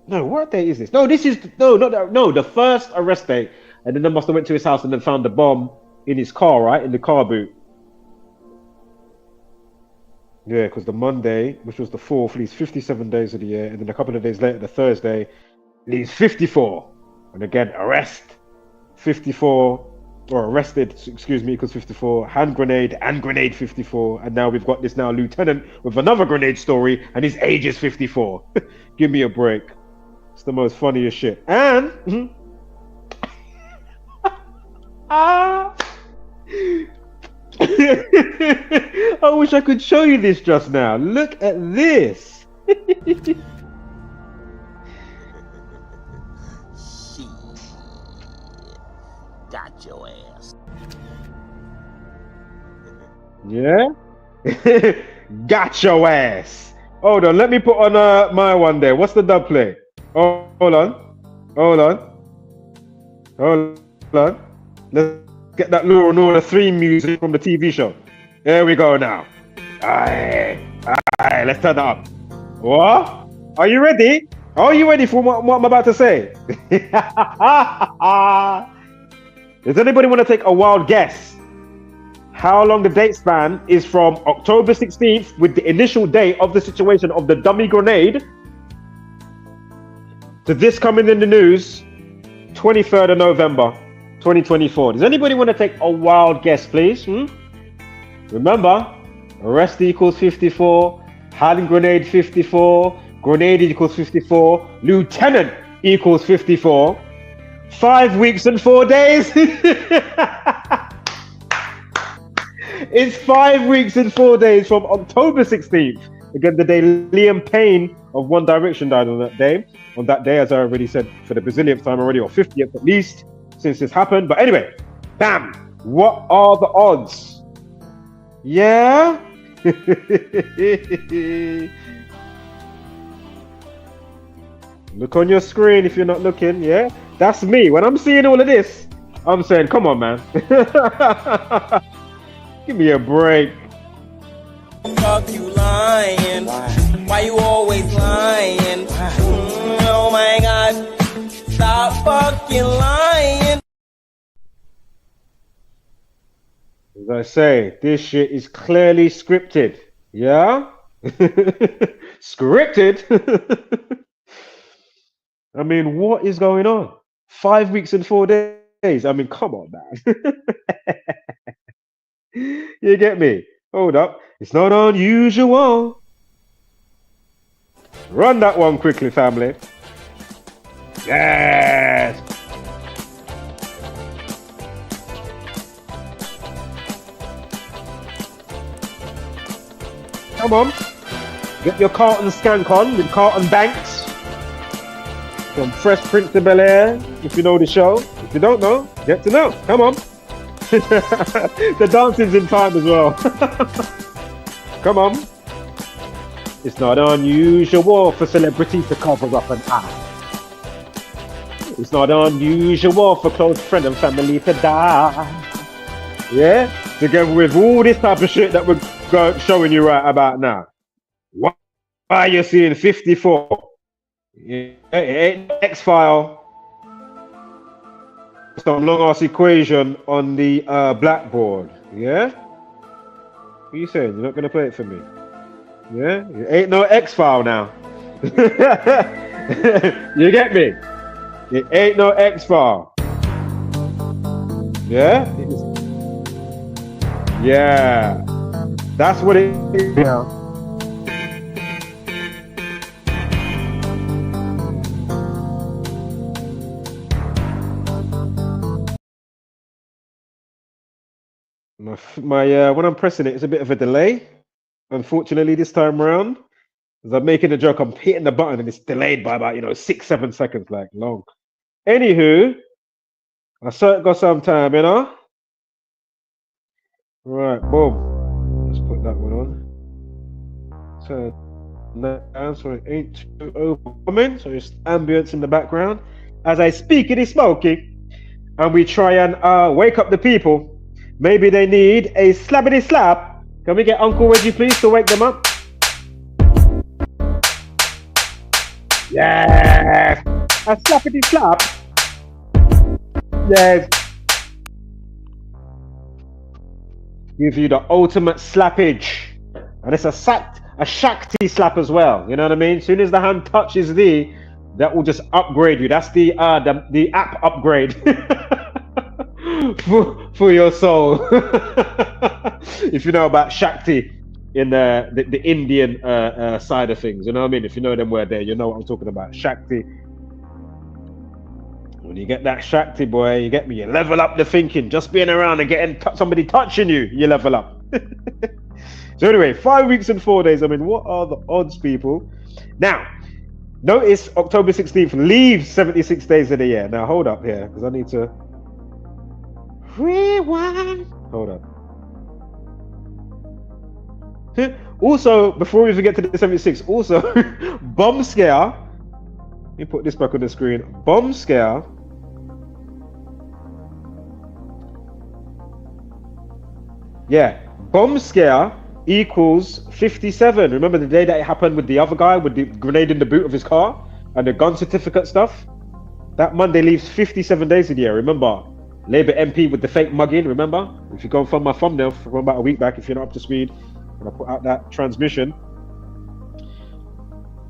No, what date is this? No, this is, the first arrest date. And then they must have went to his house and then found the bomb in his car, right? In the car boot. Yeah, because the Monday, which was the 4th, leaves 57 days of the year. And then a couple of days later, the Thursday, leaves 54. And again, arrest, 54. Or arrested, excuse me, equals 54. Hand grenade and grenade 54. And now we've got this now lieutenant with another grenade story, and his age is 54. Give me a break. It's the most funniest shit. And I wish I could show you this just now. Look at this. Got your ass. Yeah? Got your ass. Hold on, let me put on my one there. What's the dub play? Oh, hold on. Let's get that Law and Order 3 music from the TV show. There we go now. Alright, let's turn that up. What? Are you ready? Are you ready for what I'm about to say? Does anybody want to take a wild guess how long the date span is from October 16th with the initial date of the situation of the dummy grenade to this coming in the news 23rd of November 2024? Does anybody want to take a wild guess, please? Remember, arrest equals 54, hand grenade 54, grenade equals 54, lieutenant equals 54. 5 weeks and 4 days. It's 5 weeks and 4 days from October 16th. Again, the day Liam Payne of One Direction died on that day. On that day, as I already said, for the Brazilian time already, or 50th at least, since this happened. But anyway, bam. What are the odds? Yeah? Look on your screen if you're not looking, yeah? That's me. When I'm seeing all of this, I'm saying, come on, man. Give me a break. Fuck you lying. Why you always lying? Oh my God. Stop fucking lying. As I say, this shit is clearly scripted. Yeah? Scripted? I mean, what is going on? 5 weeks and 4 days. I mean, come on, man. You get me? Hold up. It's not unusual. Run that one quickly, family. Yes. Come on. Get your Carlton skank on with Carlton Banks. From Fresh Prince of Bel-Air, if you know the show. If you don't know, get to know. Come on. The dancing's in time as well. Come on. It's not unusual for celebrities to cover up an eye. It's not unusual for close friends and family to die. Yeah? Together with all this type of shit that we're showing you right about now. Why are you seeing 54? Yeah, it ain't X-File. Some long ass equation on the blackboard. Yeah? What are you saying? You're not gonna play it for me? Yeah? It ain't no X-File now. You get me? It ain't no X-File. Yeah? Yeah. That's what it is now. My when I'm pressing it, it's a bit of a delay. Unfortunately, this time around, as I'm making a joke, I'm hitting the button and it's delayed by about 6-7 seconds, like long. Anywho, I certainly got some time, you know. Right, boom. Let's put that one on. Turn that down so it ain't too overwhelming. So it's ambience in the background. As I speak, it is smoking. And we try and wake up the people. Maybe they need a slappity slap. Can we get Uncle Reggie, please, to wake them up? Yes! A slappity slap. Yes. Give you the ultimate slappage. And it's a Shakti slap as well. You know what I mean? As soon as the hand touches thee, that will just upgrade you. That's the app upgrade for your soul. If you know about Shakti in the Indian side of things, you know what I mean? If you know them word there, you know what I'm talking about. Shakti. When you get that Shakti, boy, you get me. You level up the thinking. Just being around and getting somebody touching you, you level up. So anyway, 5 weeks and 4 days. I mean, what are the odds, people? Now, notice October 16th leaves 76 days in a year. Now, hold up here, because I need to rewind. Hold up. Also, before we even get to the 76, also, bomb scare. Let me put this back on the screen. Bomb scare. Yeah, bomb scare equals 57. Remember the day that it happened with the other guy with the grenade in the boot of his car and the gun certificate stuff? That Monday leaves 57 days in the year. Remember, Labour MP with the fake mugging, remember? If you go and find my thumbnail from about a week back, if you're not up to speed, and I put out that transmission.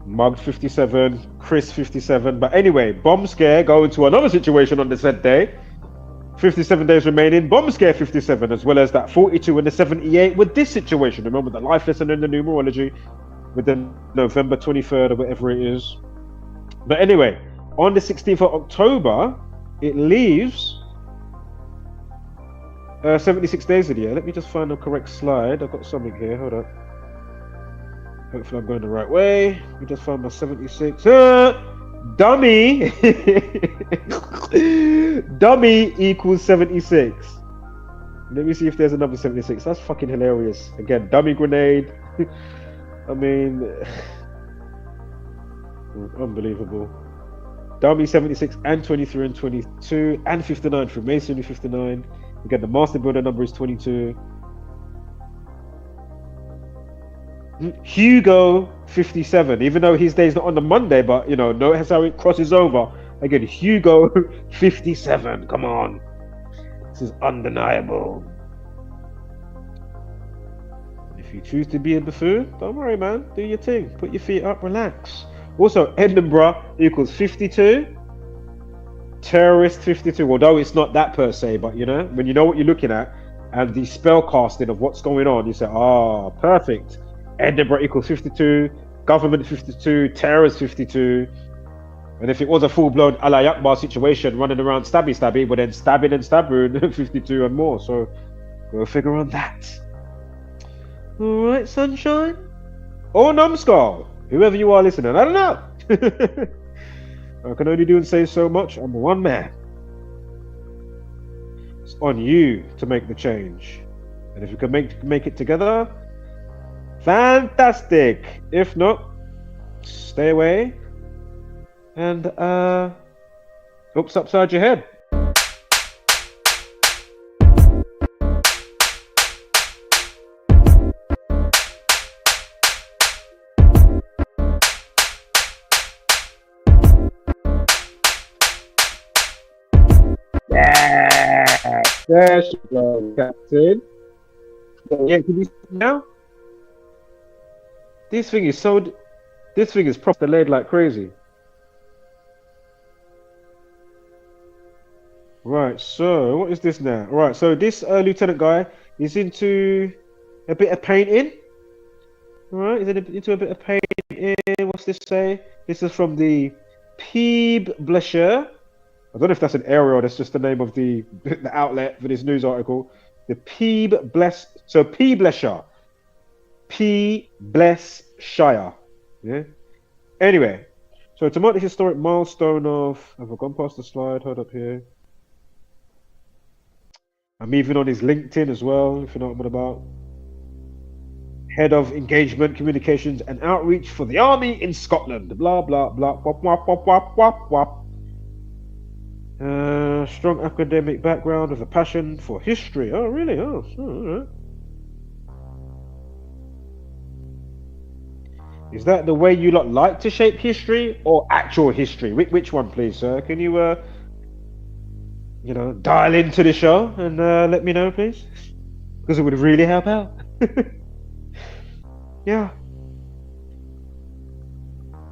Mugged 57, Chris 57. But anyway, bomb scare going to another situation on the said day. 57 days remaining, bomb scare 57, as well as that 42 and the 78 with this situation. Remember the life lesson in the numerology with the November 23rd or whatever it is. But anyway, on the 16th of October, it leaves 76 days of the year. Let me just find the correct slide. I've got something here. Hold up. Hopefully I'm going the right way. We just found my 76. Dummy. Dummy equals 76. Let me see if there's another 76. That's fucking hilarious. Again, dummy grenade. I mean, unbelievable. Dummy 76 and 23 and 22 and 59 for Masonry 59. Again, the master builder number is 22. Hugo 57, even though his day's not on the Monday, but you know, notice how it crosses over. Again, Hugo 57. Come on, this is undeniable. If you choose to be a buffoon, don't worry, man. Do your thing. Put your feet up, relax. Also, Edinburgh equals 52. Terrorist 52. Although it's not that per se, but you know, when you know what you're looking at and the spell casting of what's going on, you say, ah, perfect. Edinburgh equals 52, government 52, terrorist 52. And if it was a full-blown Allah Akbar situation running around stabby, well then stabbing and stabbing 52 and more. So we'll figure on that. Alright, sunshine? Or numbskull, whoever you are listening, I don't know. I can only do and say so much. I'm one man. It's on you to make the change. And if you can make it together, fantastic. If not, stay away and oops, upside your head. Yeah, there she goes, Captain. Yeah, can you see now? This thing is proper laid like crazy. Right, so what is this now? Right, so this lieutenant guy is into a bit of painting. Right, he's into a bit of painting. What's this say? This is from the Peaky. I don't know if that's an area or that's just the name of the outlet for this news article. The Peableshire. Peableshire. Yeah. Anyway, so to mark the historic milestone of, have I gone past the slide? Hold up here. I'm even on his LinkedIn as well, if you know what I'm about. Head of Engagement, Communications and Outreach for the Army in Scotland. Blah, blah, blah. Wop, wop, wop, wop, wop, wop. Strong academic background with a passion for history. Oh, really? Oh, all right. Is that the way you lot like to shape history or actual history? Which one, please, sir? Can you, dial into the show and let me know, please? Because it would really help out. Yeah.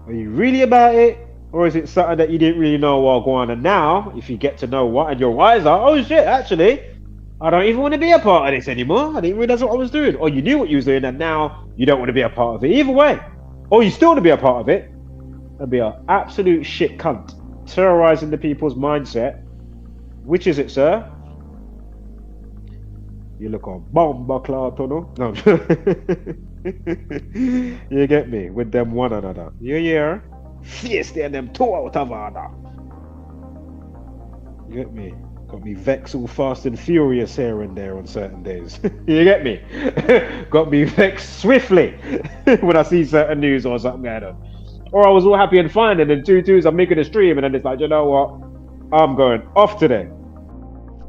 Are you really about it? Or is it something that you didn't really know while going on? And now, if you get to know what and you're wiser, oh shit, actually, I don't even want to be a part of this anymore. I didn't realize what I was doing. Or you knew what you was doing and now you don't want to be a part of it. Either way. Or you still want to be a part of it. That'd be an absolute shit cunt. Terrorizing the people's mindset. Which is it, sir? You look on bomba cloud tunnel. No. You get me? With them one another. Yeah. Fiesta and them two out of order. You get me? Got me vexed all fast and furious here and there on certain days. You get me? Got me vexed swiftly when I see certain news or something going on. Or I was all happy and fine and then 2-2s I'm making a stream and then it's like, you know what? I'm going off today.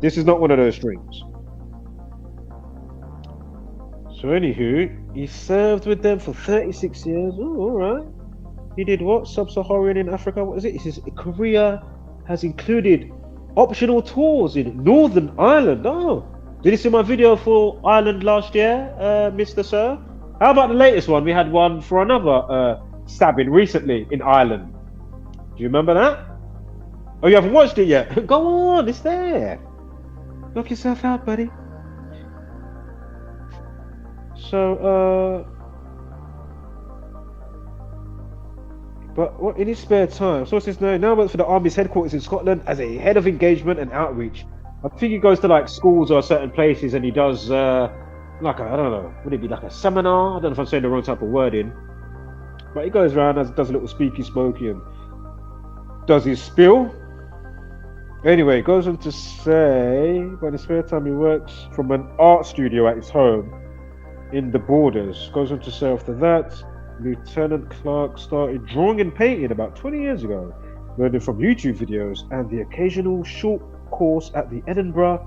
This is not one of those streams. So anywho, he served with them for 36 years. Oh, all right. He did what? Sub-Saharan in Africa. What is it? He says career has included optional tours in Northern Ireland. Oh, did you see my video for Ireland last year, Mr. Sir? How about the latest one? We had one for another stabbing recently in Ireland. Do you remember that? Oh, you haven't watched it yet? Go on, it's there. Knock yourself out, buddy. So, but what in his spare time? Sources now works for the Army's headquarters in Scotland as a head of engagement and outreach. I think he goes to like schools or certain places and he does like I don't know, would it be like a seminar? I don't know if I'm saying the wrong type of wording. But he goes around and does a little speaky smoky and does his spiel. Anyway, goes on to say, but in his spare time he works from an art studio at his home in the Borders. Goes on to say after that, Lieutenant Clark started drawing and painting about 20 years ago, learning from YouTube videos and the occasional short course at the Edinburgh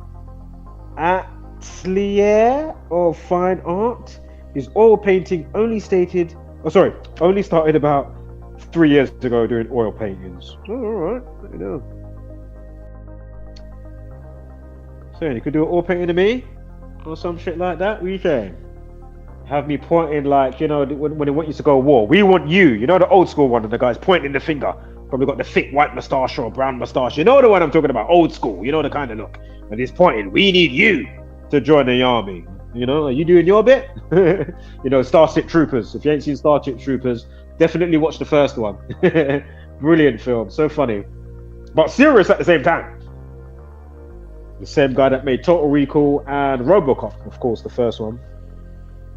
Atelier of Fine Art. His oil painting only started about 3 years ago doing oil paintings. Oh, alright, let me know. So you could do an oil painting to me? Or some shit like that? What are you saying? Have me pointing like, you know, when they want you to go to war. We want you. You know the old school one and the guy's pointing the finger. Probably got the thick white moustache or brown moustache. You know the one I'm talking about, old school. You know the kind of look. And he's pointing, we need you to join the army. You know, are you doing your bit? You know, Starship Troopers. If you ain't seen Starship Troopers, definitely watch the first one. Brilliant film, so funny. But serious at the same time. The same guy that made Total Recall and Robocop, of course, the first one.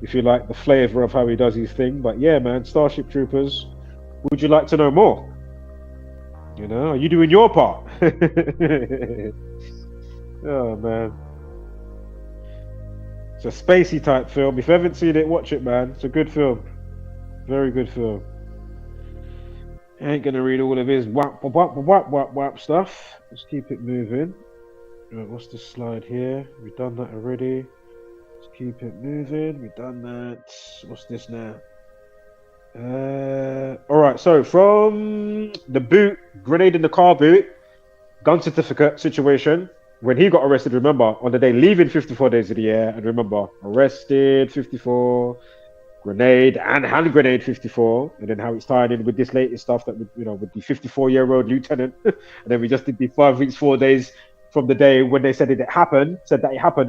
If you like the flavor of how he does his thing. But yeah, man, Starship Troopers, would you like to know more? You know, are you doing your part? Oh, man. It's a spacey type film. If you haven't seen it, watch it, man. It's a good film. Very good film. I ain't gonna read all of his whap stuff. Let's keep it moving. Right, what's this slide here? We've done that already. Let's keep it moving. We've done that. What's this now? Alright, so from the boot, grenade in the car boot, gun certificate situation. When he got arrested, remember, on the day leaving 54 days of the year, and remember, arrested 54, grenade and hand grenade 54, and then how it's tied in with this latest stuff that, you know, with the 54-year-old lieutenant, and then we just did the 5 weeks, 4 days from the day when they said that it happened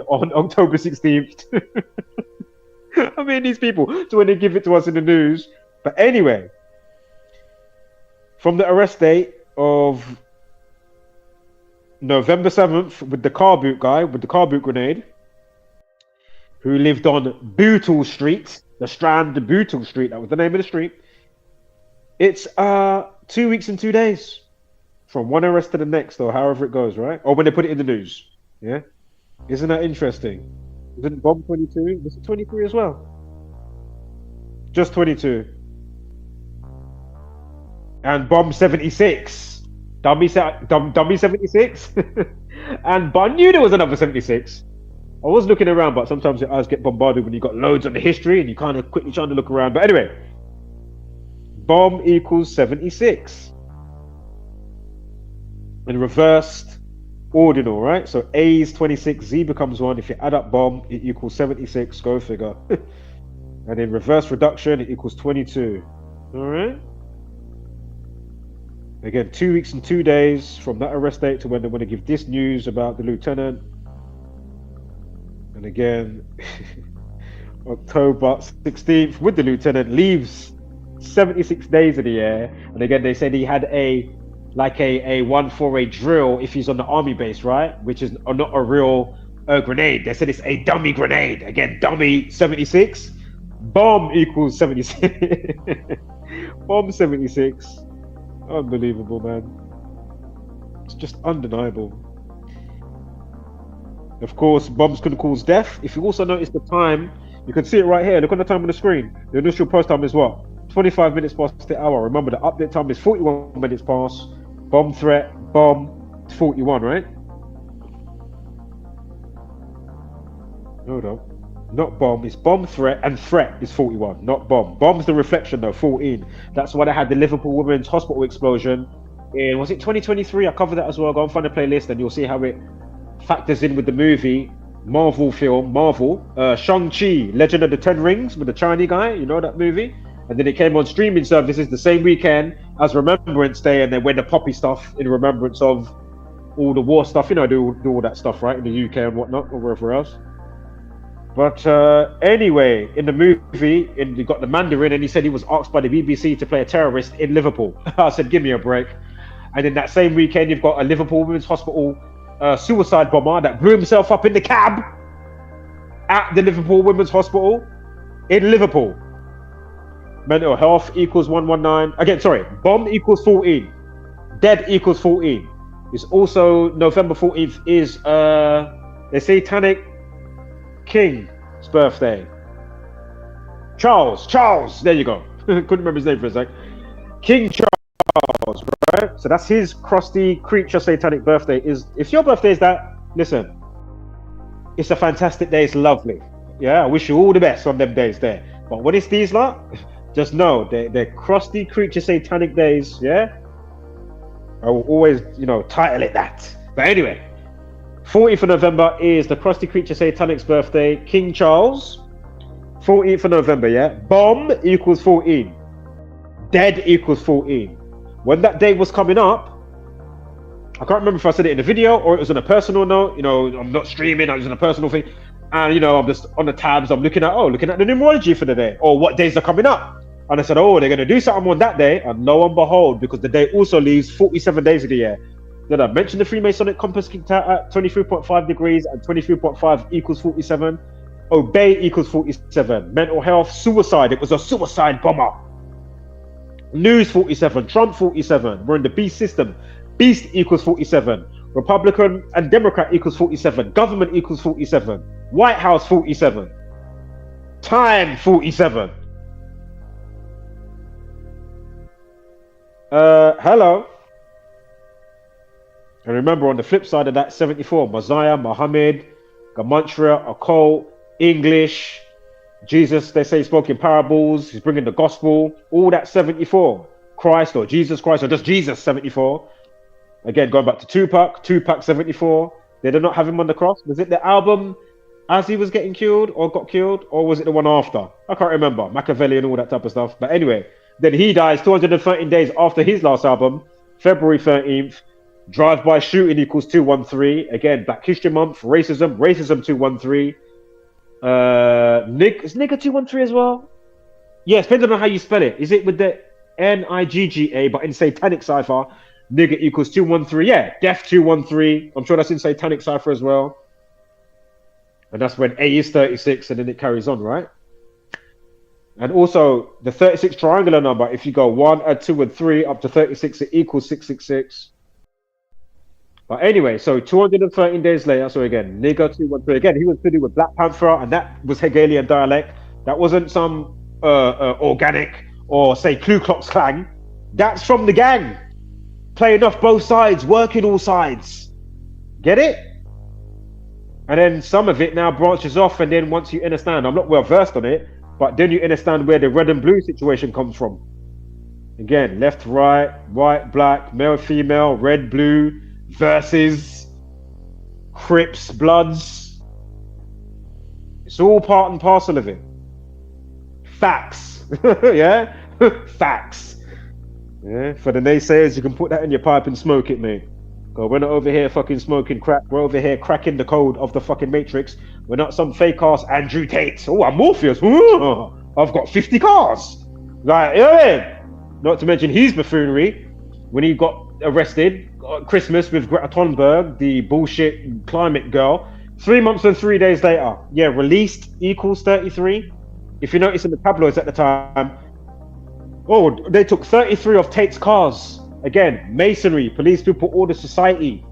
on October 16th. I mean, these people, so when they give it to us in the news. But anyway, from the arrest date of November 7th with the car boot guy, with the car boot grenade, who lived on Bootle Street, the Strand Bootle Street, that was the name of the street. It's 2 weeks and 2 days from one arrest to the next, or however it goes, right? Or when they put it in the news, yeah? Isn't that interesting? Isn't bomb 22? Was it 23 as well? Just 22. And bomb 76. Dummy 76. And I knew there was another 76. I was looking around, but sometimes your eyes get bombarded when you got loads on the history and you kind of quickly trying to look around. But anyway, bomb equals 76. And reversed ordinal, right? So A is 26, Z becomes 1. If you add up bomb, it equals 76. Go figure. And in reverse reduction, it equals 22. All right? Again, 2 weeks and 2 days from that arrest date to when they want to give this news about the lieutenant. And again, October 16th with the lieutenant, leaves 76 days of the year. And again, they said he had a 1-for-a drill if he's on the army base, right? Which is not a real grenade. They said it's a dummy grenade. Again, dummy 76. Bomb equals 76. Bomb 76. Unbelievable, man. It's just undeniable. Of course, bombs can cause death. If you also notice the time, you can see it right here. Look on the time on the screen. The initial post time is what? 25 minutes past the hour. Remember, the update time is 41 minutes past. Bomb threat, bomb, 41, right? Hold on. Not bomb, it's bomb threat, and threat is 41, not bomb. Bomb's the reflection though, 14. That's why they had the Liverpool Women's Hospital explosion in, was it 2023? I covered that as well. Go and find the playlist and you'll see how it factors in with the movie, Marvel film, Shang-Chi, Legend of the Ten Rings with the Chinese guy, you know that movie? And then it came on streaming services the same weekend as Remembrance Day, and they went the poppy stuff in remembrance of all the war stuff, you know, do all that stuff, right, in the UK and whatnot, or wherever else. But anyway, in the movie, you got the Mandarin, and he said he was asked by the BBC to play a terrorist in Liverpool. I said, give me a break. And in that same weekend, you've got a Liverpool Women's Hospital suicide bomber that blew himself up in the cab at the Liverpool Women's Hospital in Liverpool. Mental health equals 119. Again, sorry, bomb equals 14. Dead equals 14. It's also November 14th is the Satanic King's birthday. Charles, there you go. Couldn't remember his name for a sec. King Charles, right? So that's his crusty creature satanic birthday. If your birthday is that, listen, it's a fantastic day, it's lovely. Yeah, I wish you all the best on them days there. But when it's these lot, just know they're crusty creature satanic days, yeah? I will always, title it that. But anyway, 14th of November is the crusty creature satanic's birthday, King Charles. 14th of November, yeah? Bomb equals 14. Dead equals 14. When that day was coming up, I can't remember if I said it in a video or it was on a personal note. I'm not streaming, I was on a personal thing. And, I'm just on the tabs, I'm looking at the numerology for the day, or what days are coming up. And I said, they're going to do something on that day. And lo and behold, because the day also leaves 47 days of the year. Then I mentioned the Freemasonic compass kicked out at 23.5 degrees and 23.5 equals 47. Obey equals 47. Mental health, suicide. It was a suicide bomber. News 47. Trump 47. We're in the beast system. Beast equals 47. Republican and Democrat equals 47. Government equals 47. White House 47. Time 47. Hello. And remember, on the flip side of that, 74, Messiah, Muhammad, Gematria, occult, English, Jesus, they say, spoke in parables, he's bringing the gospel, all that 74. Christ or Jesus Christ or just Jesus, 74. Again, going back to Tupac 74. They did not have him on the cross. Was it the album as he was getting killed or got killed, or was it the one after? I can't remember. Machiavelli and all that type of stuff. But anyway, then he dies 213 days after his last album, February 13th. Drive-by shooting equals 213. Again, Black History Month, racism 213. Is nigga 213 as well? Yeah, depending on how you spell it. Is it with the N-I-G-G-A, but in satanic cipher, nigga equals 213. Yeah, death 213. I'm sure that's in satanic cipher as well. And that's when A is 36 and then it carries on, right? And also the 36 triangular number, if you go 1, 2, and 3 up to 36, it equals 666. But anyway, so 213 days later, so again, nigger 213, again, he was to do with Black Panther, and that was Hegelian dialect. That wasn't some organic or say Ku Klux Klan. That's from the gang, playing off both sides, working all sides. Get it? And then some of it now branches off, and then once you understand, I'm not well versed on it, but then you understand where the red and blue situation comes from. Again, left, right, white, black, male, female, red, blue, versus Crips, Bloods. It's all part and parcel of it. Facts. Yeah? Facts. Yeah? For the naysayers, you can put that in your pipe and smoke it, mate. We're not over here fucking smoking crack. We're over here cracking the code of the fucking Matrix. We're not some fake ass Andrew Tate. Oh, I'm Morpheus. Ooh, I've got 50 cars. Like, you know what I mean? Not to mention his buffoonery when he got arrested at Christmas with Greta Thunberg, the bullshit climate girl. 3 months and 3 days later, yeah, released equals 33. If you notice in the tabloids at the time, oh, they took 33 of Tate's cars. Again, masonry, police people, order, society,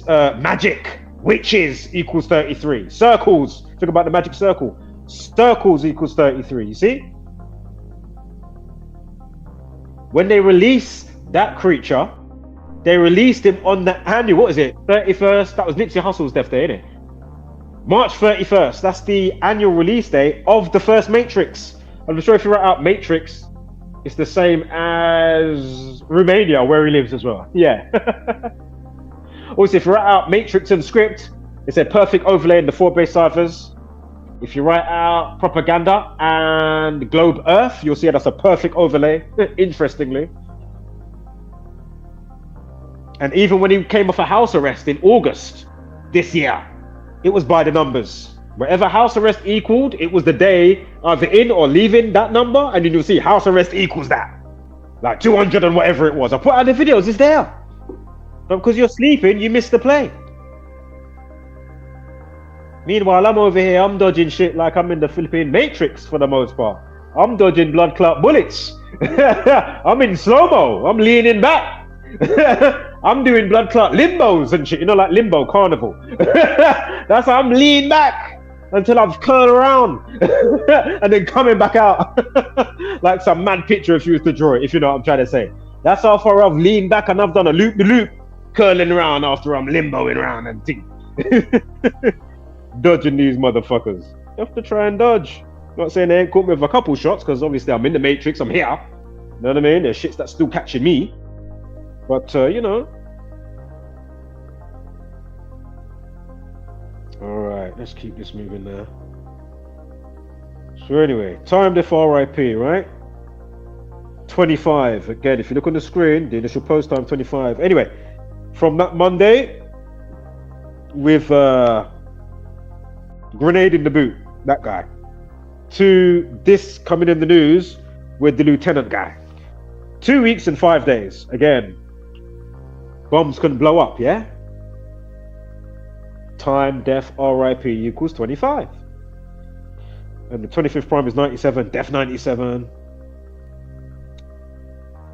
magic, witches equals 33. Circles, think about the magic circle. Circles equals 33, you see? When they release that creature, they released him on the annual, what is it, 31st? That was Nipsey Hussle's death day, innit? March 31st, that's the annual release day of the first Matrix. I'm sure if you write out Matrix, it's the same as Romania, where he lives as well. Yeah. Also, if you write out Matrix and script, it's a perfect overlay in the 4 base ciphers. If you write out propaganda and globe Earth, you'll see that's a perfect overlay, interestingly. And even when he came off a house arrest in August this year, it was by the numbers. Wherever house arrest equaled, it was the day either in or leaving that number, and then you'll see house arrest equals that. Like 200 and whatever it was. I put out the videos, it's there. But because you're sleeping, you missed the play. Meanwhile, I'm over here, I'm dodging shit like I'm in the Philippine Matrix for the most part. I'm dodging blood clot bullets. I'm in slow-mo, I'm leaning back. I'm doing blood clot limbos and shit, you know, like limbo carnival. That's how I'm leaning back until I've curled around and then coming back out like some mad picture if you was to draw it, if you know what I'm trying to say. That's how far I've leaned back and I've done a loop-de-loop curling around after I'm limboing around and thing. Dodging these motherfuckers. You have to try and dodge. Not saying they ain't caught me with a couple shots, because obviously I'm in the Matrix, I'm here. You know what I mean? There's shits that's still catching me. But, you know. Alright, let's keep this moving now. So anyway, timed if RIP, right? 25. Again, if you look on the screen, the initial post time 25. Anyway, from that Monday, with grenade in the boot, that guy, to this coming in the news with the lieutenant guy. 2 weeks and 5 days. Again, bombs can blow up, yeah? Time, death, RIP equals 25. And the 25th prime is 97, death 97.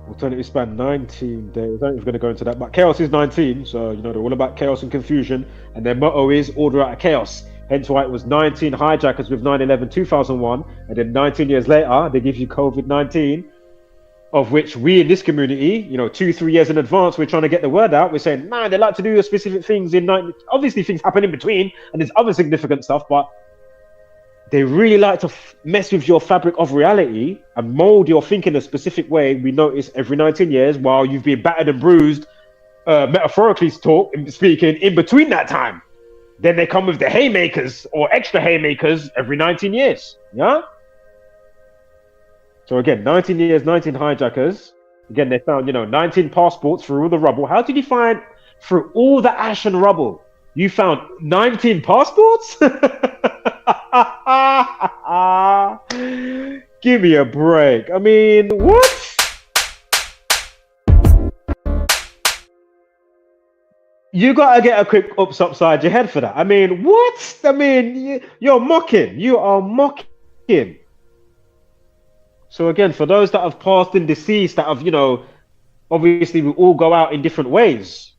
Alternative span 19 days. I don't even going to go into that, but chaos is 19, so you know they're all about chaos and confusion, and their motto is order out of chaos. Hence why it was 19 hijackers with 9/11 2001, and then 19 years later they give you COVID-19, of which we in this community, you know, 2-3 years in advance, we're trying to get the word out. We're saying, man, they like to do specific things in 90. Obviously things happen in between, and there's other significant stuff, but they really like to mess with your fabric of reality and mold your thinking a specific way. We notice every 19 years while you've been battered and bruised, metaphorically speaking, in between that time. Then they come with the haymakers or extra haymakers every 19 years. Yeah? So again, 19 years, 19 hijackers. Again, they found, 19 passports through all the rubble. How did you find through all the ash and rubble? You found 19 passports? Give me a break. I mean, what? You gotta get a quick ups upside your head for that. I mean, what? I mean, you're mocking. You are mocking. So again, for those that have passed and deceased, that have, obviously we all go out in different ways.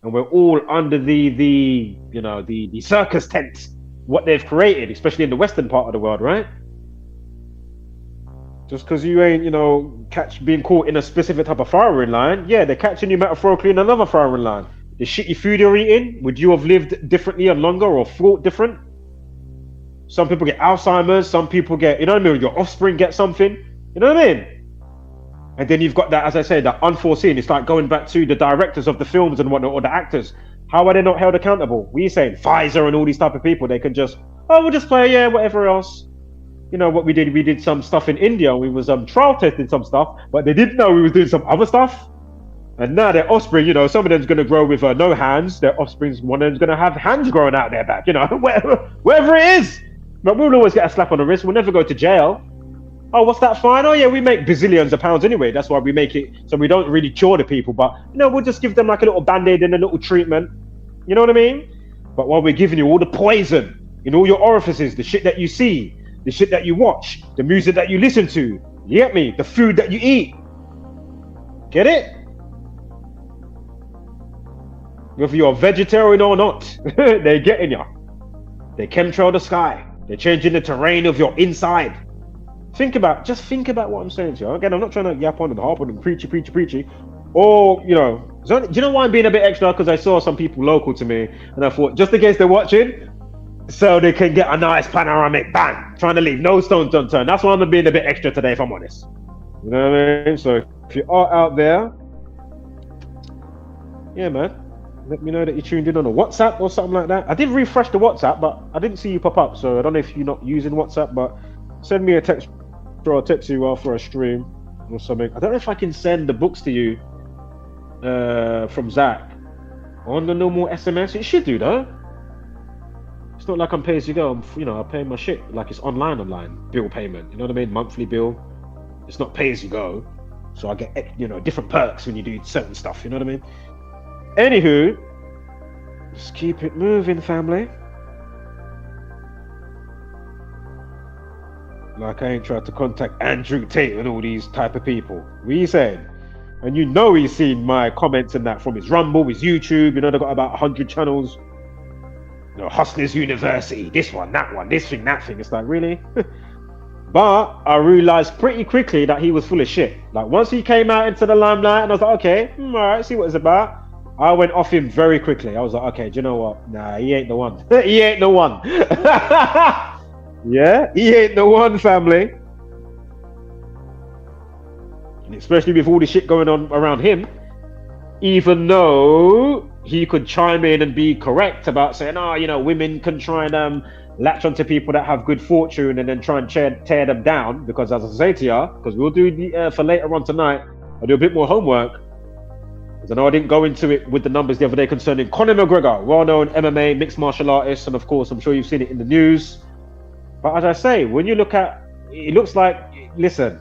and we're all under the circus tent, what they've created, especially in the western part of the world, right? Just because you ain't, being caught in a specific type of firing line, yeah, they're catching you metaphorically in another firing line. The shitty food you're eating, would you have lived differently and longer or thought different? Some people get Alzheimer's, some people get, your offspring get something, you know what I mean? And then you've got that, as I say, that unforeseen. It's like going back to the directors of the films and whatnot, or the actors. How are they not held accountable? We're saying Pfizer and all these type of people, they can just, we'll just play, yeah, whatever else. You know what we did some stuff in India. We was trial testing some stuff, but they didn't know we was doing some other stuff. And now their offspring, some of them's going to grow with no hands. Their offspring's, one of them's going to have hands growing out their back, wherever it is. But we'll always get a slap on the wrist. We'll never go to jail. Oh, what's that fine? Oh yeah, we make bazillions of pounds anyway. That's why we make it, so we don't really cure the people, but we'll just give them like a little band-aid and a little treatment. You know what I mean? But while we're giving you all the poison in all your orifices, the shit that you see, the shit that you watch, the music that you listen to, you get me? The food that you eat. Get it? Whether you're a vegetarian or not, they're getting you. They chemtrail the sky. They're changing the terrain of your inside. Think about what I'm saying to you. Again, I'm not trying to yap on and harp on and preachy. Or, do you know why I'm being a bit extra? Because I saw some people local to me, and I thought, just in case they're watching, so they can get a nice panoramic bang, trying to leave no stones unturned. That's why I'm being a bit extra today, if I'm honest. You know what I mean? So if you are out there, yeah, man, let me know that you tuned in on a WhatsApp or something like that. I did refresh the WhatsApp, but I didn't see you pop up. So I don't know if you're not using WhatsApp, but send me a text, or I'll text you after a stream or something. I don't know if I can send the books to you from Zach on the normal SMS. It should do though. It's not like I'm pay as you go. I pay my shit like it's online bill payment. You know what I mean? Monthly bill. It's not pay as you go. So I get different perks when you do certain stuff. You know what I mean? Anywho, just keep it moving, family. Like I ain't tried to contact Andrew Tate and all these type of people. What are you saying? And he's seen my comments and that from his Rumble, his YouTube. They've got about 100 channels. Hustlers University, this one, that one, this thing, that thing. It's like, really? But I realized pretty quickly that he was full of shit. Like once he came out into the limelight and I was like, okay, all right, see what it's about. I went off him very quickly. I was like, okay, do you know what? Nah, he ain't the one. He ain't the one. Yeah, he ain't the one, family. And especially with all the shit going on around him, even though he could chime in and be correct about saying, women can try and latch onto people that have good fortune and then try and tear them down. Because as I say to you, because we'll do for later on tonight, I'll do a bit more homework. Because I know I didn't go into it with the numbers the other day concerning Conor McGregor, well-known MMA mixed martial artist, and of course, I'm sure you've seen it in the news. But as I say, when you look at, it looks like, listen,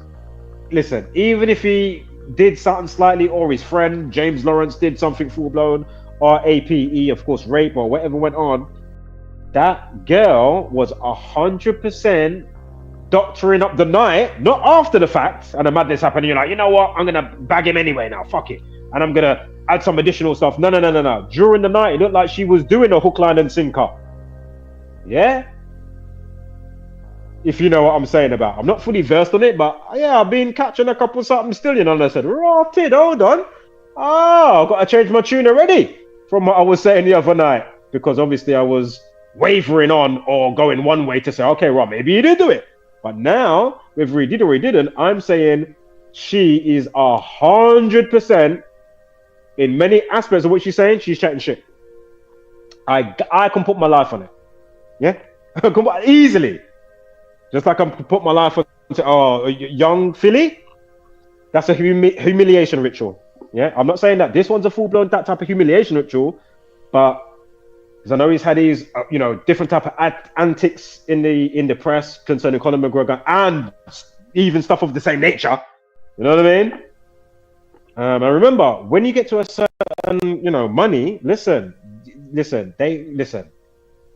even if he did something slightly, or his friend James Lawrence did something full-blown, or APE, of course, rape or whatever went on, that girl was 100% doctoring up the night, not after the fact, and the madness happened, you're like, you know what, I'm gonna bag him anyway now, fuck it, and I'm gonna add some additional stuff. No. During the night, it looked like she was doing a hook, line, and sinker. Yeah? If you know what I'm saying about. I'm not fully versed on it, but yeah, I've been catching a couple something still, and I said, rotted, hold on. I've got to change my tune already from what I was saying the other night, because obviously I was wavering on or going one way to say, okay, Rob, maybe he did do it. But now, whether he did or he didn't, I'm saying she is 100% in many aspects of what she's saying, she's chatting shit. I can put my life on it. Yeah? I can put easily. Just like I can put my life on young Philly. That's a humiliation ritual. Yeah? I'm not saying that this one's a full-blown that type of humiliation ritual, but because I know he's had his, different type of antics in the press concerning Conor McGregor and even stuff of the same nature. You know what I mean? And remember, when you get to a certain, money, listen.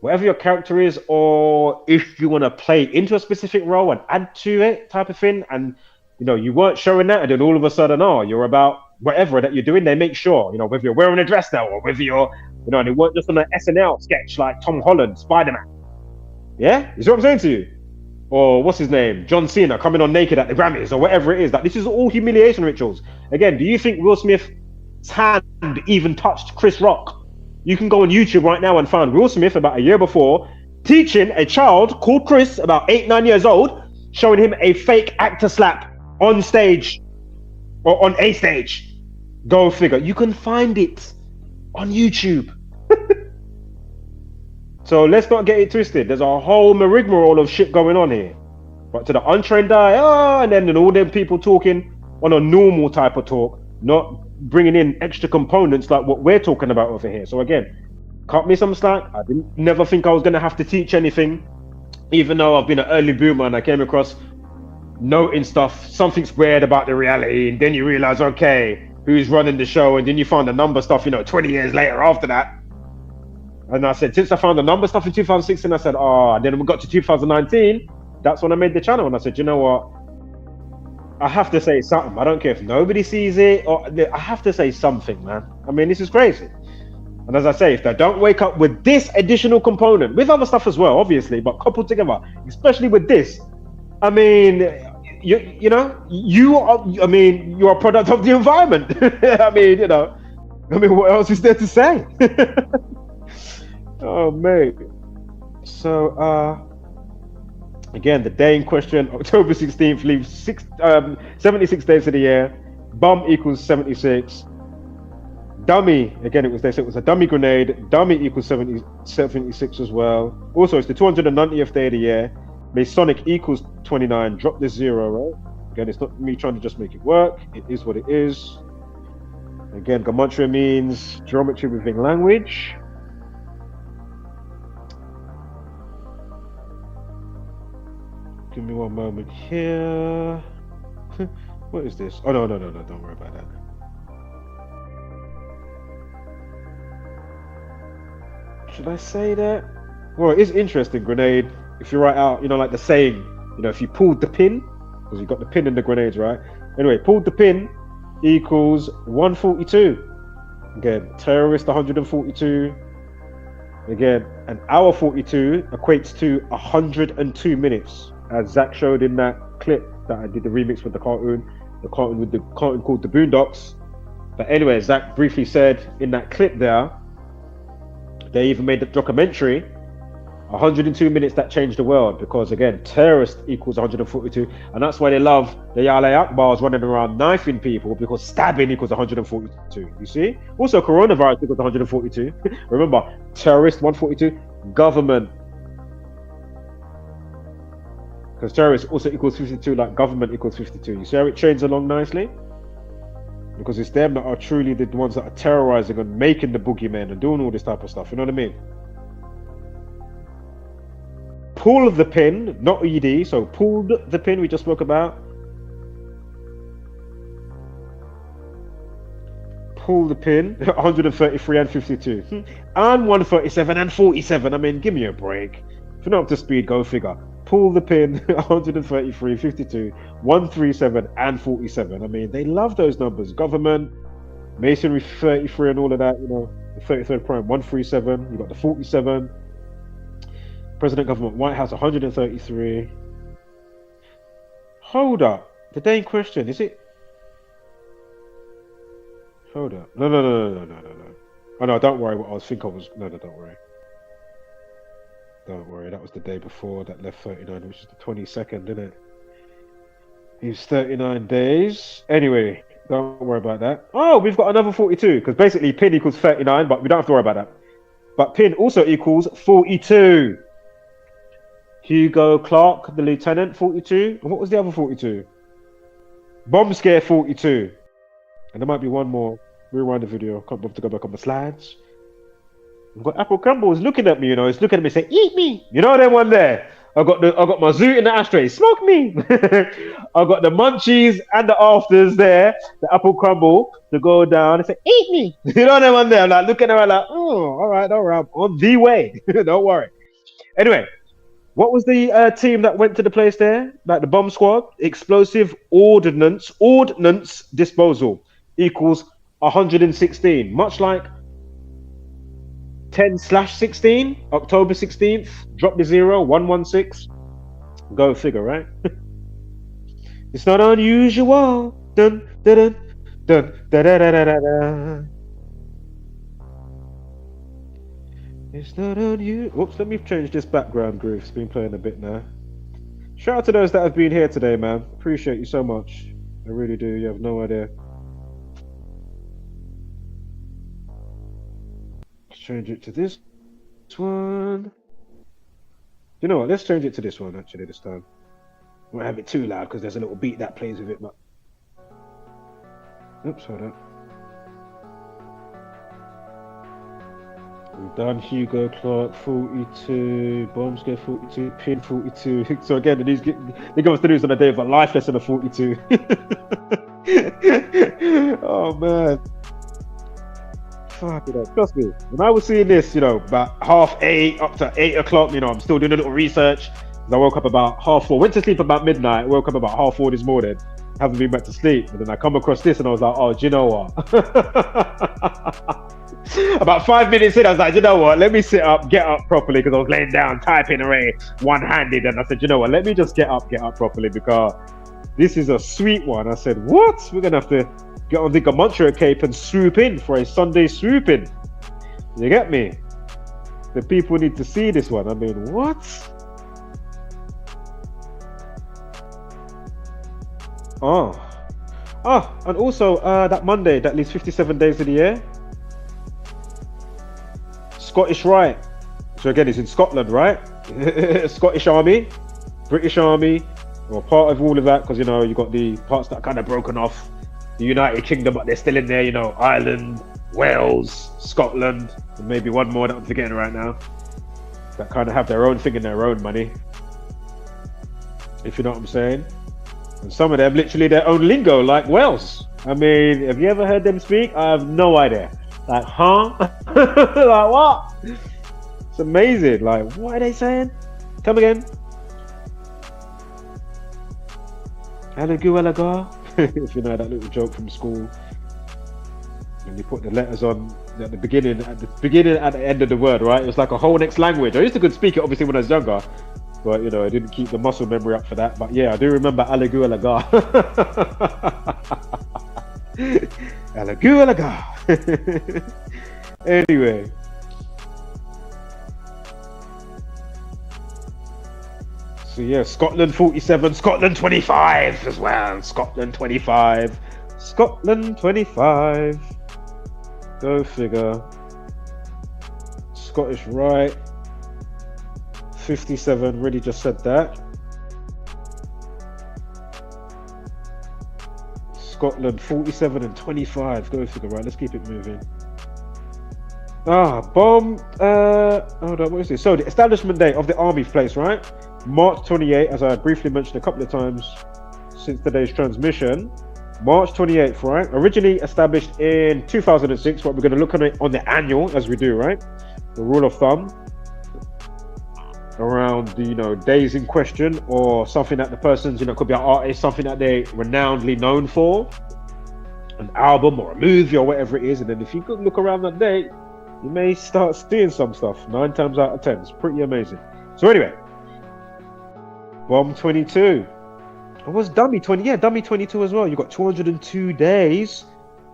Whatever your character is, or if you want to play into a specific role and add to it type of thing, and, you weren't showing that, and then all of a sudden, you're about whatever that you're doing, they make sure, you know, whether you're wearing a dress now or whether you're, you know, and it weren't just on an SNL sketch like Tom Holland, Spider-Man. Yeah? You see what I'm saying to you? Or what's his name? John Cena coming on naked at the Grammys or whatever it is. Like, this is all humiliation rituals. Again, do you think Will Smith's hand even touched Chris Rock? You can go on YouTube right now and find Will Smith about a year before teaching a child called Chris, about 8-9 years old, showing him a fake actor slap on stage or on a stage. Go figure. You can find it on YouTube. So let's not get it twisted. There's a whole rigmarole of shit going on here. But to the untrained eye, and then all them people talking on a normal type of talk, not bringing in extra components like what we're talking about over here. So again, cut me some slack. I didn't never think I was going to have to teach anything, even though I've been an early boomer and I came across noting stuff, something's weird about the reality, and then you realize, okay, who's running the show, and then you find the number stuff, you know, 20 years later after that. And I said, since I found the number stuff in 2016, I said, oh, and then we got to 2019, that's when I made the channel. And I said, you know what? I have to say something. I don't care if nobody sees it, or I have to say something, man. I mean, this is crazy. And as I say, if they don't wake up with this additional component, with other stuff as well, obviously, but coupled together, especially with this, I mean, you know, you're a product of the environment. I mean, what else is there to say? Oh, mate. So, again, the day in question, October 16th, leaves 76 days of the year. Bum equals 76. Dummy, again, it was a dummy grenade. Dummy equals 76 as well. Also, it's the 290th day of the year. Masonic equals 29. Drop this 0, right? Again, it's not me trying to just make it work. It is what it is. Again, Gematria means geometry within language. Give me one moment here. What is this? Oh, no, don't worry about that. Should I say that? Well, it is interesting, grenade. If you write out, you know, like the saying, you know, if you pulled the pin, because you got the pin in the grenades, right? Anyway, pulled the pin equals 142. Again, terrorist 142. Again, an hour 42 equates to 102 minutes. As Zach showed in that clip that I did the remix with the cartoon called The Boondocks. But anyway, Zach briefly said in that clip there, they even made the documentary 102 minutes that changed the world, because again, terrorist equals 142, and that's why they love the Yale Akbars running around knifing people, because stabbing equals 142. You see? Also, coronavirus equals 142. Remember, terrorist 142, government, because terrorist also equals 52, like government equals 52. You see how it chains along nicely? Because it's them that are truly the ones that are terrorizing and making the boogeymen and doing all this type of stuff. You know what I mean? Pull the pin, not ED. So pulled the pin we just spoke about. Pull the pin, 133 and 52. And 137 and 47. I mean, give me a break. If you're not up to speed, go figure. Pull the pin, 133, 52, 137 and 47. I mean, they love those numbers. Government, Masonry 33 and all of that, you know, the 33rd prime, 137. You got the 47. President, government, White House, 133. Hold up. The day in question, is it? Hold up. No. Oh, no, don't worry. What I was thinking was... No, don't worry. Don't worry, that was the day before that left 39, which is the 22nd, isn't it? He's 39 days. Anyway, don't worry about that. Oh, we've got another 42, because basically pin equals 39, but we don't have to worry about that. But pin also equals 42. Hugo Clark, the lieutenant, 42. And what was the other 42? Bomb scare 42. And there might be one more. Rewind the video. Can't bother to go back on the slides. I've got Apple Crumbles looking at me, you know, it's looking at me saying, eat me. You know that one there? I got my Zoot in the ashtray, smoke me. I got the munchies and the afters there, the Apple Crumble to go down and say, eat me. You know that one there? I'm like looking at her like, oh, all right, I'm on the way. Don't worry. Anyway, what was the team that went to the place there? Like the bomb squad, explosive ordnance disposal. equals 116. Much like 10/16, October 16th, drop the 0, 116. Go figure, right? It's not unusual. Dun, dun, dun, dun, da, da, da, da, da, da. It's not unusual. Oops, let me change this background groove. It's been playing a bit now. Shout out to those that have been here today, man. Appreciate you so much. I really do. You have no idea. Let's change it to this one. You know what? Let's change it to this one, actually, this time. I won't have it too loud because there's a little beat that plays with it. But... Oops, hold up. We've done Hugo Clark 42, bombs get 42, pin 42. So again, they give us the news on the day of a life lesson of 42. Oh man. Fuck it up. Trust me. When I was seeing this, you know, about 8:30 up to 8 o'clock, you know, I'm still doing a little research. I woke up about 4:30, went to sleep about midnight, woke up about 4:30 this morning, haven't been back to sleep. And then I come across this and I was like, oh, do you know what? About 5 minutes in, I was like, you know what? Let me sit up, get up properly, because I was laying down, typing away one-handed. And I said, you know what? Let me just get up properly, because this is a sweet one. I said, what? We're going to have to get on the Gematria cape and swoop in for a Sunday-Swoop-in. You get me? The people need to see this one. I mean, what? And also that Monday, that leaves 57 days of the year. Scottish Rite. So again, it's in Scotland, right? Scottish Army, British Army, or part of all of that, because you know you got the parts that are kind of broken off. The United Kingdom, but they're still in there. You know, Ireland, Wales, Scotland, and maybe one more that I'm forgetting right now. That kind of have their own thing in their own money. If you know what I'm saying. And some of them literally their own lingo, like Wales. I mean, have you ever heard them speak? I have no idea. Like, huh? Like, what? It's amazing. Like, what are they saying? Come again. Alagu alaga. If you know that little joke from school. And you put the letters on at the beginning, at the end of the word, right? It was like a whole next language. I used to could speak it obviously when I was younger. But, you know, I didn't keep the muscle memory up for that. But yeah, I do remember Alagu alaga. Alagu alaga. Anyway. So yeah, Scotland 47, Scotland 25 as well. Scotland 25. Scotland 25. Go figure. Scottish Rite. 57, really just said that. Scotland 47 and 25. Go figure, right? Let's keep it moving. Hold on, what is this? So the establishment date of the army place, right? March 28, as I briefly mentioned a couple of times since today's transmission. March 28th, right? Originally established in 2006, but we're going to look at it on the annual as we do, right? The rule of thumb around the, you know, days in question, or something that the person's, you know, could be an artist, something that they're renownedly known for, an album or a movie or whatever it is. And then if you could look around that date, you may start seeing some stuff 9 times out of 10. It's pretty amazing. So anyway, Bomb 22. It was Dummy 20. Yeah, Dummy 22 as well. You got 202 days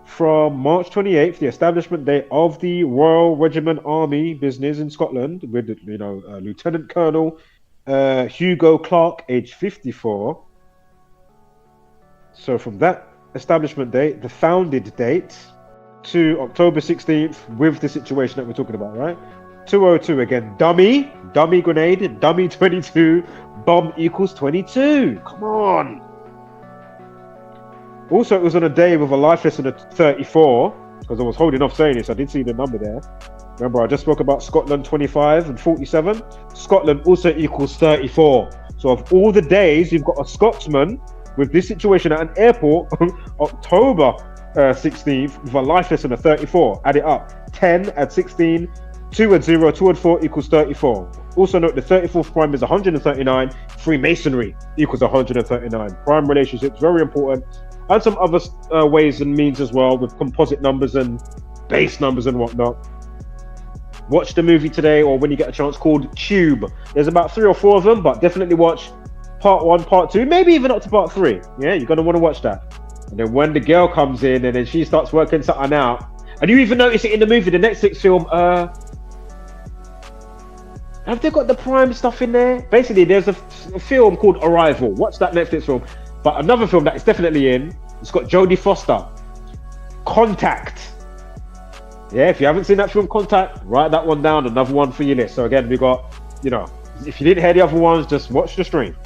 from March 28th, the establishment date of the Royal Regiment Army business in Scotland, with, you know, Lieutenant Colonel Hugo Clark, age 54. So from that establishment date, the founded date, to October 16th, with the situation that we're talking about, right? 202 again. Dummy grenade, dummy 22, bomb equals 22. Come on. Also, it was on a day with a life lesson of 34, because I was holding off saying this. I did see the number there. Remember, I just spoke about Scotland 25 and 47. Scotland also equals 34. So of all the days, you've got a Scotsman with this situation at an airport, October 16th, with a life lesson of 34. Add it up. 10 at 16, 2 at 0, 2 at 4 equals 34. Also note the 34th prime is 139. Freemasonry equals 139. Prime relationships, very important. and some other ways and means as well, with composite numbers and base numbers and whatnot. Watch the movie today, or when you get a chance, called Cube. There's about 3 or 4 of them, but definitely watch part 1, part 2, maybe even up to part 3. Yeah, you're gonna want to watch that. And then when the girl comes in and then she starts working something out, and you even notice it in the movie, the Netflix film, have they got the Prime stuff in there? Basically, there's a film called Arrival. Watch that Netflix film. But another film that is definitely in, it's got Jodie Foster. Contact. Yeah, if you haven't seen that film, Contact, write that one down, another one for your list. So again, we got, you know, if you didn't hear the other ones, just watch the stream.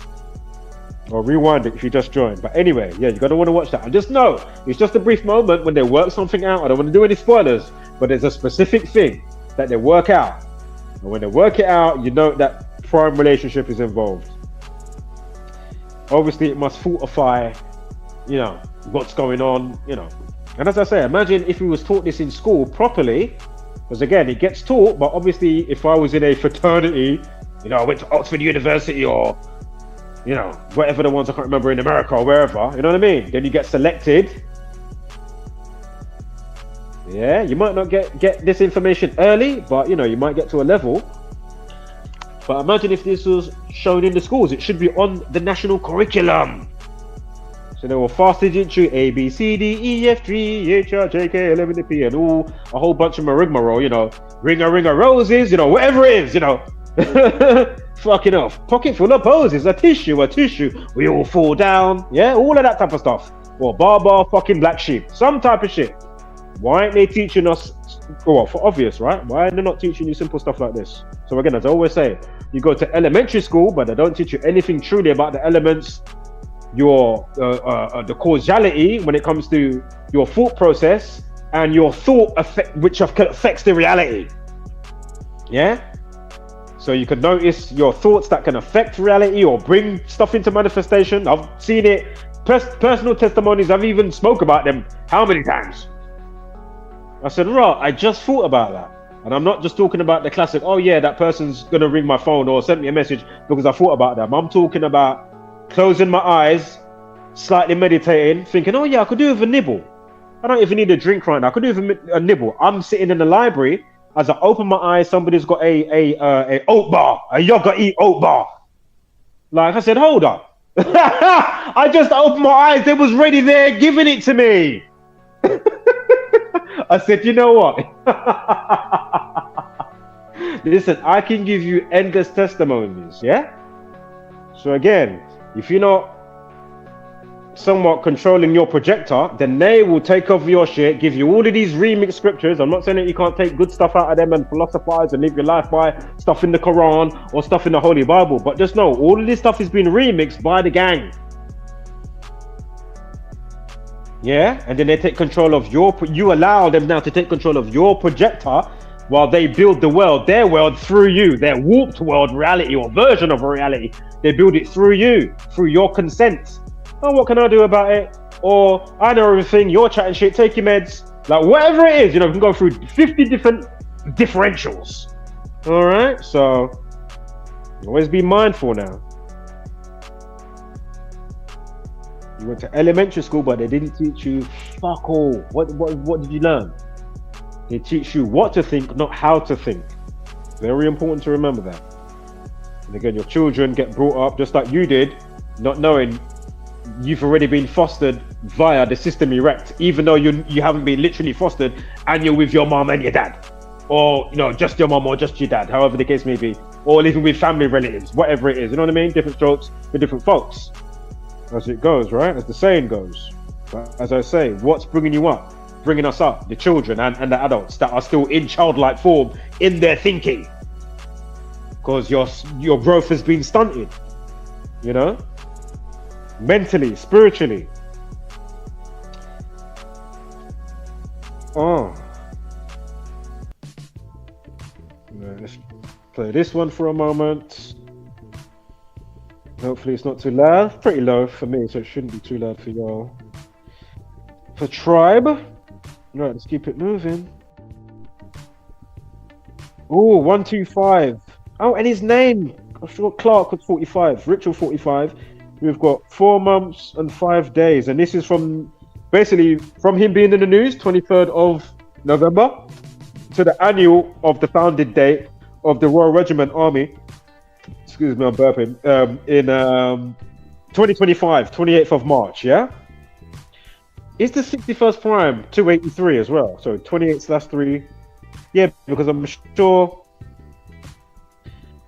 Or rewind it if you just joined. But anyway, yeah, you're going to want to watch that. And just know, it's just a brief moment when they work something out. I don't want to do any spoilers, but there's a specific thing that they work out. And when they work it out, you know that prime relationship is involved. Obviously, it must fortify, you know, what's going on, you know. And as I say, imagine if we was taught this in school properly, because again, it gets taught, but obviously if I was in a fraternity, you know, I went to Oxford University or, you know, whatever the ones I can't remember in America or wherever, you know what I mean? Then you get selected. Yeah, you might not get this information early, but you know, you might get to a level. But imagine if this was shown in the schools. It should be on the national curriculum. So they will fast it into A, B, C, D, E, F, G, H, I, J, K, L, M, N, P, and all a whole bunch of rigmarole, you know, ring a roses, you know, whatever it is, you know. Fucking off. Pocket full of poses, a tissue, we all fall down. Yeah, all of that type of stuff. Or bar, fucking black sheep. Some type of shit. Why aren't they teaching us, well, for obvious, right? Why are they not teaching you simple stuff like this? So again, as I always say, you go to elementary school, but they don't teach you anything truly about the elements, your the causality when it comes to your thought process and your thought effect, which affects the reality. Yeah? So you can notice your thoughts that can affect reality or bring stuff into manifestation. I've seen it, personal testimonies, I've even spoke about them how many times? I said, right, I just thought about that. And I'm not just talking about the classic, oh yeah, that person's gonna ring my phone or send me a message because I thought about them. I'm talking about closing my eyes, slightly meditating, thinking, oh yeah, I could do with a nibble. I don't even need a drink right now. I could do with a nibble. I'm sitting in the library. As I open my eyes, somebody's got a oat bar, a yogurt eat oat bar. Like I said, hold up. I just opened my eyes. They was ready there giving it to me. I said, you know what? Listen, I can give you endless testimonies, yeah? So again, if you're not somewhat controlling your projector, then they will take over your shit, give you all of these remix scriptures. I'm not saying that you can't take good stuff out of them and philosophize and live your life by stuff in the Quran or stuff in the Holy Bible, but just know all of this stuff is being remixed by the gang. Yeah, and then they take control of you allow them now to take control of your projector while they build the world, their world through you, their warped world reality or version of a reality. They build it through you, through your consent. Oh, what can I do about it? Or I know everything, you're chatting shit, take your meds. Like whatever it is, you know, we can go through 50 different differentials. All right, so always be mindful now. You went to elementary school, but they didn't teach you fuck all. What did you learn? They teach you what to think, not how to think. Very important to remember that. And again, your children get brought up just like you did, not knowing you've already been fostered via the system erect, even though you haven't been literally fostered and you're with your mom and your dad. Or, you know, just your mom or just your dad, however the case may be. Or living with family relatives, whatever it is. You know what I mean? Different strokes for different folks. As it goes, right? As the saying goes. But as I say, what's bringing you up? Bringing us up, the children and the adults that are still in childlike form in their thinking. Because your growth has been stunted. You know? Mentally, spiritually. Oh. Let's play this one for a moment. Hopefully it's not too loud. It's pretty low for me, so it shouldn't be too loud for y'all. For Tribe. Right, let's keep it moving. Oh, 125. Oh, and his name. I thought Clark was 45. Ritual 45. we've got 4 months and 5 days, and this is from basically from him being in the news, 23rd of November, to the annual of the founded date of the Royal Regiment Army. Excuse me, I'm burping. In 2025, 28th of March. Yeah. Is the 61st prime 283 as well? So 28/3. Yeah, because I'm sure.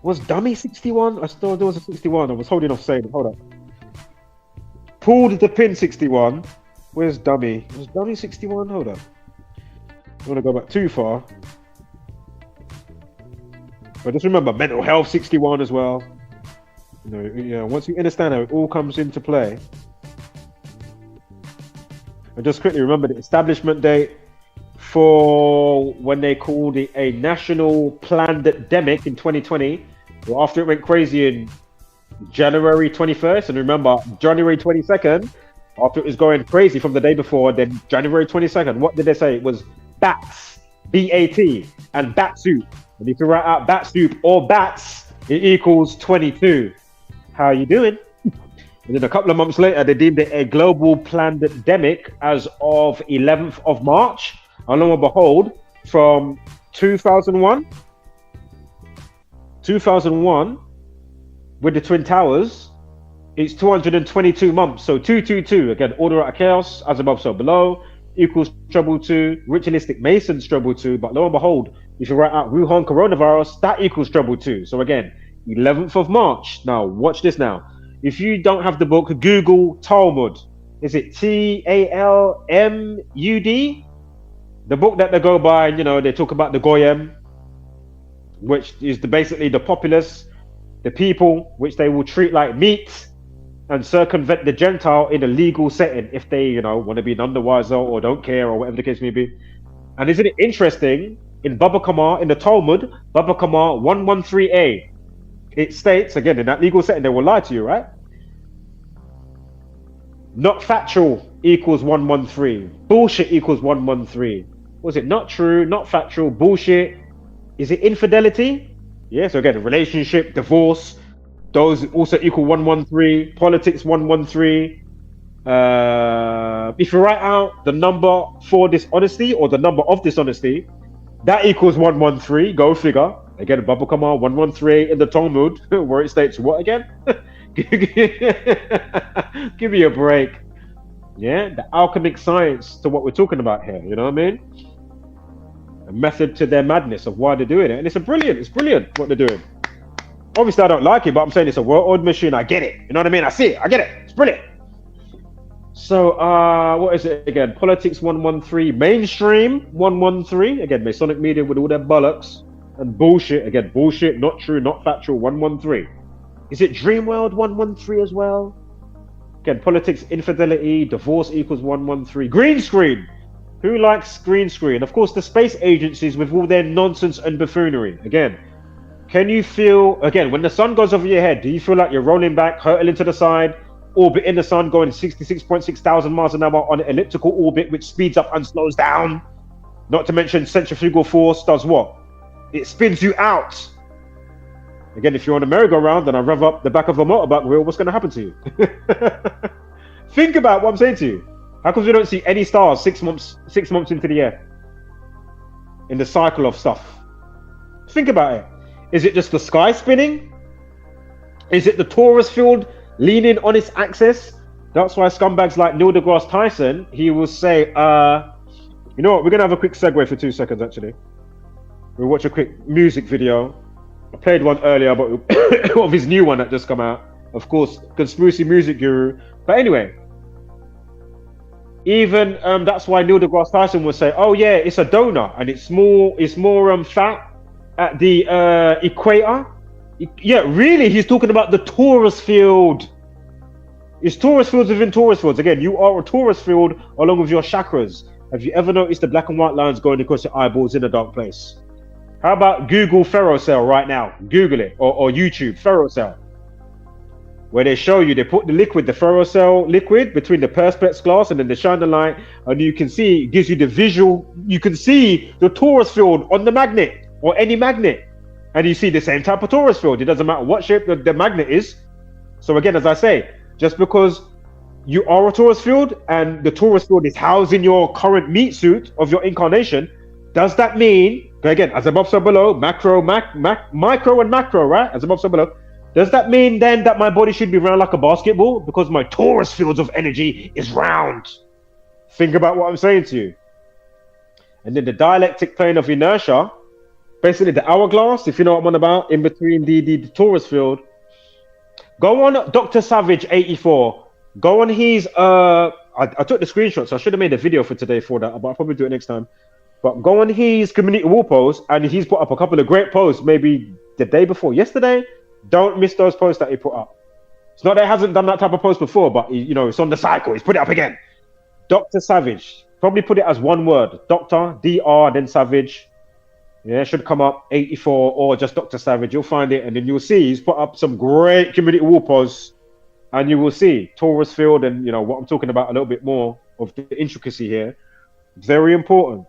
Was dummy 61? I thought there was a 61. I was holding off saying it. Hold up. Pulled the pin 61. Where's dummy? Was dummy 61? Hold up. I don't want to go back too far. But just remember, mental health 61 as well. Once you understand how it all comes into play. And just quickly remember the establishment date for when they called it a national pandemic in 2020. Well, after it went crazy in January 21st, and remember January 22nd, after it was going crazy from the day before, then January 22nd, what did they say? It was bats, B-A-T, and bat soup. And if you write out bat soup or bats, it equals 22. How are you doing? And then a couple of months later, they deemed it a global pandemic as of 11th of March. And lo and behold, from 2001 with the Twin Towers, it's 222 months. So 222, again, order out of chaos, as above, so below, equals treble 2, ritualistic Masons treble 2. But lo and behold, if you write out Wuhan coronavirus, that equals treble 2. So again, 11th of March. Now, watch this now. If you don't have the book, Google Talmud. Is it Talmud? The book that they go by, they talk about the Goyim, which is basically the populace, the people, which they will treat like meat and circumvent the Gentile in a legal setting if they, want to be none the wiser or don't care or whatever the case may be. And isn't it interesting, in Baba Kama, in the Talmud, Baba Kama 113a, it states, again, in that legal setting, they will lie to you, right? Not factual equals 113. Bullshit equals 113. Was it not true, not factual, bullshit? Is it infidelity? Yeah, so again, relationship, divorce, those also equal 113. Politics 113. If you write out the number for dishonesty or the number of dishonesty, that equals 113. Go figure. Again, Baba Kama 113 in the Talmud, where it states what again? Give me a break. Yeah, the alchemic science to what we're talking about here. You know what I mean? A method to their madness of why they're doing it, and it's brilliant what they're doing. Obviously, I don't like it, but I'm saying it's a well-oiled machine. I get it. You know what I mean? I see it. I get it. It's brilliant. So, what is it again? Politics 113, mainstream 113. Again, Masonic media with all their bollocks and bullshit. Again, bullshit, not true, not factual. 113. Is it Dreamworld 113 as well? Again, politics, infidelity, divorce equals 113. Green screen. Who likes green screen? Of course, the space agencies with all their nonsense and buffoonery. Again, can you feel, again, when the sun goes over your head, do you feel like you're rolling back, hurtling to the side, orbiting the sun, going 66.6 thousand miles an hour on an elliptical orbit, which speeds up and slows down? Not to mention centrifugal force does what? It spins you out. Again, if you're on a merry-go-round and I rev up the back of a motorbike wheel, what's going to happen to you? Think about what I'm saying to you. How come we don't see any stars 6 months into the year? In the cycle of stuff. Think about it. Is it just the sky spinning? Is it the torus field leaning on its axis? That's why scumbags like Neil deGrasse Tyson, he will say, you know what, we're going to have a quick segue for 2 seconds, actually. We'll watch a quick music video. I played one earlier, but of his new one that just come out. Of course, Conspiracy Music Guru. But anyway, even that's why Neil deGrasse Tyson would say, "Oh yeah, it's a donut, and it's more fat at the equator." Yeah, really, he's talking about the torus field. It's torus fields within torus fields. Again, you are a torus field along with your chakras. Have you ever noticed the black and white lines going across your eyeballs in a dark place? How about Google ferrocell right now? Google it, or YouTube ferrocell, where they show you, they put the ferrocell liquid between the perspex glass, and then they shine the light, and you can see, it gives you the visual, you can see the torus field on the magnet, or any magnet, and you see the same type of torus field. It doesn't matter what shape the magnet is. So again, as I say, Just because you are a Taurus field and the Taurus field is housed in your current meat suit of your incarnation, does that mean, again, as above so below, micro and macro, right? As above so below. Does that mean then that my body should be round like a basketball because my Taurus fields of energy is round? Think about what I'm saying to you. And then the dialectic plane of inertia, basically the hourglass, if you know what I'm on about, in between the Taurus field. Go on Dr. Savage 84. Go on his I took the screenshot, so I should have made a video for today for that, but I'll probably do it next time. But go on his community wall post, and he's put up a couple of great posts, maybe the day before yesterday. Don't miss those posts that he put up. It's not that he hasn't done that type of post before, but you know, it's on the cycle. He's put it up again. Dr. Savage. Probably put it as one word. Dr. DR, then Savage. Yeah, it should come up 84 or just Dr. Savage. You'll find it, and then you'll see he's put up some great community wall posts. And you will see Taurus field and, you know, what I'm talking about a little bit more of the intricacy here. Very important.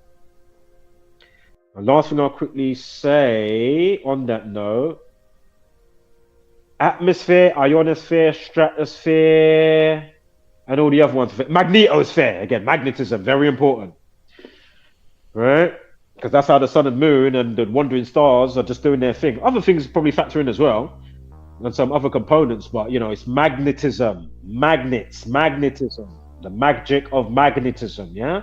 And last thing I'll quickly say on that note, atmosphere, ionosphere, stratosphere, and all the other ones. Magnetosphere, again, magnetism, very important. Right? Because that's how the sun and moon and the wandering stars are just doing their thing. Other things probably factor in as well. And some other components, but you know, it's magnetism, magnetism, the magic of magnetism. Yeah.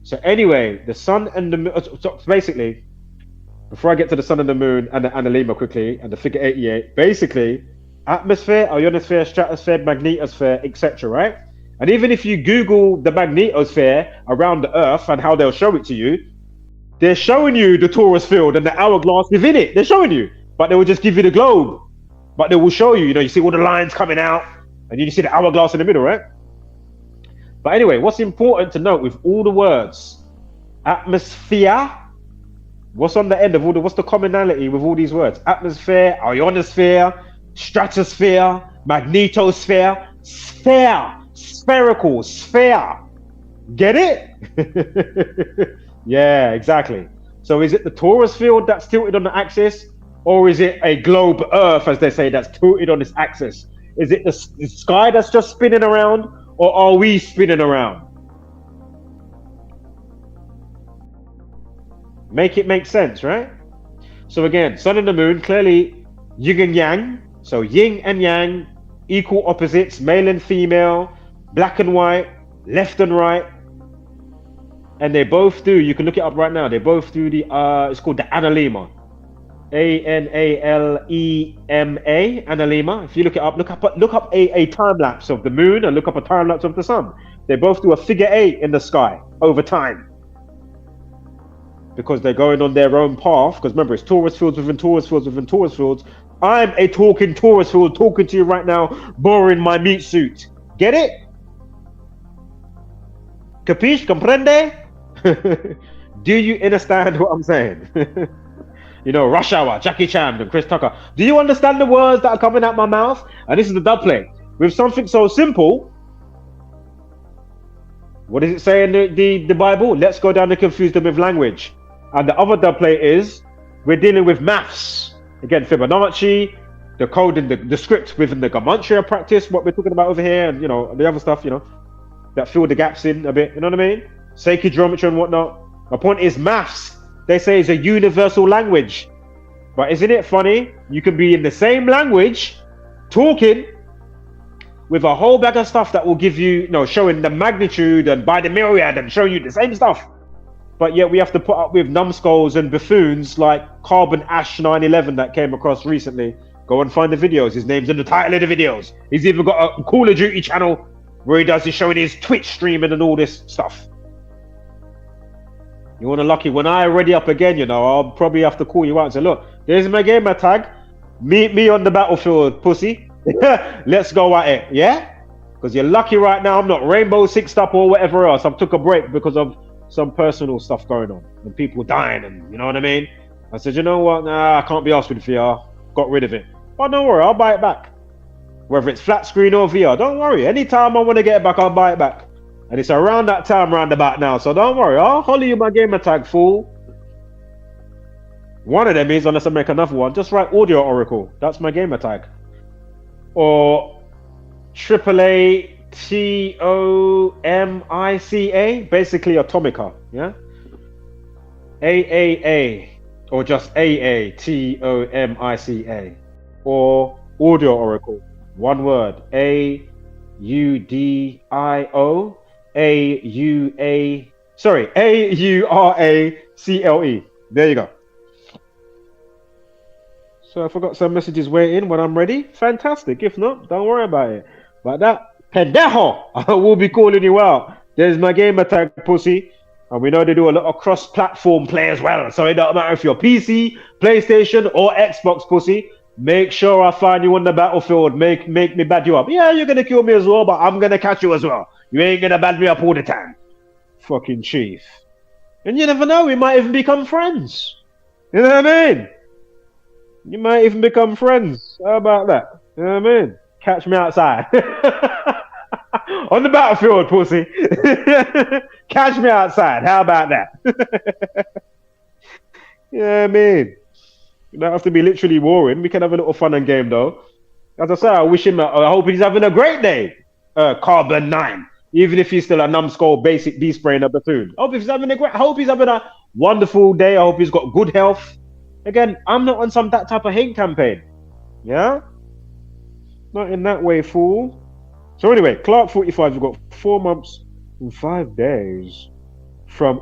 So anyway, the sun and the moon. So basically, before I get to the sun and the moon and the analema quickly and the figure 88, basically, atmosphere, ionosphere, stratosphere, magnetosphere, etc. Right? And even if you Google the magnetosphere around the Earth and how they'll show it to you, they're showing you the Taurus field and the hourglass within it. They're showing you, but they will just give you the globe. But they will show you, you know, you see all the lines coming out and you see the hourglass in the middle, right? But anyway, what's important to note with all the words, atmosphere, what's on the end of all the, what's the commonality with all these words? Atmosphere, ionosphere, stratosphere, magnetosphere, sphere, spherical, sphere. Get it? Yeah, exactly. So is it the Taurus field that's tilted on the axis? Or is it a globe Earth, as they say, that's tilted on its axis? Is it the sky that's just spinning around, or are we spinning around? Make it make sense, right? So again, sun and the moon, clearly yin and yang. So yin and yang, equal opposites, male and female, black and white, left and right. And they both do, you can look it up right now, they both do the, it's called the analema. Analema, analema. If you look it up, look up a time lapse of the moon and look up a time lapse of the sun. They both do a figure 8 in the sky over time because they're going on their own path. Because remember, it's Taurus fields within Taurus fields within Taurus fields. I'm a talking Taurus field talking to you right now, borrowing my meat suit. Get it? Capiche? Comprende? Do you understand what I'm saying? You know, Rush Hour, Jackie Chan and Chris Tucker. Do you understand the words that are coming out my mouth? And this is the dub play. With something so simple, what does it say in the Bible? Let's go down and confuse them with language. And the other dub play is, we're dealing with maths. Again, Fibonacci, the code and the script within the Gematria practice, what we're talking about over here, and you know, the other stuff, you know, that fill the gaps in a bit, you know what I mean? Sacred geometry and whatnot. My point is maths. They say it's a universal language. But isn't it funny? You can be in the same language, talking with a whole bag of stuff that will give you, you know, showing the magnitude and by the myriad and showing you the same stuff. But yet we have to put up with numbskulls and buffoons like Carbon Ash 911 that came across recently. Go and find the videos. His name's in the title of the videos. He's even got a Call of Duty channel where he does his showing his Twitch streaming and all this stuff. You want to lucky when I ready up again, you know, I'll probably have to call you out and say, look, there's my gamer tag. Meet me on the battlefield, pussy. Let's go at it, yeah? Because you're lucky right now I'm not Rainbow Sixed up or whatever else. I took a break because of some personal stuff going on and people dying and you know what I mean? I said, you know what? Nah, I can't be asked with VR. Got rid of it. But don't worry, I'll buy it back. Whether it's flat screen or VR, don't worry. Anytime I want to get it back, I'll buy it back. And it's around that time roundabout now, so don't worry. I'll holler you my gamer tag, fool. One of them is, unless I make another one, just write Audio Oracle. That's my gamer tag. Or AAATOMICA, basically Atomica, yeah? AAA, or just AATOMICA, or Audio Oracle, one word, AURACLE. There you go. So if I got some messages waiting when I'm ready, fantastic. If not, don't worry about it. But that pendejo, I will be calling you out. There's my game attack, pussy. And we know they do a lot of cross-platform play as well. So it don't matter if you're PC, PlayStation, or Xbox, pussy. Make sure I find you on the battlefield. Make me bad you up. Yeah, you're gonna kill me as well, but I'm gonna catch you as well. You ain't gonna bad me up all the time. Fucking chief. And you never know, we might even become friends. You know what I mean? You might even become friends. How about that? You know what I mean? Catch me outside. On the battlefield, pussy. Catch me outside. How about that? You know what I mean? You don't have to be literally warring. We can have a little fun and game, though. As I say, I hope he's having a great day. Carbon 9. Even if he's still a numbskull basic beast brain of Bethune. I hope he's having a wonderful day. I hope he's got good health. Again, I'm not on that type of hate campaign. Yeah? Not in that way, fool. So anyway, Clark 45, you've got 4 months and 5 days from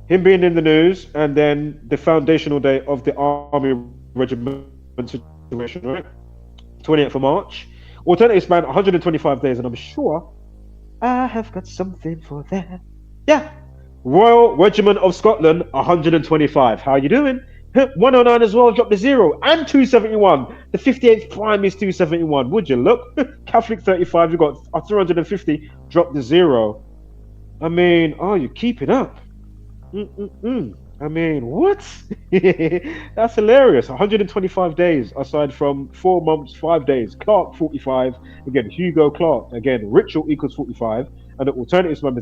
him being in the news, and then the foundational day of the army regiment situation, right? 28th of March. Alternative span, 125 days, and I'm sure I have got something for that. Yeah. Royal Regiment of Scotland, 125. How you doing? 109 as well, dropped to 0. And 271. The 58th prime is 271. Would you look? Catholic 35, you got 350, dropped to 0. I mean, oh, you're keeping up. I mean, what? That's hilarious. 125 days aside from 4 months, 5 days. Clark 45. Again, Hugo Clark. Again, Ritual equals 45. And the alternative span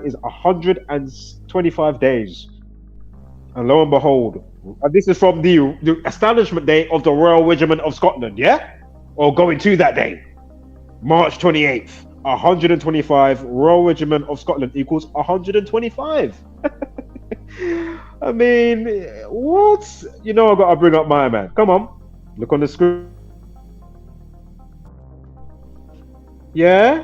is 125 days. And lo and behold, and this is from the establishment day of the Royal Regiment of Scotland, yeah? Or going to that day. March 28th. 125. Royal Regiment of Scotland equals 125. I mean, what? You know I gotta bring up my man. Come on. Look on the screen. Yeah?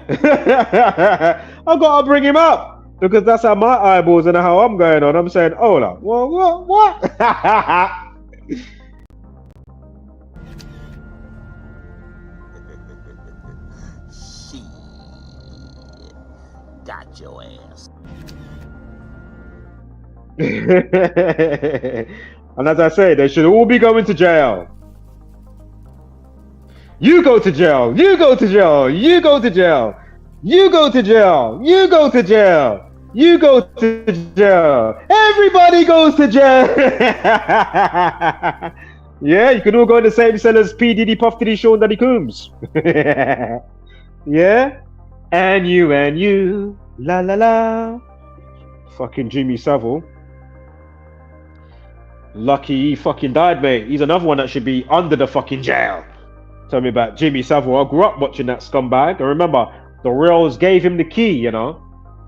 I gotta bring him up. Because that's how my eyeballs and how I'm going on. I'm saying, hold up. What? Shit. Got your ass. And as I say, they should all be going to jail. You go to jail. You go to jail. You go to jail. You go to jail. You go to jail. You go to jail. Everybody goes to jail. Yeah, you can all go in the same cell as P. Diddy, Puff Diddy, Sean Daddy Coombs. Yeah? And you. La la la. Fucking Jimmy Savile. Lucky he fucking died, mate. He's another one that should be under the fucking jail. Tell me about Jimmy Savile. I grew up watching that scumbag. I remember the Royals gave him the key, you know.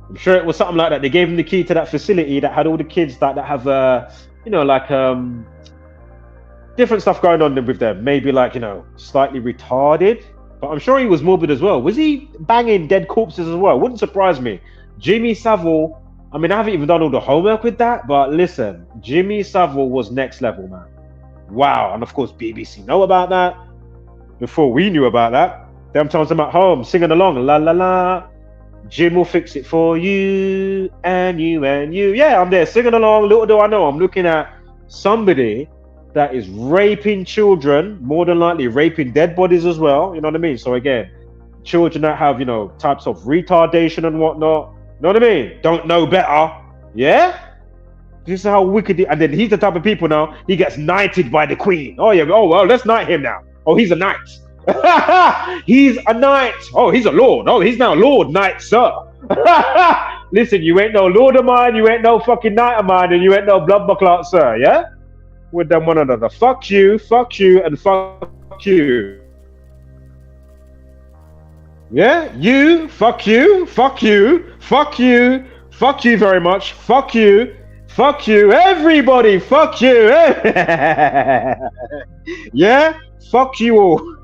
I'm sure it was something like that. They gave him the key to that facility that had all the kids that have, you know, like different stuff going on with them. Maybe like, you know, slightly retarded. But I'm sure he was morbid as well. Was he banging dead corpses as well? Wouldn't surprise me. Jimmy Savile. I mean, I haven't even done all the homework with that. But listen, Jimmy Savile was next level, man. Wow. And of course, BBC know about that. Before we knew about that. Them times I'm at home singing along. La la la. Jim will fix it for you and you and you. Yeah, I'm there singing along. Little do I know, I'm looking at somebody that is raping children, more than likely raping dead bodies as well. You know what I mean? So again, children that have, you know, types of retardation and whatnot. You know what I mean? Don't know better. Yeah? This is how wicked. And then he's the type of people now, he gets knighted by the Queen. Oh yeah, oh well, let's knight him now. Oh, he's a knight. He's a knight. Oh, he's a lord. Oh, he's now Lord Knight, sir. Listen, you ain't no lord of mine, you ain't no fucking knight of mine, and you ain't no blood buckler, sir, yeah? With them one another. Fuck you, and fuck you. Yeah, you, fuck you, fuck you, fuck you, fuck you very much, fuck you, everybody, fuck you. Yeah, fuck you all.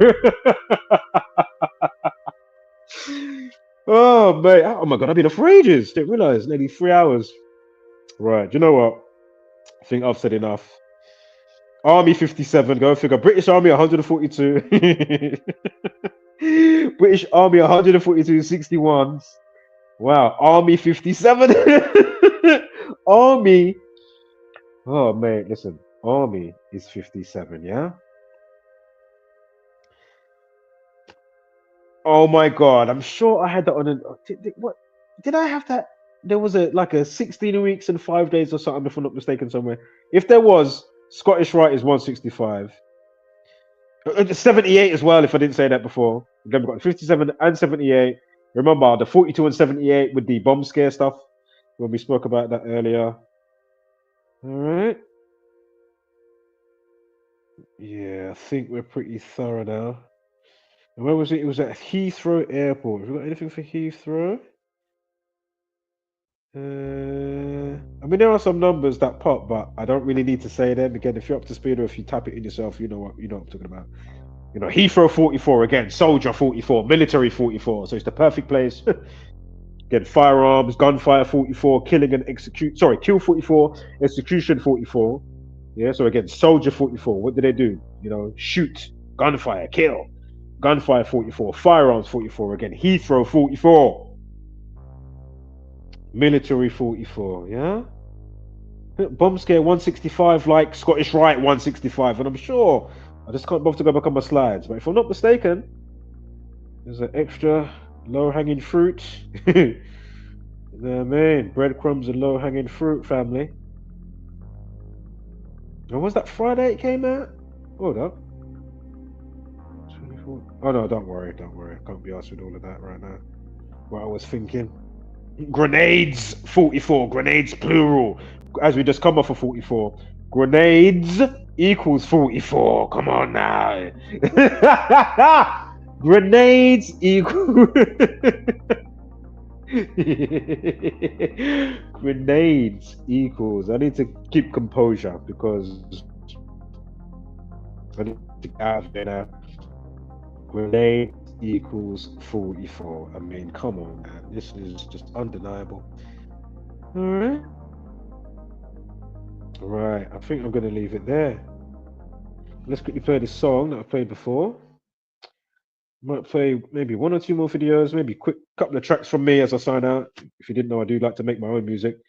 Oh, mate. Oh, my God, I've been up for ages. Didn't realize. Nearly 3 hours. Right, do you know what? I think I've said enough. Army 57, go figure. British Army 142. British Army 142 61s. Wow, Army 57. Army. Oh, mate, listen. Army is 57, yeah? Oh my God, I'm sure I had that on an. What did I have that? There was a 16 weeks and 5 days or something, if I'm not mistaken, somewhere. If there was, Scottish Rite is 165. 78 as well, if I didn't say that before. Again, we've got 57 and 78. Remember the 42 and 78 with the bomb scare stuff when we spoke about that earlier. All right. Yeah, I think we're pretty thorough now. And where was it? It was at Heathrow Airport. Have we got anything for Heathrow? I mean, there are some numbers that pop, but I don't really need to say them. Again, if you're up to speed or if you tap it in yourself, you know what I'm talking about. You know, Heathrow 44 again, soldier 44, military 44. So it's the perfect place. Again, firearms, gunfire 44, killing and execute. Sorry, kill 44, execution 44. Yeah. So again, soldier 44. What do they do? You know, shoot, gunfire, kill. Gunfire 44, firearms 44 again, Heathrow 44, military 44, yeah? Bomb scare 165 like Scottish Rite 165, and I'm sure, I just can't bother to go back on my slides, but if I'm not mistaken, there's an extra low-hanging fruit. You know what I mean? Breadcrumbs and low-hanging fruit, family. And was that Friday it came out? Hold up. Oh no, don't worry. I can't be asked with all of that right now. What I was thinking. Grenades 44, grenades plural. As we just come off of 44. Grenades equals 44. Come on now. Grenades equals grenades equals. I need to keep composure because I need to get out of there now. Grenade equals 44. I mean, come on, man. This is just undeniable. Alright. Right, I think I'm going to leave it there. Let's quickly play this song that I played before. Might play maybe 1 or 2 more videos, maybe quick couple of tracks from me as I sign out. If you didn't know, I do like to make my own music.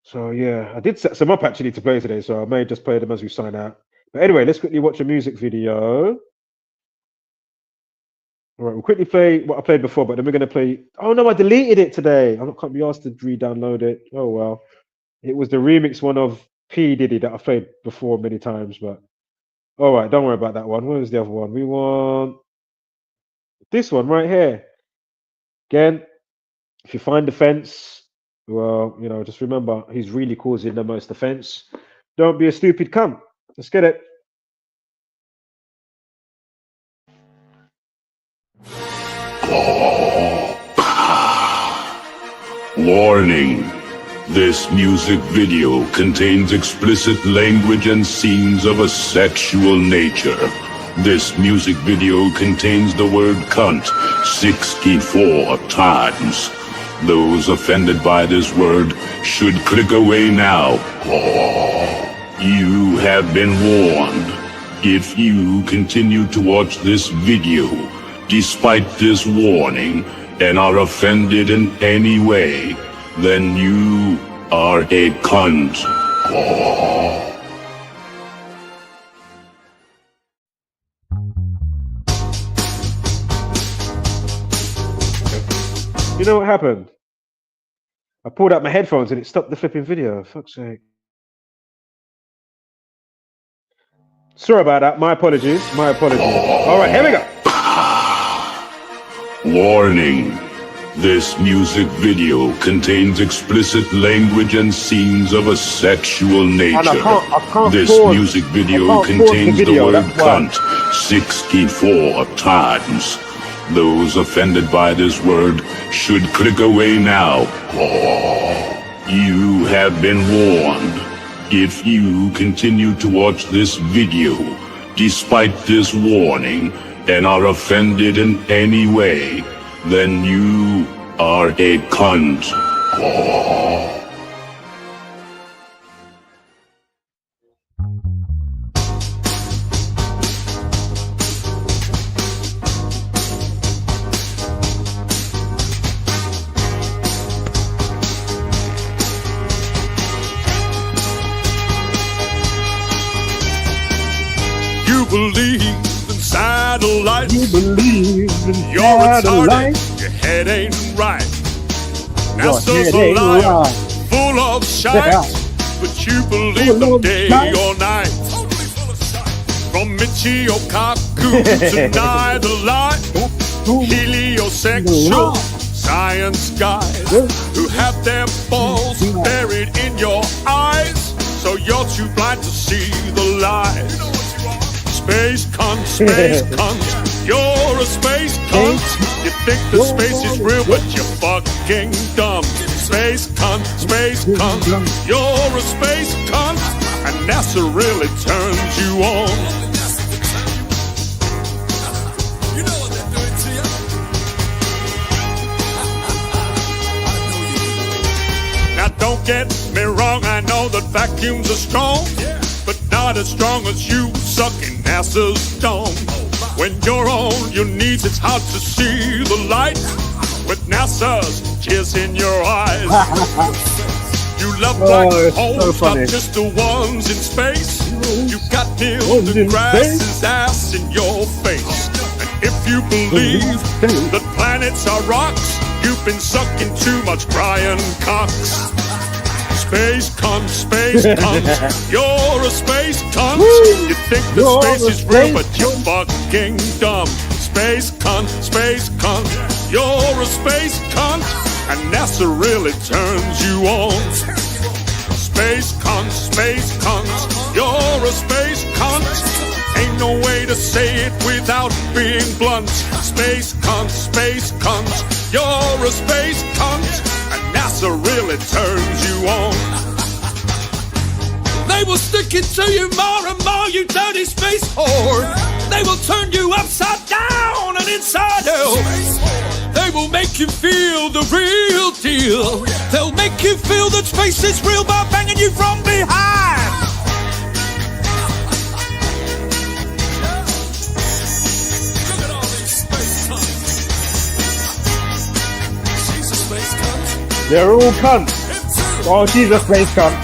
So yeah, I did set some up actually to play today, so I may just play them as we sign out. But anyway, let's quickly watch a music video. All right, we'll quickly play what I played before, but then we're going to play... Oh, no, I deleted it today. I can't be asked to re-download it. Oh, well. It was the remix one of P. Diddy that I've played before many times, but... All right, don't worry about that one. Where's the other one? We want this one right here. Again, if you find offense, well, you know, just remember, he's really causing the most offense. Don't be a stupid cunt. Let's get it. Warning. This music video contains explicit language and scenes of a sexual nature. This music video contains the word cunt 64 times. Those offended by this word should click away now. You have been warned. If you continue to watch this video, despite this warning, and are offended in any way, then you are a cunt. You know what happened? I pulled out my headphones and it stopped the flipping video. Fuck's sake. Sorry about that. My apologies. My apologies. All right, here we go. Warning. This music video contains explicit language and scenes of a sexual nature. I can't this pause. music video contains the word cunt 64 times. Those offended by this word should click away now. You have been warned. If you continue to watch this video, despite this warning, and are offended in any way, then you are a cunt. You believe in satellites. You believe in You're satellites. retarded. Your head ain't right. Your NASA's head a ain't liar, right. full of shite, but you believe them day or night. From Michio Kaku to deny the lie, heliosexual science guys who have their balls buried in your eyes, so you're too blind to see the lies. Space cunt, you're a space cunt. You think the space is real, but you're fucking dumb. Space cunt, you're a space cunt, and NASA really turns you on. You know what they're doing to you? Now don't get me wrong, I know that vacuums are strong, but not as strong as you sucking NASA's dome. When you're on your knees, it's hard to see the light, with NASA's jizz in your eyes. You love black holes, not just the ones in space. You got Neil deGrasse's ass in your face. And if you believe that planets are rocks, you've been sucking too much Brian Cox. Space cunt, you're a space cunt. You think the space is real, but you're fucking dumb. Space cunt, you're a space cunt, and NASA really turns you on. Space cunt, you're a space cunt. Ain't no way to say it without being blunt. Space cunt, you're a space cunt, and NASA really turns you on. They will stick it to you more and more, you dirty space whore. They will turn you upside down and inside out. They will make you feel the real deal. They'll make you feel that space is real by banging you from behind. Look at all these space cunts. She's a space cunt. They're all cunts. Oh, she's a space cunt.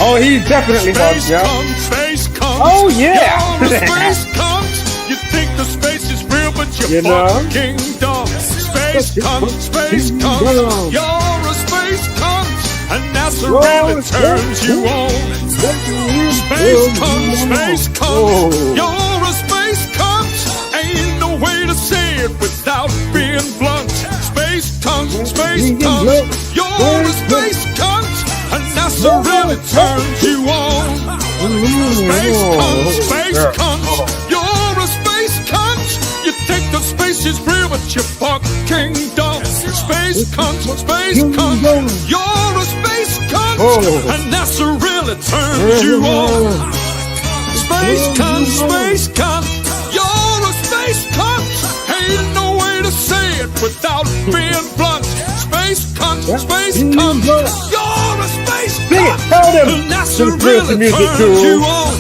Oh, he's definitely one, yeah. Space cunt. Oh, yeah. You're a space cunt. You think the space is real, but you're fucking dumb. Space cunt, you're a space cunt, and NASA really turns you on. Space cunt, you're a space cunt. Ain't no way to say it without being blunt. Space cunt, you're a space cunt, and NASA really turns you on. Space cunt, you're a space cunt. You think that space is real, but you're fucking dumb. Space cunt, you're a space cunt, and NASA really turns you on. Space cunt, you're a space cunt. Ain't no way to say it without being blunt. Space cunt, you're a space cunt, and NASA really turns you on.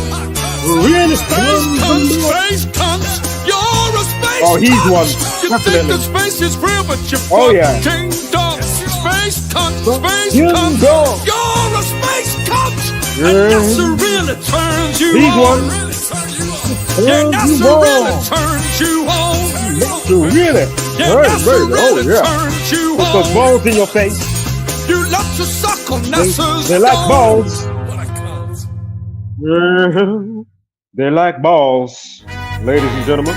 Space cunt, you're a space Oh, he's cunt. one. You Definitely. think that space is real, but you're fucking dumb. Space cunt, you're a space cunt, and NASA really turns you He's on. one. Yeah, NASA really turns you on. Really? Yeah, NASA really turns you Put those on. balls in your face. You love to suck on NASA's They like dome. balls. They like balls, ladies and gentlemen.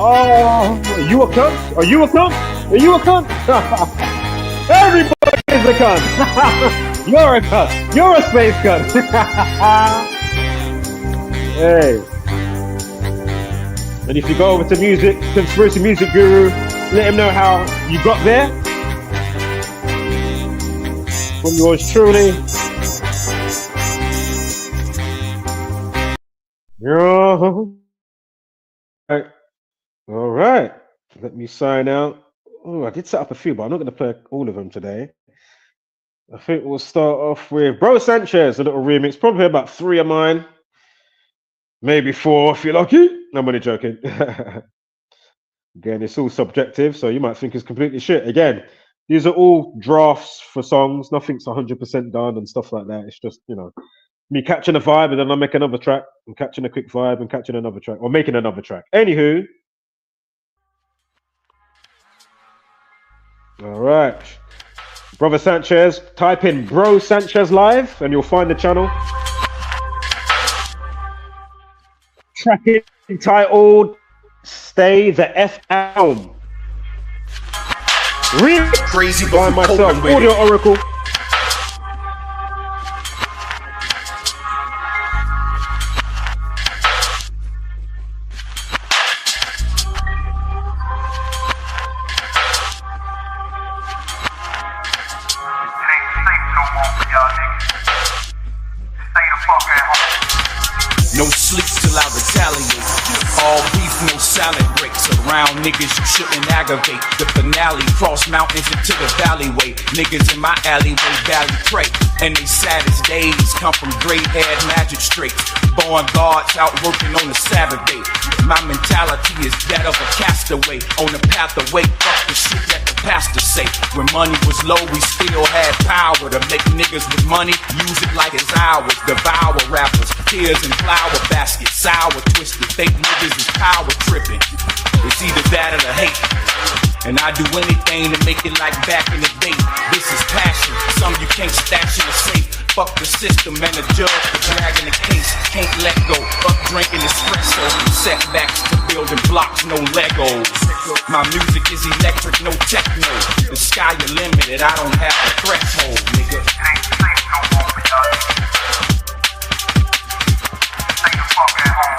Are you a cunt? Are you a cunt? Are you a cunt? Everybody is a cunt. You're a cunt. You're a space cunt. Hey. And if you go over to music, Conspiracy Music Guru, let him know how you got there. From yours truly. Yo. All right. Let me sign out. Oh, I did set up a few, but I'm not going to play all of them today. I think we'll start off with Bro Sanchez, a little remix. Probably about 3 of mine. Maybe 4 if you're lucky. No, I'm only joking. Again, it's all subjective, so you might think it's completely shit. Again, these are all drafts for songs. Nothing's 100% done and stuff like that. It's just, you know, me catching a vibe and then I make another track. I'm catching a quick vibe and catching another track. Or making another track. Anywho. All right. Brother Sanchez. Type in Bro Sanchez Live and you'll find the channel. Track entitled Stay the F at Home. Crazy by myself. Audio Oracle. No sleep till I retaliate. All beef, no salad breaks. Around niggas you shouldn't aggravate. The finale, cross mountains into the valleyway. Niggas in my alleyway, valley pray. And they saddest days come from gray-haired magistrates. Born guards out working on a Saturday. My mentality is that of a castaway. On the path away, fuck the shit that the pastor say. When money was low, we still had power to make niggas with money use it like it's ours. Devour rappers, tears and flower baskets. Sour twisted, fake niggas is power tripping. It's either that or the hate. And I do anything to make it like back in the day. This is passion, some you can't stash in a safe. Fuck the system and the judge for dragging the case. Can't let go, up drinking espresso. Setbacks to building blocks, no Legos. My music is electric, no techno. The sky is limited, I don't have a threshold, nigga. Ain't safe no more for y'all. Stay the fuck at home.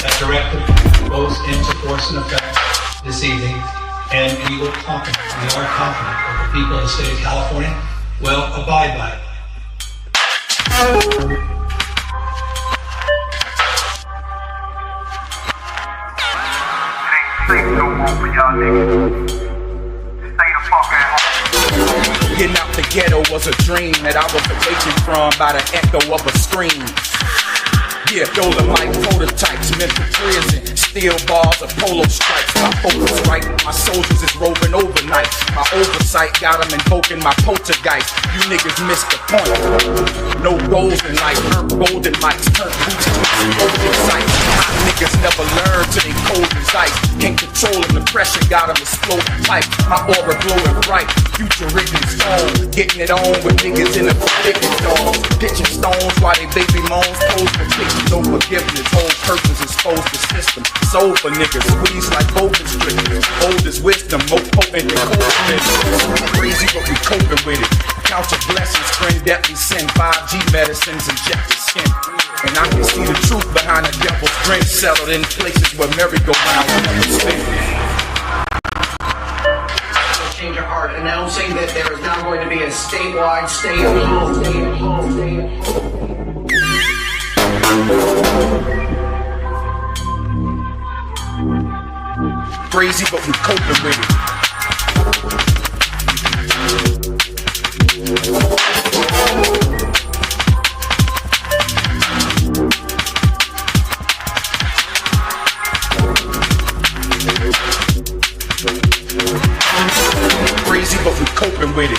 That directive goes into force and effect this evening, and we are confident that the people of the state of California will abide by it. Getting out the ghetto was a dream that I was awakened from by the echo of a scream. Yeah, those are like prototypes, meant for prison. Steel bars of polo stripes. My focus right, my soldiers is roving overnight. My oversight got them invoking my poltergeist. You niggas missed the point. No goals in life, hurt golden mics. Turn boots to golden sights. Hot niggas never learn till they cold as ice. Can't control them, the pressure got them exploding pipe. My aura glowing bright, future written stone. Getting it on with niggas in the forbidden dogs. Pitching stones while they baby moans pose for pictures. No forgiveness, whole purpose exposed the system. Soul for niggas, squeeze like both restrictions. Old is wisdom, more potent than cold. Crazy, but we coping with it. Count your blessings, friend, deathly sin. 5G medicines, inject the skin. And I can see the truth behind the devil's grin. Settled in places where merry-go-round will never spin. Change your heart, announcing that there is now going to be a statewide stay at home. Crazy, but we coping with it. Crazy, but we coping with it.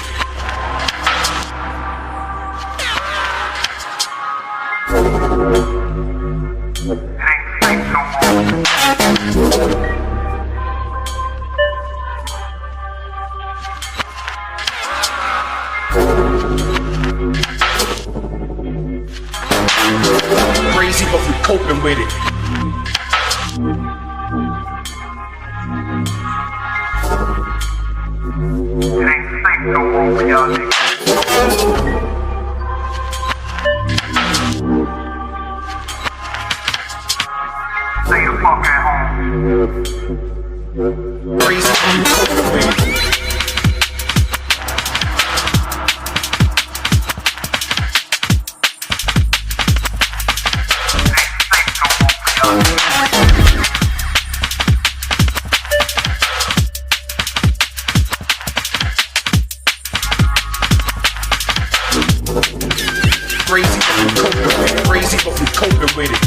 Crazy, but we coping with it. y'all niggas. Stay the fuck at home. Crazy, but we coping with it.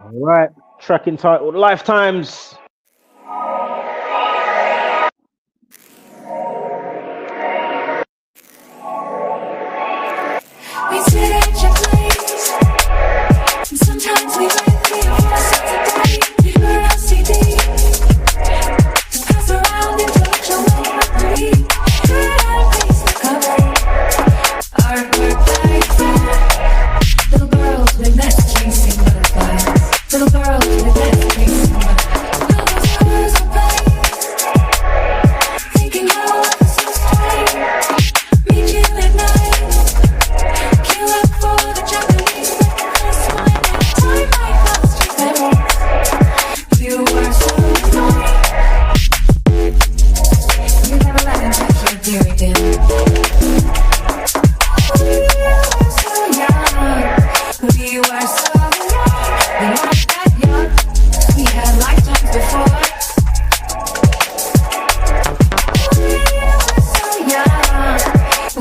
All right, track entitled Lifetimes. We sit at your place, and sometimes we wait for your voice of the day. We burn our CD, pass around intellectual property. Good at peace to cover artwork like that. Little girls with nets chasing butterflies. Little girls with nets chasing butterflies. All those colors are bright, thinking how life is so straight. Meet you at night. Queue up for the Japanese breakfast wine. Time might cost you better. You are so annoying. You never let him touch your dear again. We were so young. We were so young. We weren't that young. We had lifetimes before. We were so young.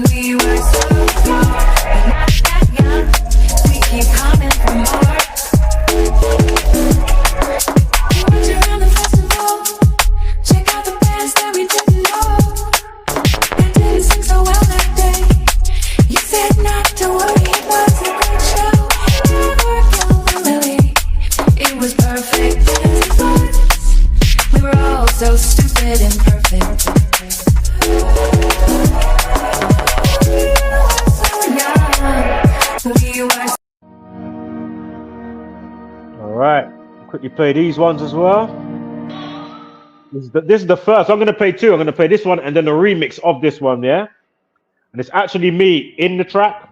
We were so young. We're not that young. We keep coming for more. We went around the festival. Check out the bands that we didn't know. They didn't sing so well that day. You said not to worry, it was a great show. Never killed the lily. It was perfect as it was. We were all so stupid and perfect. We were so young. We were All right, quickly play these ones as well. This is the first. I'm going to play two. I'm going to play this one and then a remix of this one, yeah? And it's actually me in the track.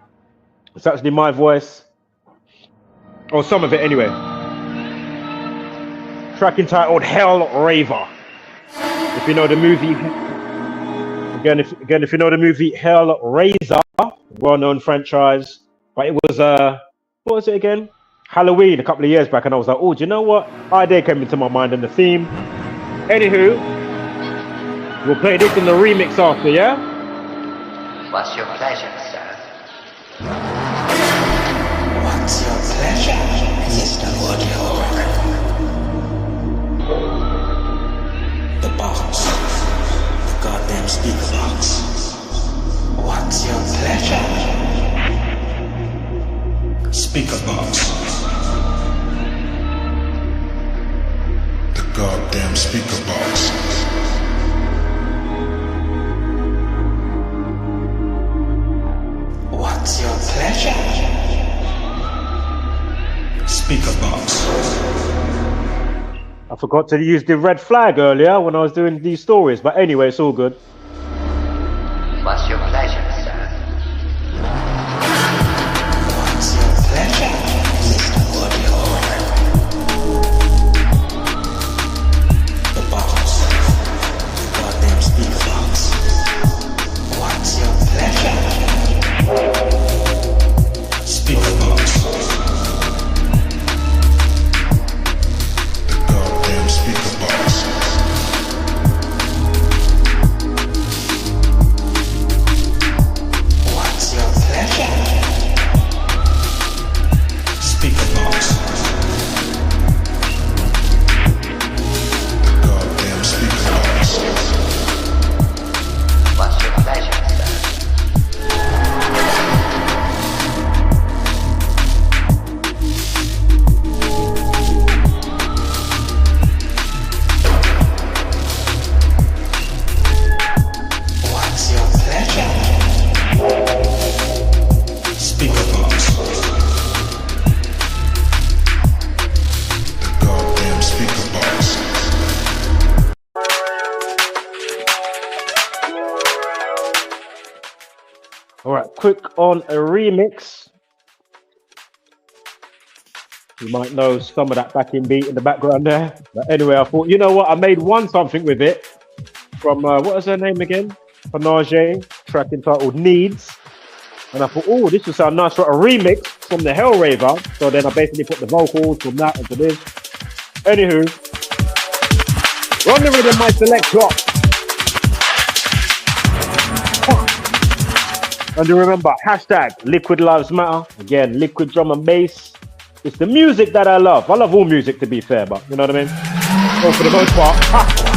It's actually my voice. Or some of it anyway. Track entitled Hell Raver. If you know the movie, if you know the movie Hellraiser, well-known franchise, but it was what was it again? Halloween a couple of years back, and I was like, oh, do you know what? Idea came into my mind and the theme. Anywho, we'll play this in the remix after, yeah? What's your pleasure, sir? What's your pleasure, Mr. Audio? The box. The goddamn speaker box. What's your pleasure? Speaker box. The goddamn speaker box. What's your pleasure? Speaker box. I forgot to use the red flag earlier when I was doing these stories, but anyway, it's all good. What's your pleasure, sir? What's your pleasure, Mr. Audio? The box. The goddamn speaker box. What's your pleasure? Speaker box. The goddamn speaker box. All right, quick on a remix. You might know some of that backing beat in the background there. But anyway, I thought, you know what? I made something with it from, what was her name again? Panage, track entitled Needs. And I thought, oh, this would sound nice for a remix from the Hellraver. So then I basically put the vocals from that into this. Anywho, run the rhythm, my select drop. And you remember, hashtag Liquid Lives Matter. Again, liquid drum and bass. It's the music that I love. I love all music, to be fair, but you know what I mean? Well, for the most part.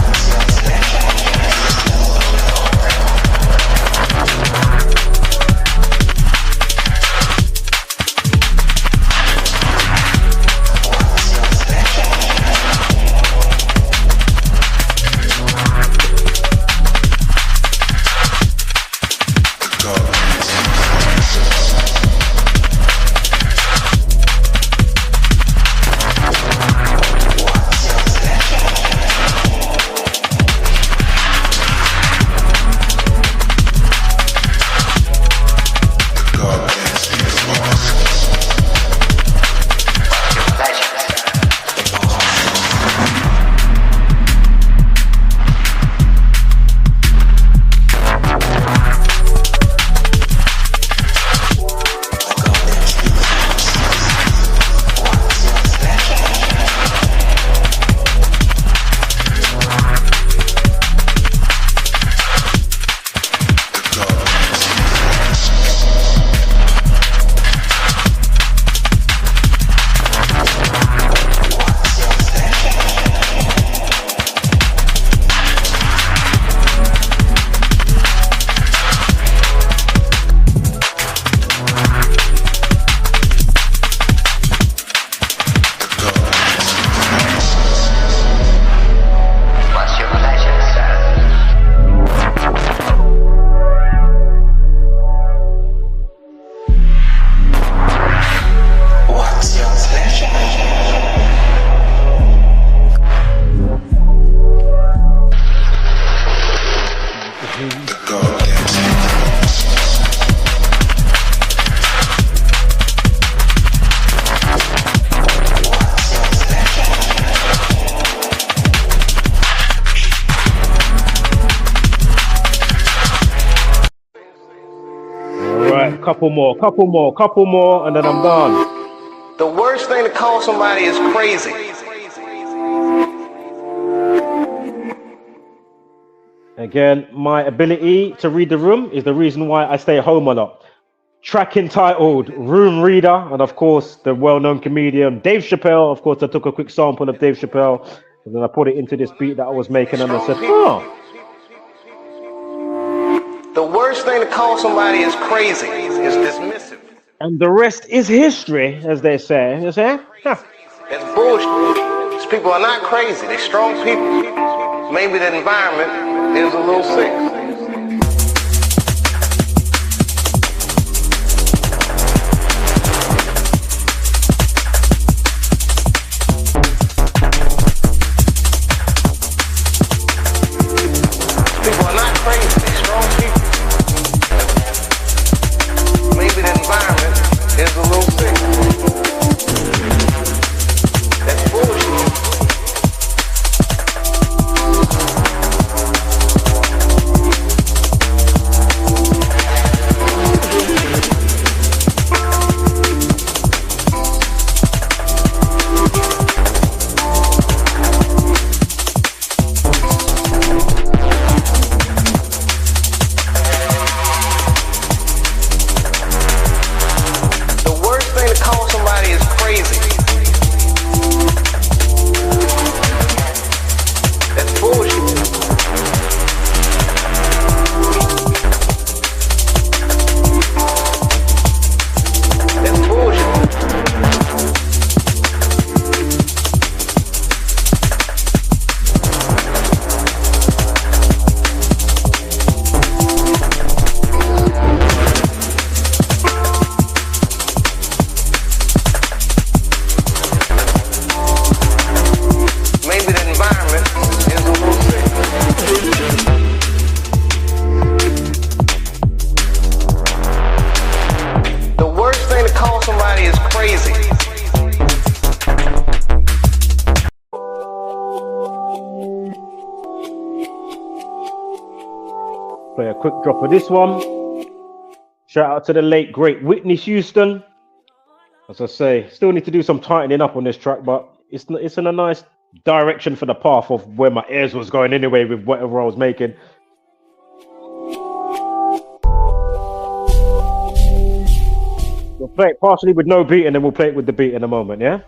Couple more, and then I'm done. The worst thing to call somebody is crazy. Again, my ability to read the room is the reason why I stay home a lot. Track entitled Room Reader, and of course, the well-known comedian Dave Chappelle. Of course, I took a quick sample of Dave Chappelle, and then I put it into this beat that I was making, and I said, oh. The worst thing to call somebody is crazy, is dismissive. And the rest is history, as they say. You see? Huh. That's bullshit. These people are not crazy. They're strong people. Maybe the environment is a little sick. quick drop of this one. Shout out to the late great Whitney Houston. As I say, still need to do some tightening up on this track, but it's in a nice direction for the path of where my ears was going anyway with whatever I was making. We'll play it partially with no beat and then we'll play it with the beat in a moment, yeah?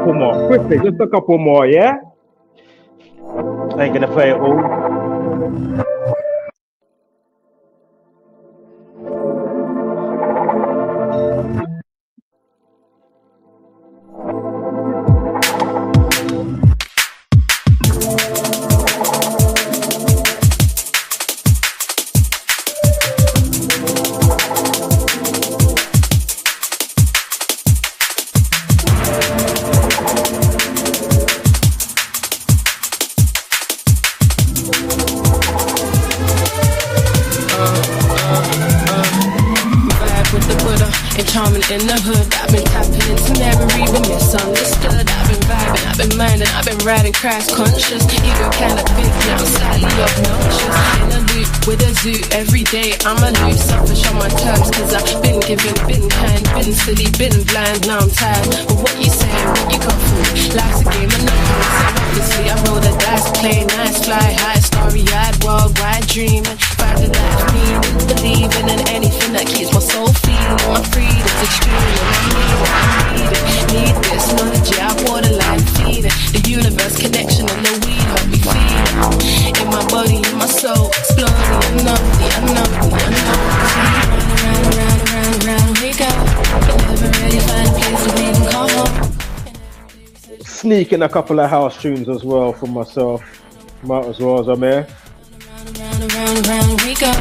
couple more. Quickly, just a couple more, yeah? I ain't gonna play it all. and charming in the hood. I've been tapping into memory, but misunderstood. I've been vibing, I've been minding, I've been riding crash conscious. Ego kinda big, now I'm slightly obnoxious. In a loop with a zoo, every day I'm aloof, selfish on my terms, cause I've been given, been kind, been silly, been blind, now I'm tired. But what you saying, what you got for me? Life's a game of numbers, so obviously I roll the dice, play nice, fly high, starry-eyed, worldwide dreaming, find the life meaning, believing in anything that keeps my soul feeling. My freedom's extreme, and I need this knowledge, yeah, I waterline feeding. The universe connection and the weed help me feed in my body, in my soul, exploring the unknown, the unknown, the unknown. Round we go, but never really find a place that we can call home. Sneaking a couple of house tunes as well for myself. Might as well as I'm here. Round we go. I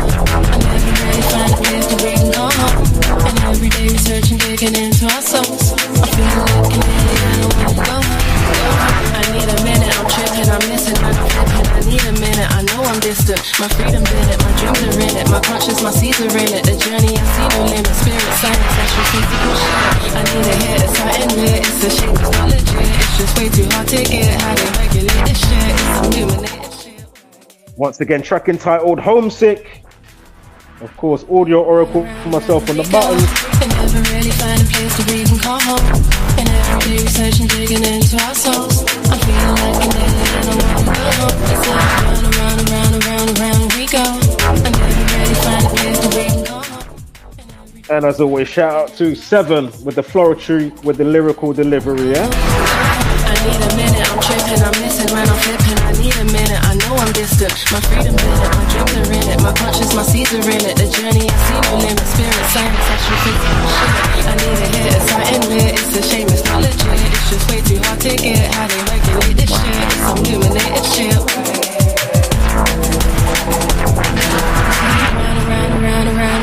never really find a place that we can call home. And every day we search and digging into our souls. I feel like an alien, I don't wanna go home. I need a minute, I'm tripping, I'm missing, I'm flipping. I need a minute, I know I'm distant. My freedom in it, my dreams are in it, my conscious, my seeds are in it. The journey, I see no limit, spirit, science, actual physical shit. I need a hit, it's something lit, it's a shame, it's not legit. It's just way too hard to get, how they regulate this shit. It's illuminated. Once again, track entitled Homesick. Of course, audio oracle for myself on the button. Can never really find a place that we can call home. And every day we search and digging into our souls. I'm feeling like an alien, I wanna go home. It's like round we go. I never really find a place that we can call home. And as always, shout out to Seven with the floristry, with the lyrical delivery, yeah? I need a minute, I'm tripping, I'm missing when I'm flipping. I need a minute, I know I'm distant. My freedom in it, my dreams are in it, my conscious, my seeds are in it. The journey, I see no limit, spirit, science, actual physical shit. I need a hit, it's something lit, it's a shame, it's not legit. It's just way too hard to get, how they regulate this shit. It's some illuminated shit.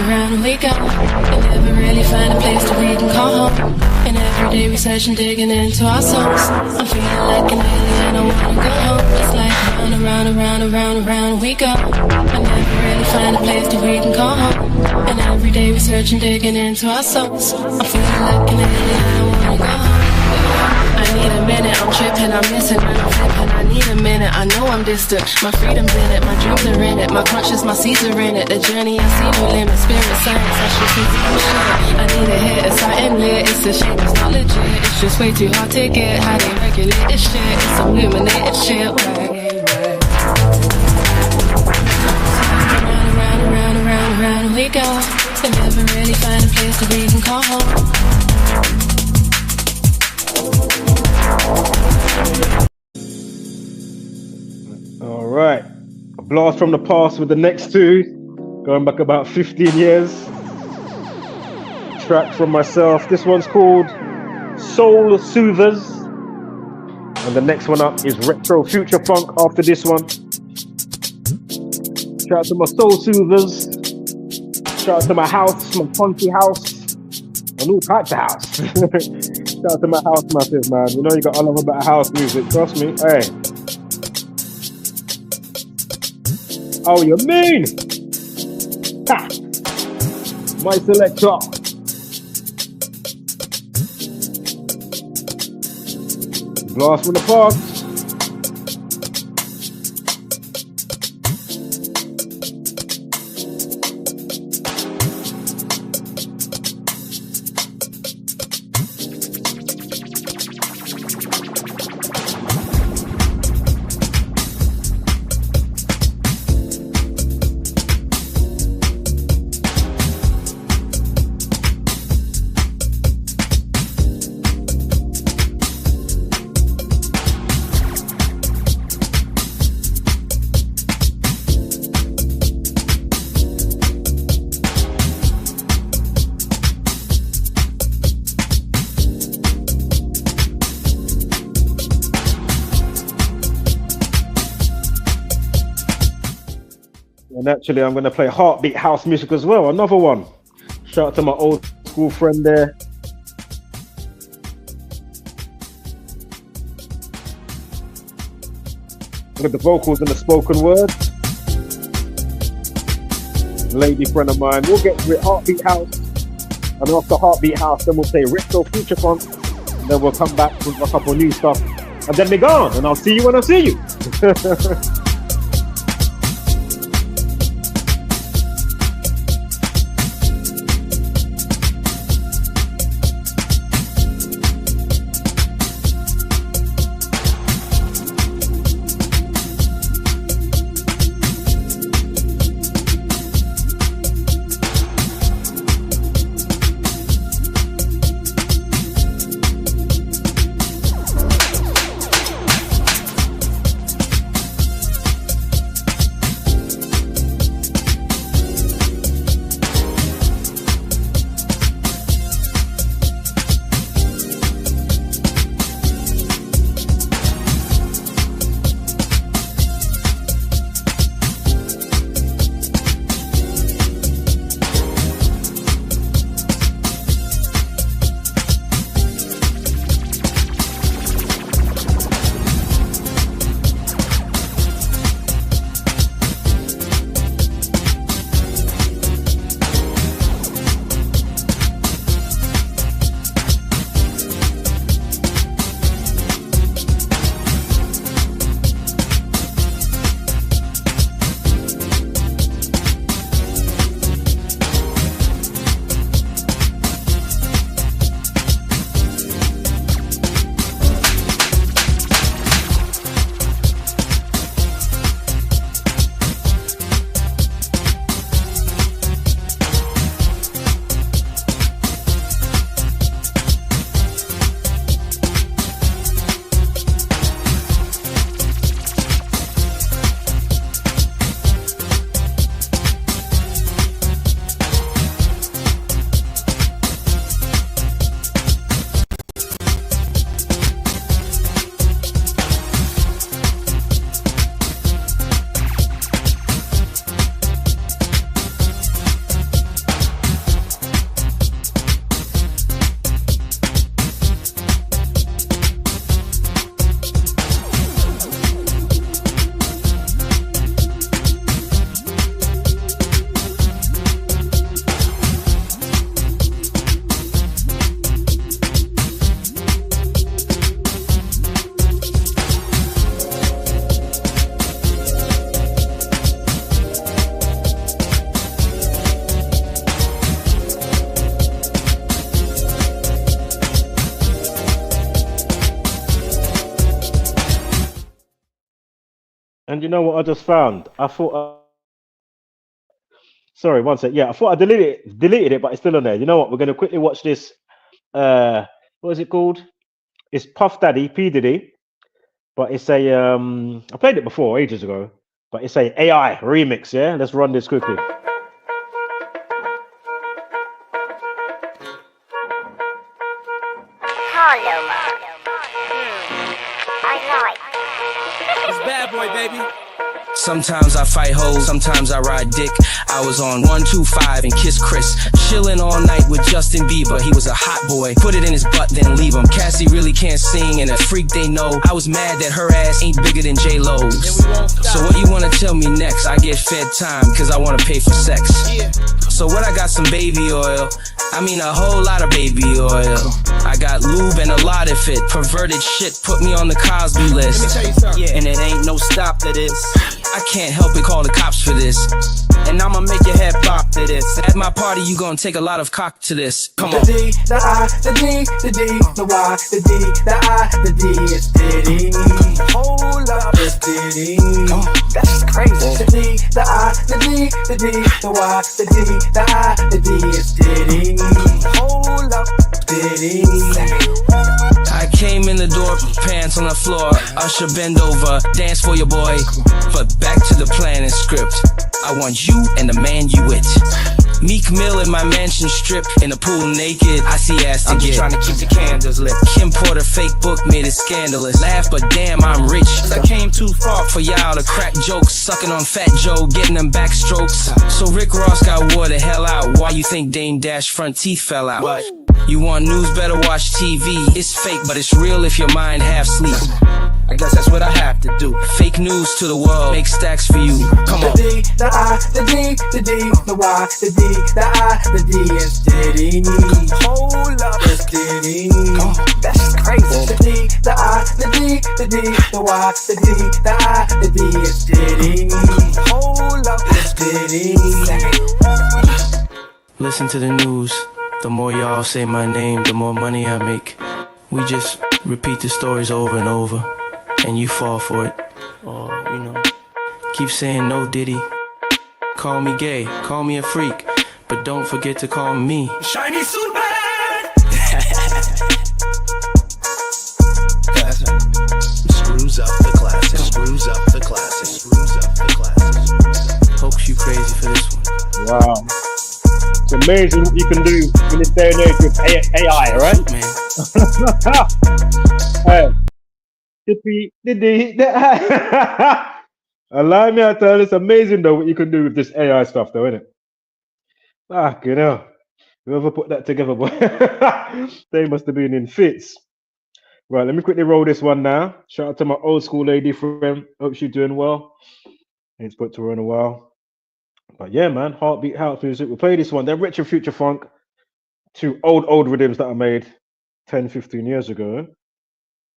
Round we go. And never really find a place that we can call home. And every day we search and digging into our souls. I'm feeling like an alien, I wanna go home. It's like round we go. I never really find a place that we can call home. And every day we search and digging into our souls. I'm feeling like an alien, I wanna go home. I need a minute, I'm tripping, I'm missing when I'm flipping. I need a minute, I know I'm distant. My freedom's in it, my dreams are in it, my conscious, my seeds are in it. The journey, I see no limit, spirit, science, actual physical shit. I need a hit, it's something lit, it's a shame, it's not legit. It's just way too hard to get, how they regulate this shit. It's some illuminated shit. Round we go. And never really find a place that we can call home. All right, a blast from the past with the next two, going back about 15 years. Track from myself. This one's called Soul Soothers, and the next one up is Retro Future Funk after this one. Shout out to my Soul Soothers. Shout out to my house, my funky house, and all types of house. Shout out to my house massive, man. You know you got all over about house music, trust me. Hey. Oh, you mean? Ha! My selector. Blast from the past. And actually, I'm going to play Heartbeat House music as well, another one. Shout out to my old school friend there. Look at the vocals and the spoken word. Lady friend of mine. We'll get to it. Heartbeat House. And after Heartbeat House, then we'll play Retro Future Funk. And then we'll come back with a couple of new stuff. And then we're gone. And I'll see you when I see you. And you know what I just found? I thought, sorry, one sec. Yeah, I thought I deleted it, but it's still on there. You know what? We're going to quickly watch this. What is it called? It's Puff Daddy, P Diddy, but it's a I played it before ages ago, but it's a AI remix. Yeah, let's run this quickly. Bad boy, baby. Sometimes I fight hoes, sometimes I ride dick. I was on 125 and Kiss Chris, chilling all night with Justin Bieber. He was a hot boy, put it in his butt, then leave him. Cassie really can't sing, and a freak they know. I was mad that her ass ain't bigger than J-Lo's. So what you wanna tell me next? I get fed time, cause I wanna pay for sex. So what, I got some baby oil, I mean a whole lot of baby oil. I got lube and a lot of it. Perverted shit put me on the Cosby list. And it ain't no stop to this. I can't help it, call the cops for this. And I'ma make your head pop to this. At my party, you gonna take a lot of cock to this. Come on. The D, the I, the D, the D, the Y, the D, the I, the D, it's Diddy. Hold up, it's Diddy. That's just crazy. The D, the I, the D, the D, the Y, the D, the I, the D, it's Diddy. Hold up, Diddy. I came in the door, pants on the floor. Usher, bend over, dance for your boy. But back to the plan and script. I want you and the man you with. Meek Mill in my mansion strip, in the pool naked. I see ass to I'm get. just trying to keep the candles lit. Kim Porter fake book made it scandalous. Laugh, but damn, I'm rich. I came too far for y'all to crack jokes. Sucking on Fat Joe, getting them backstrokes. So Rick Ross got wore the hell out. Why you think Dame Dash front teeth fell out? What? You want news, better watch TV. It's fake, but it's real if your mind half sleep. I guess that's what I have to do. Fake news to the world, make stacks for you. Come on. The D, the I, the D, the D, the Y, the D, the I, the D is Diddy. Hold up, it's Diddy. That's just crazy. The D, the I, the D, the D, the Y, the D, the I, the D is Diddy. Hold up, it's Diddy. Listen to the news. The more y'all say my name, the more money I make. We just repeat the stories over and over, and you fall for it. Or, you know, keep saying no, Diddy. Call me gay, call me a freak, but don't forget to call me Shiny suit man. Screws up the classic, screws up the classic, screws up the classic. Folks, you crazy for this one. Wow. It's amazing what you can do in this day and age with AI, right? Hey. Allow me to tell you, it's amazing though what you can do with this AI stuff though, isn't it? You know. Whoever put that together, boy, they must have been in fits. Right, let me quickly roll this one now. Shout out to my old school lady friend. Hope she's doing well. Ain't spoke to her in a while. But yeah, man, heartbeat house music. We'll play this one. They're retro future funk. Two old rhythms that I made 10, 15 years ago.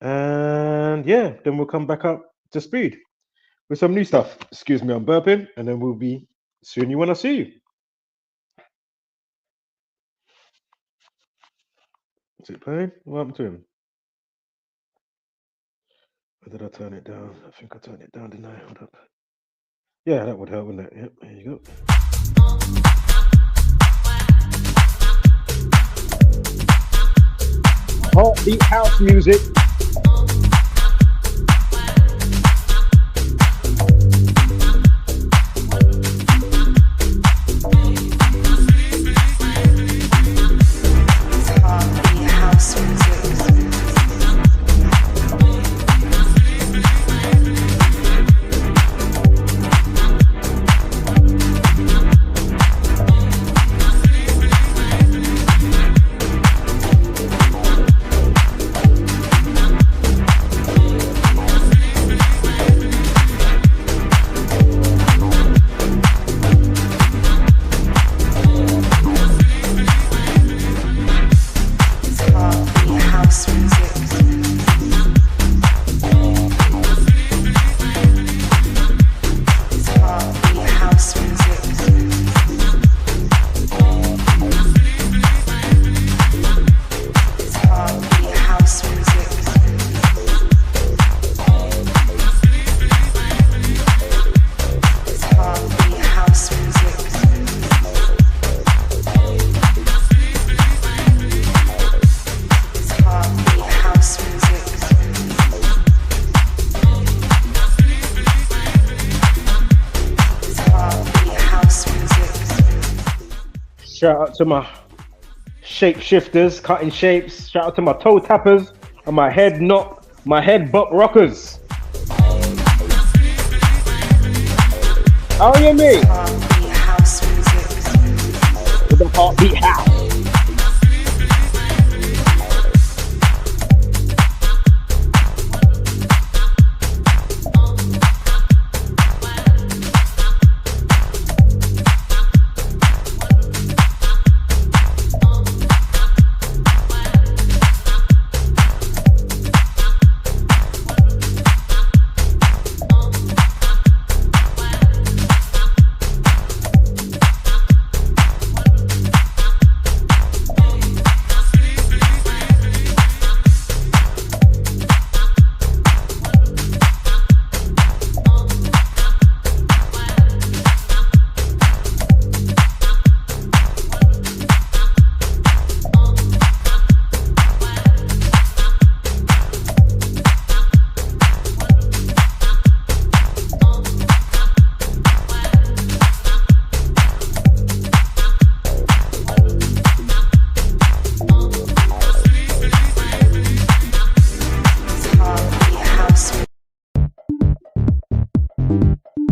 And yeah, then we'll come back up to speed with some new stuff. Excuse me, I'm burping. And then we'll be seeing you when I see you. Is it playing? What happened to him? Or did I turn it down? I think I turned it down, didn't I? Hold up. Yeah, that would help, wouldn't it? Yep, there you go. Heartbeat house music. Shout out to my shape shifters, cutting shapes. Shout out to my toe tappers and my head bop rockers. How are you, me? With the heartbeat house.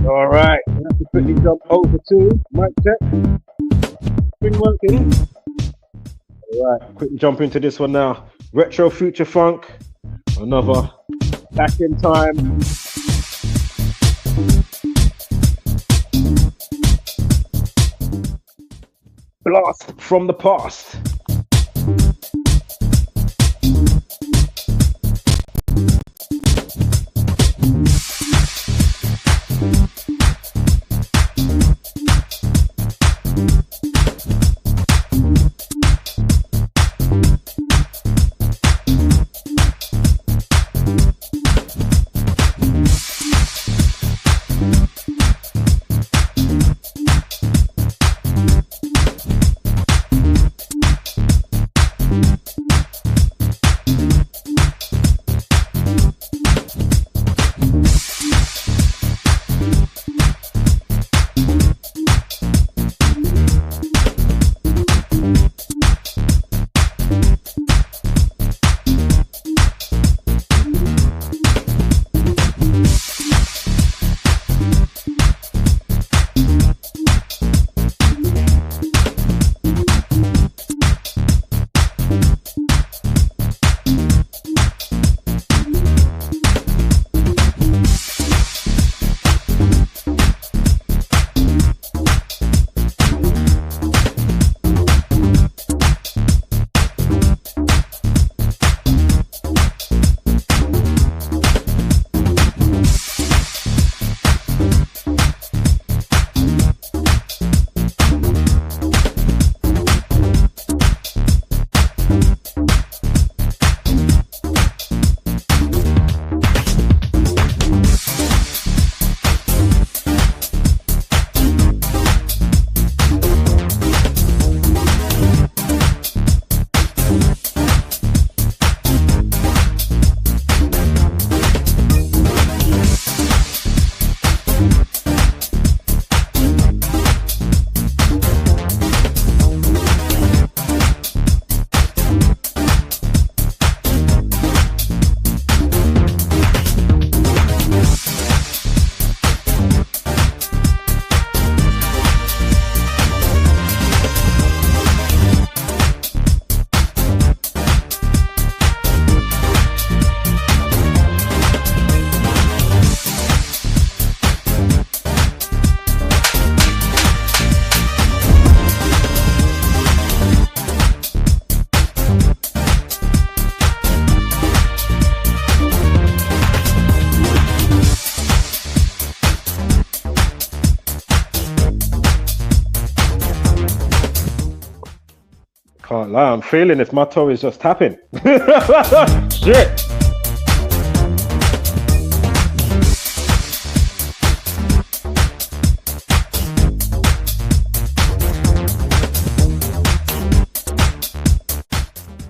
All right, we have to quickly jump over to mic check. Been working. All right, quickly jump into this one now. Retro future funk, another Back in time. Blast from the past. Can't lie, I'm feeling this. My toe is just tapping. Shit.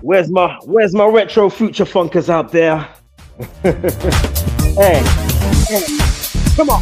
Where's my retro future funkers out there? Hey, come on.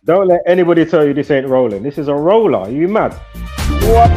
Don't let anybody tell you this ain't rolling. This is a roller. Are you mad? What?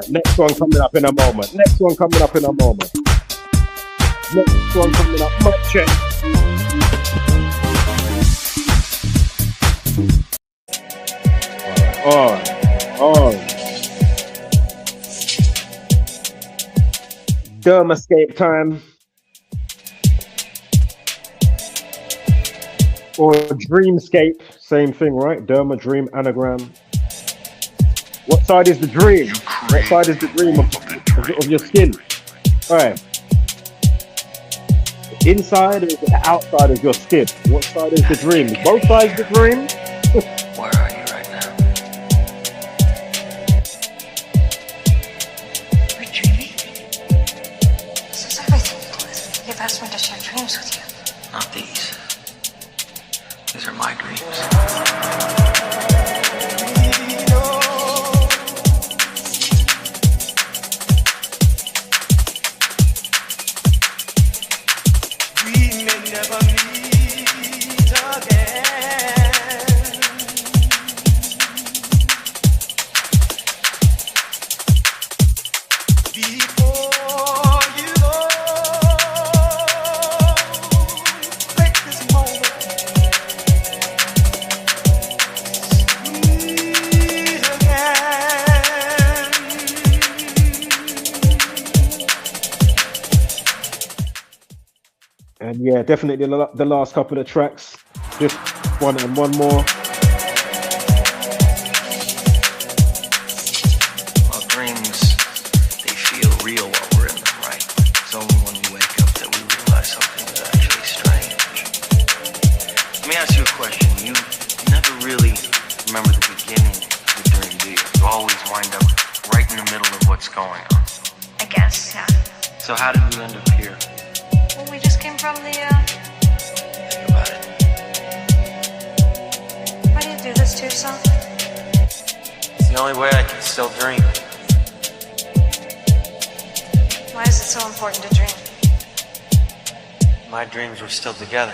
Next one coming up in a moment. Next one coming up in a moment. Next one coming up. Mic check. Alright. Dermascape time. Or dreamscape. Same thing, right? Derma, dream, anagram. What side is the dream? What side is the dream of your skin? Alright. The inside or the outside of your skin? What side is the dream? Is both sides the dream? Where are you right now? We're dreaming? This is everything. You've asked me to share dreams with you. Not these. These are my dreams. And yeah, definitely the last couple of tracks. Just one and one more. Well, dreams, they feel real while we're in them, right? It's only when we wake up that we realize something is actually strange. Let me ask you a question. You never really remember the beginning of the dream, do you? You always wind up right in the middle of what's going on. I guess, yeah. So how did you end up here? Well, we just came from the, Think about it. Why do you do this to yourself? It's the only way I can still dream. Why is it so important to dream? My dreams were still together.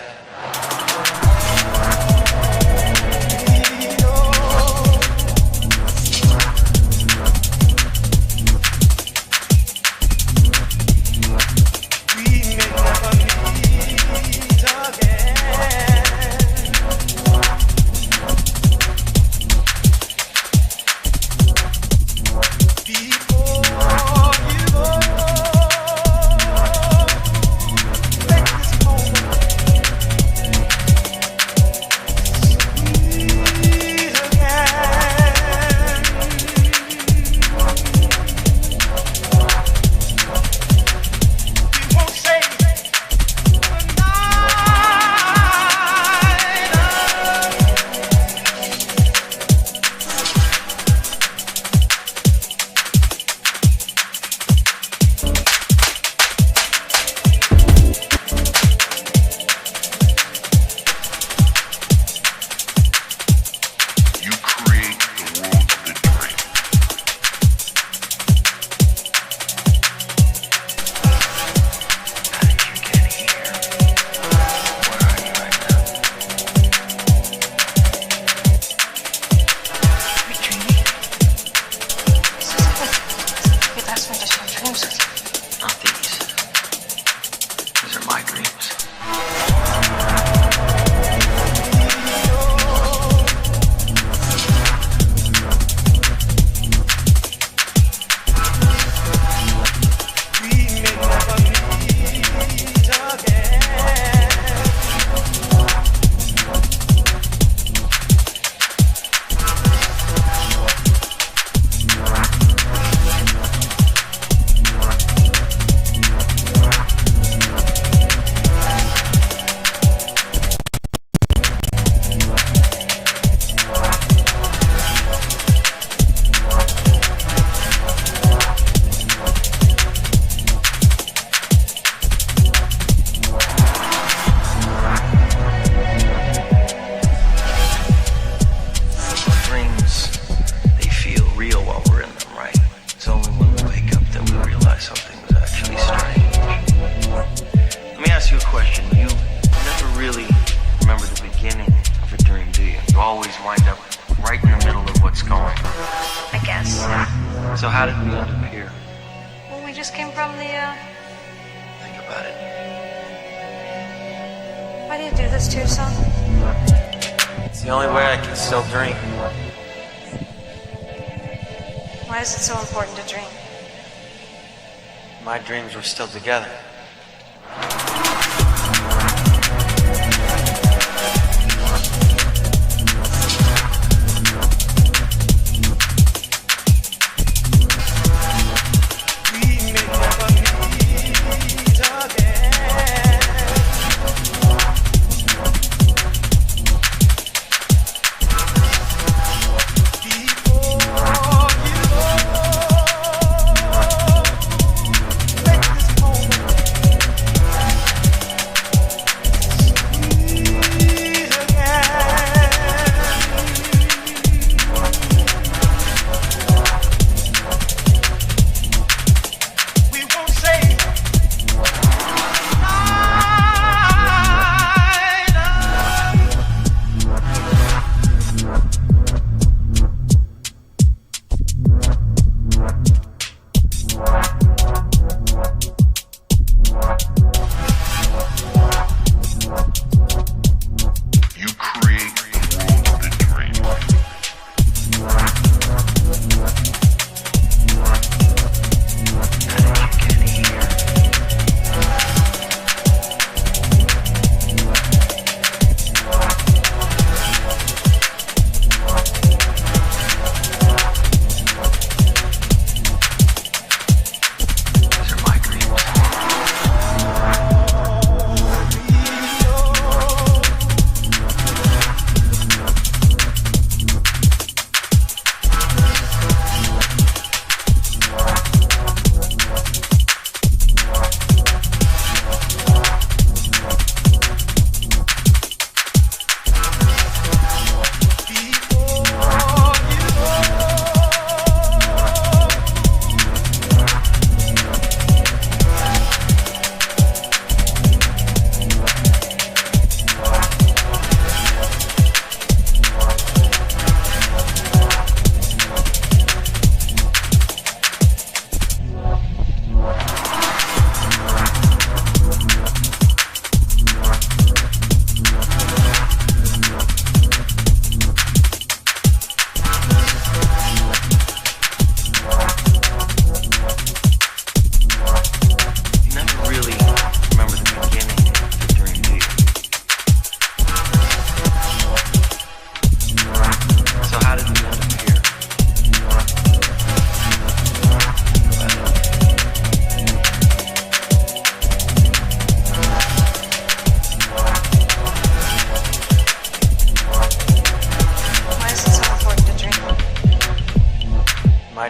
how did we end up here? Well, we just came from the, Think about it. Why do you do this to yourself? It's the only way I can still dream. Why is it so important to dream? My dreams were still together.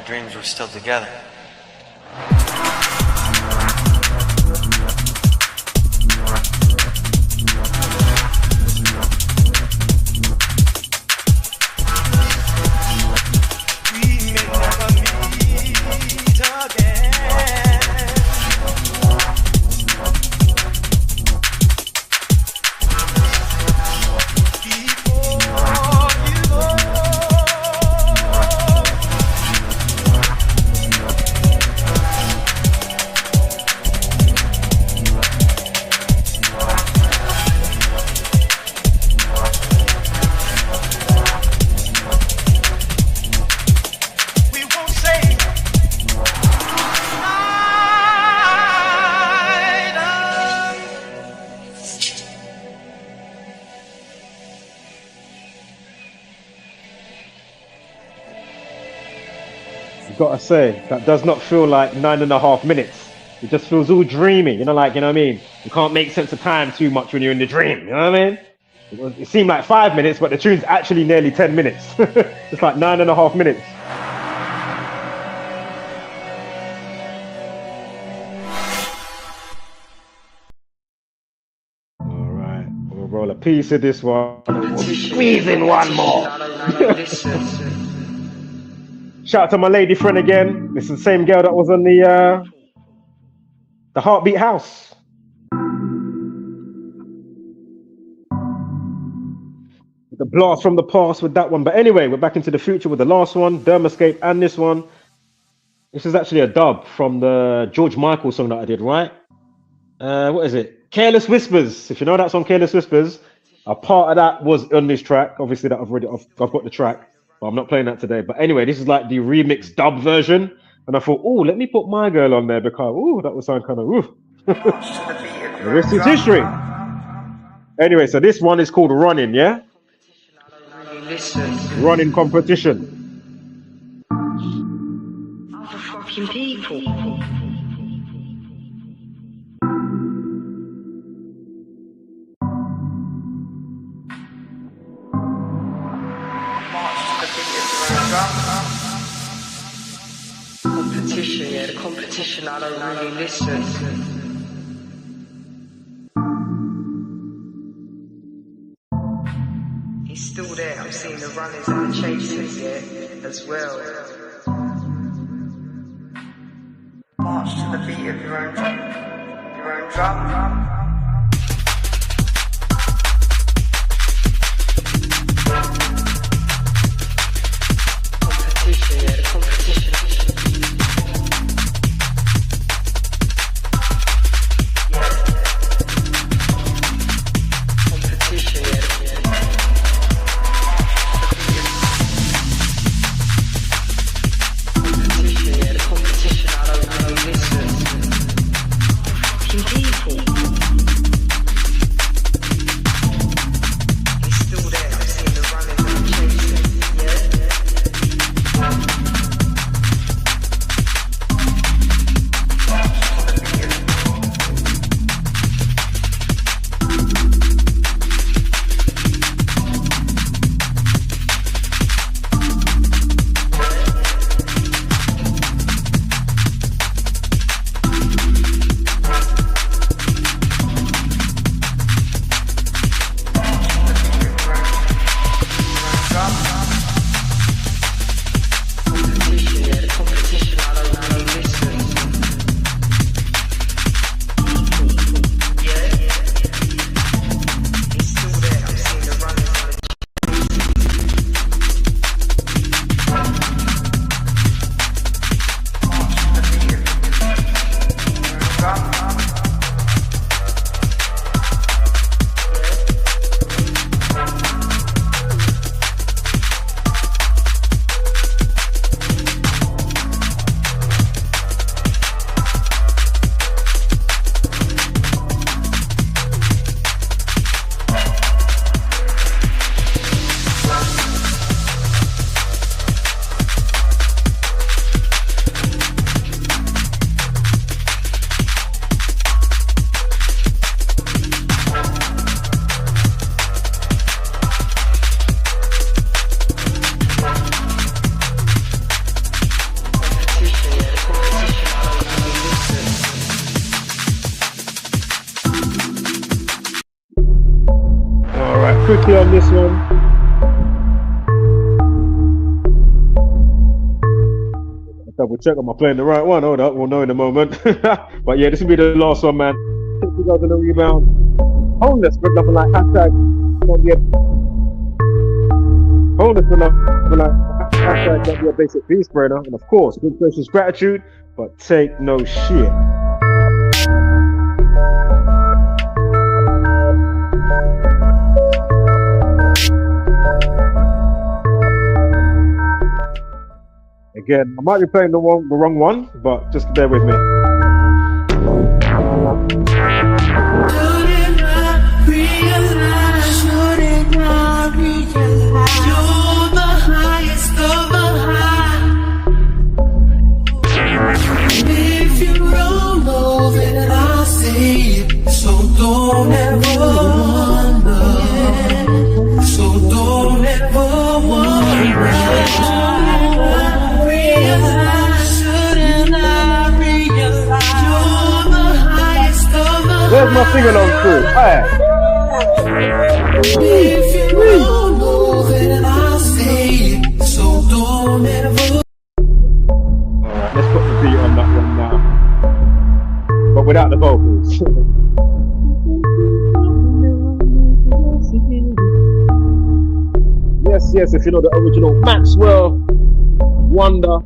dreams were still together. Gotta say, that does not feel like 9.5 minutes. It just feels all dreamy, you know, like, you know what I mean? You can't make sense of time too much when you're in the dream, you know what I mean? It seemed like 5 minutes, but the tune's actually nearly 10 minutes. It's like 9.5 minutes. Alright, we'll roll a piece of this one. We'll be squeezing one more. Shout out to my lady friend again. This is the same girl that was on the Heartbeat House. The blast from the past with that one. But anyway, we're back into the future with the last one, Dermascape, and this one. This is actually a dub from the George Michael song that I did, right? What is it? Careless Whispers. If you know that song, Careless Whispers, a part of that was on this track. Obviously, that I've got the track, but I'm not playing that today. But anyway, this is like the remix dub version, and I thought, oh, let me put my girl on there because, oh, that would sound kind of, ooh. The rest is history. Anyway, so this one is called Running, yeah? Running competition. Other fucking people. Competition, yeah, the competition, I don't really listen. He's still there, I'm seeing the runners and the chasers, yeah, as well. March to the beat of your own drum. Competition, yeah, the competition. Quickly on this one. Double check, am I playing the right one? Hold up, we'll know in a moment. But yeah, this will be the last one, man. Take you guys on the rebound. Homeless, for nothing like hashtag. Homeless for nothing like hashtag. Don't be a basic peace spreader. And of course, good gracious gratitude, but take no shit. Again, I might be playing the wrong one, but just bear with me. Shouldn't I realize? Shouldn't I realize? You're the highest of the high. If you don't know, then I'll say it. So don't ever wonder. So don't ever wonder. There's my sing-along crew. Alright. If you don't know, then I'll say it. So don't ever. Alright, let's put the beat on that one now. But without the vocals. Yes, if you know the original Maxwell Wonder.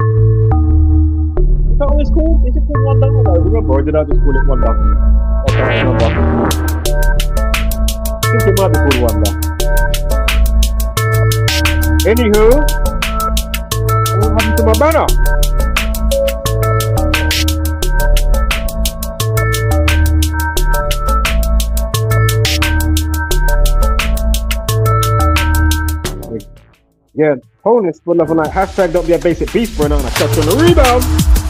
what it's called? Is it called Wonder? I don't remember, or did I just call it Wonder? I can't remember. I think it might be called Wonder. Anywho, what happened to my banner? Yeah, wholeness for love and like hashtag don't be a basic beast burner and I catch you on the rebound.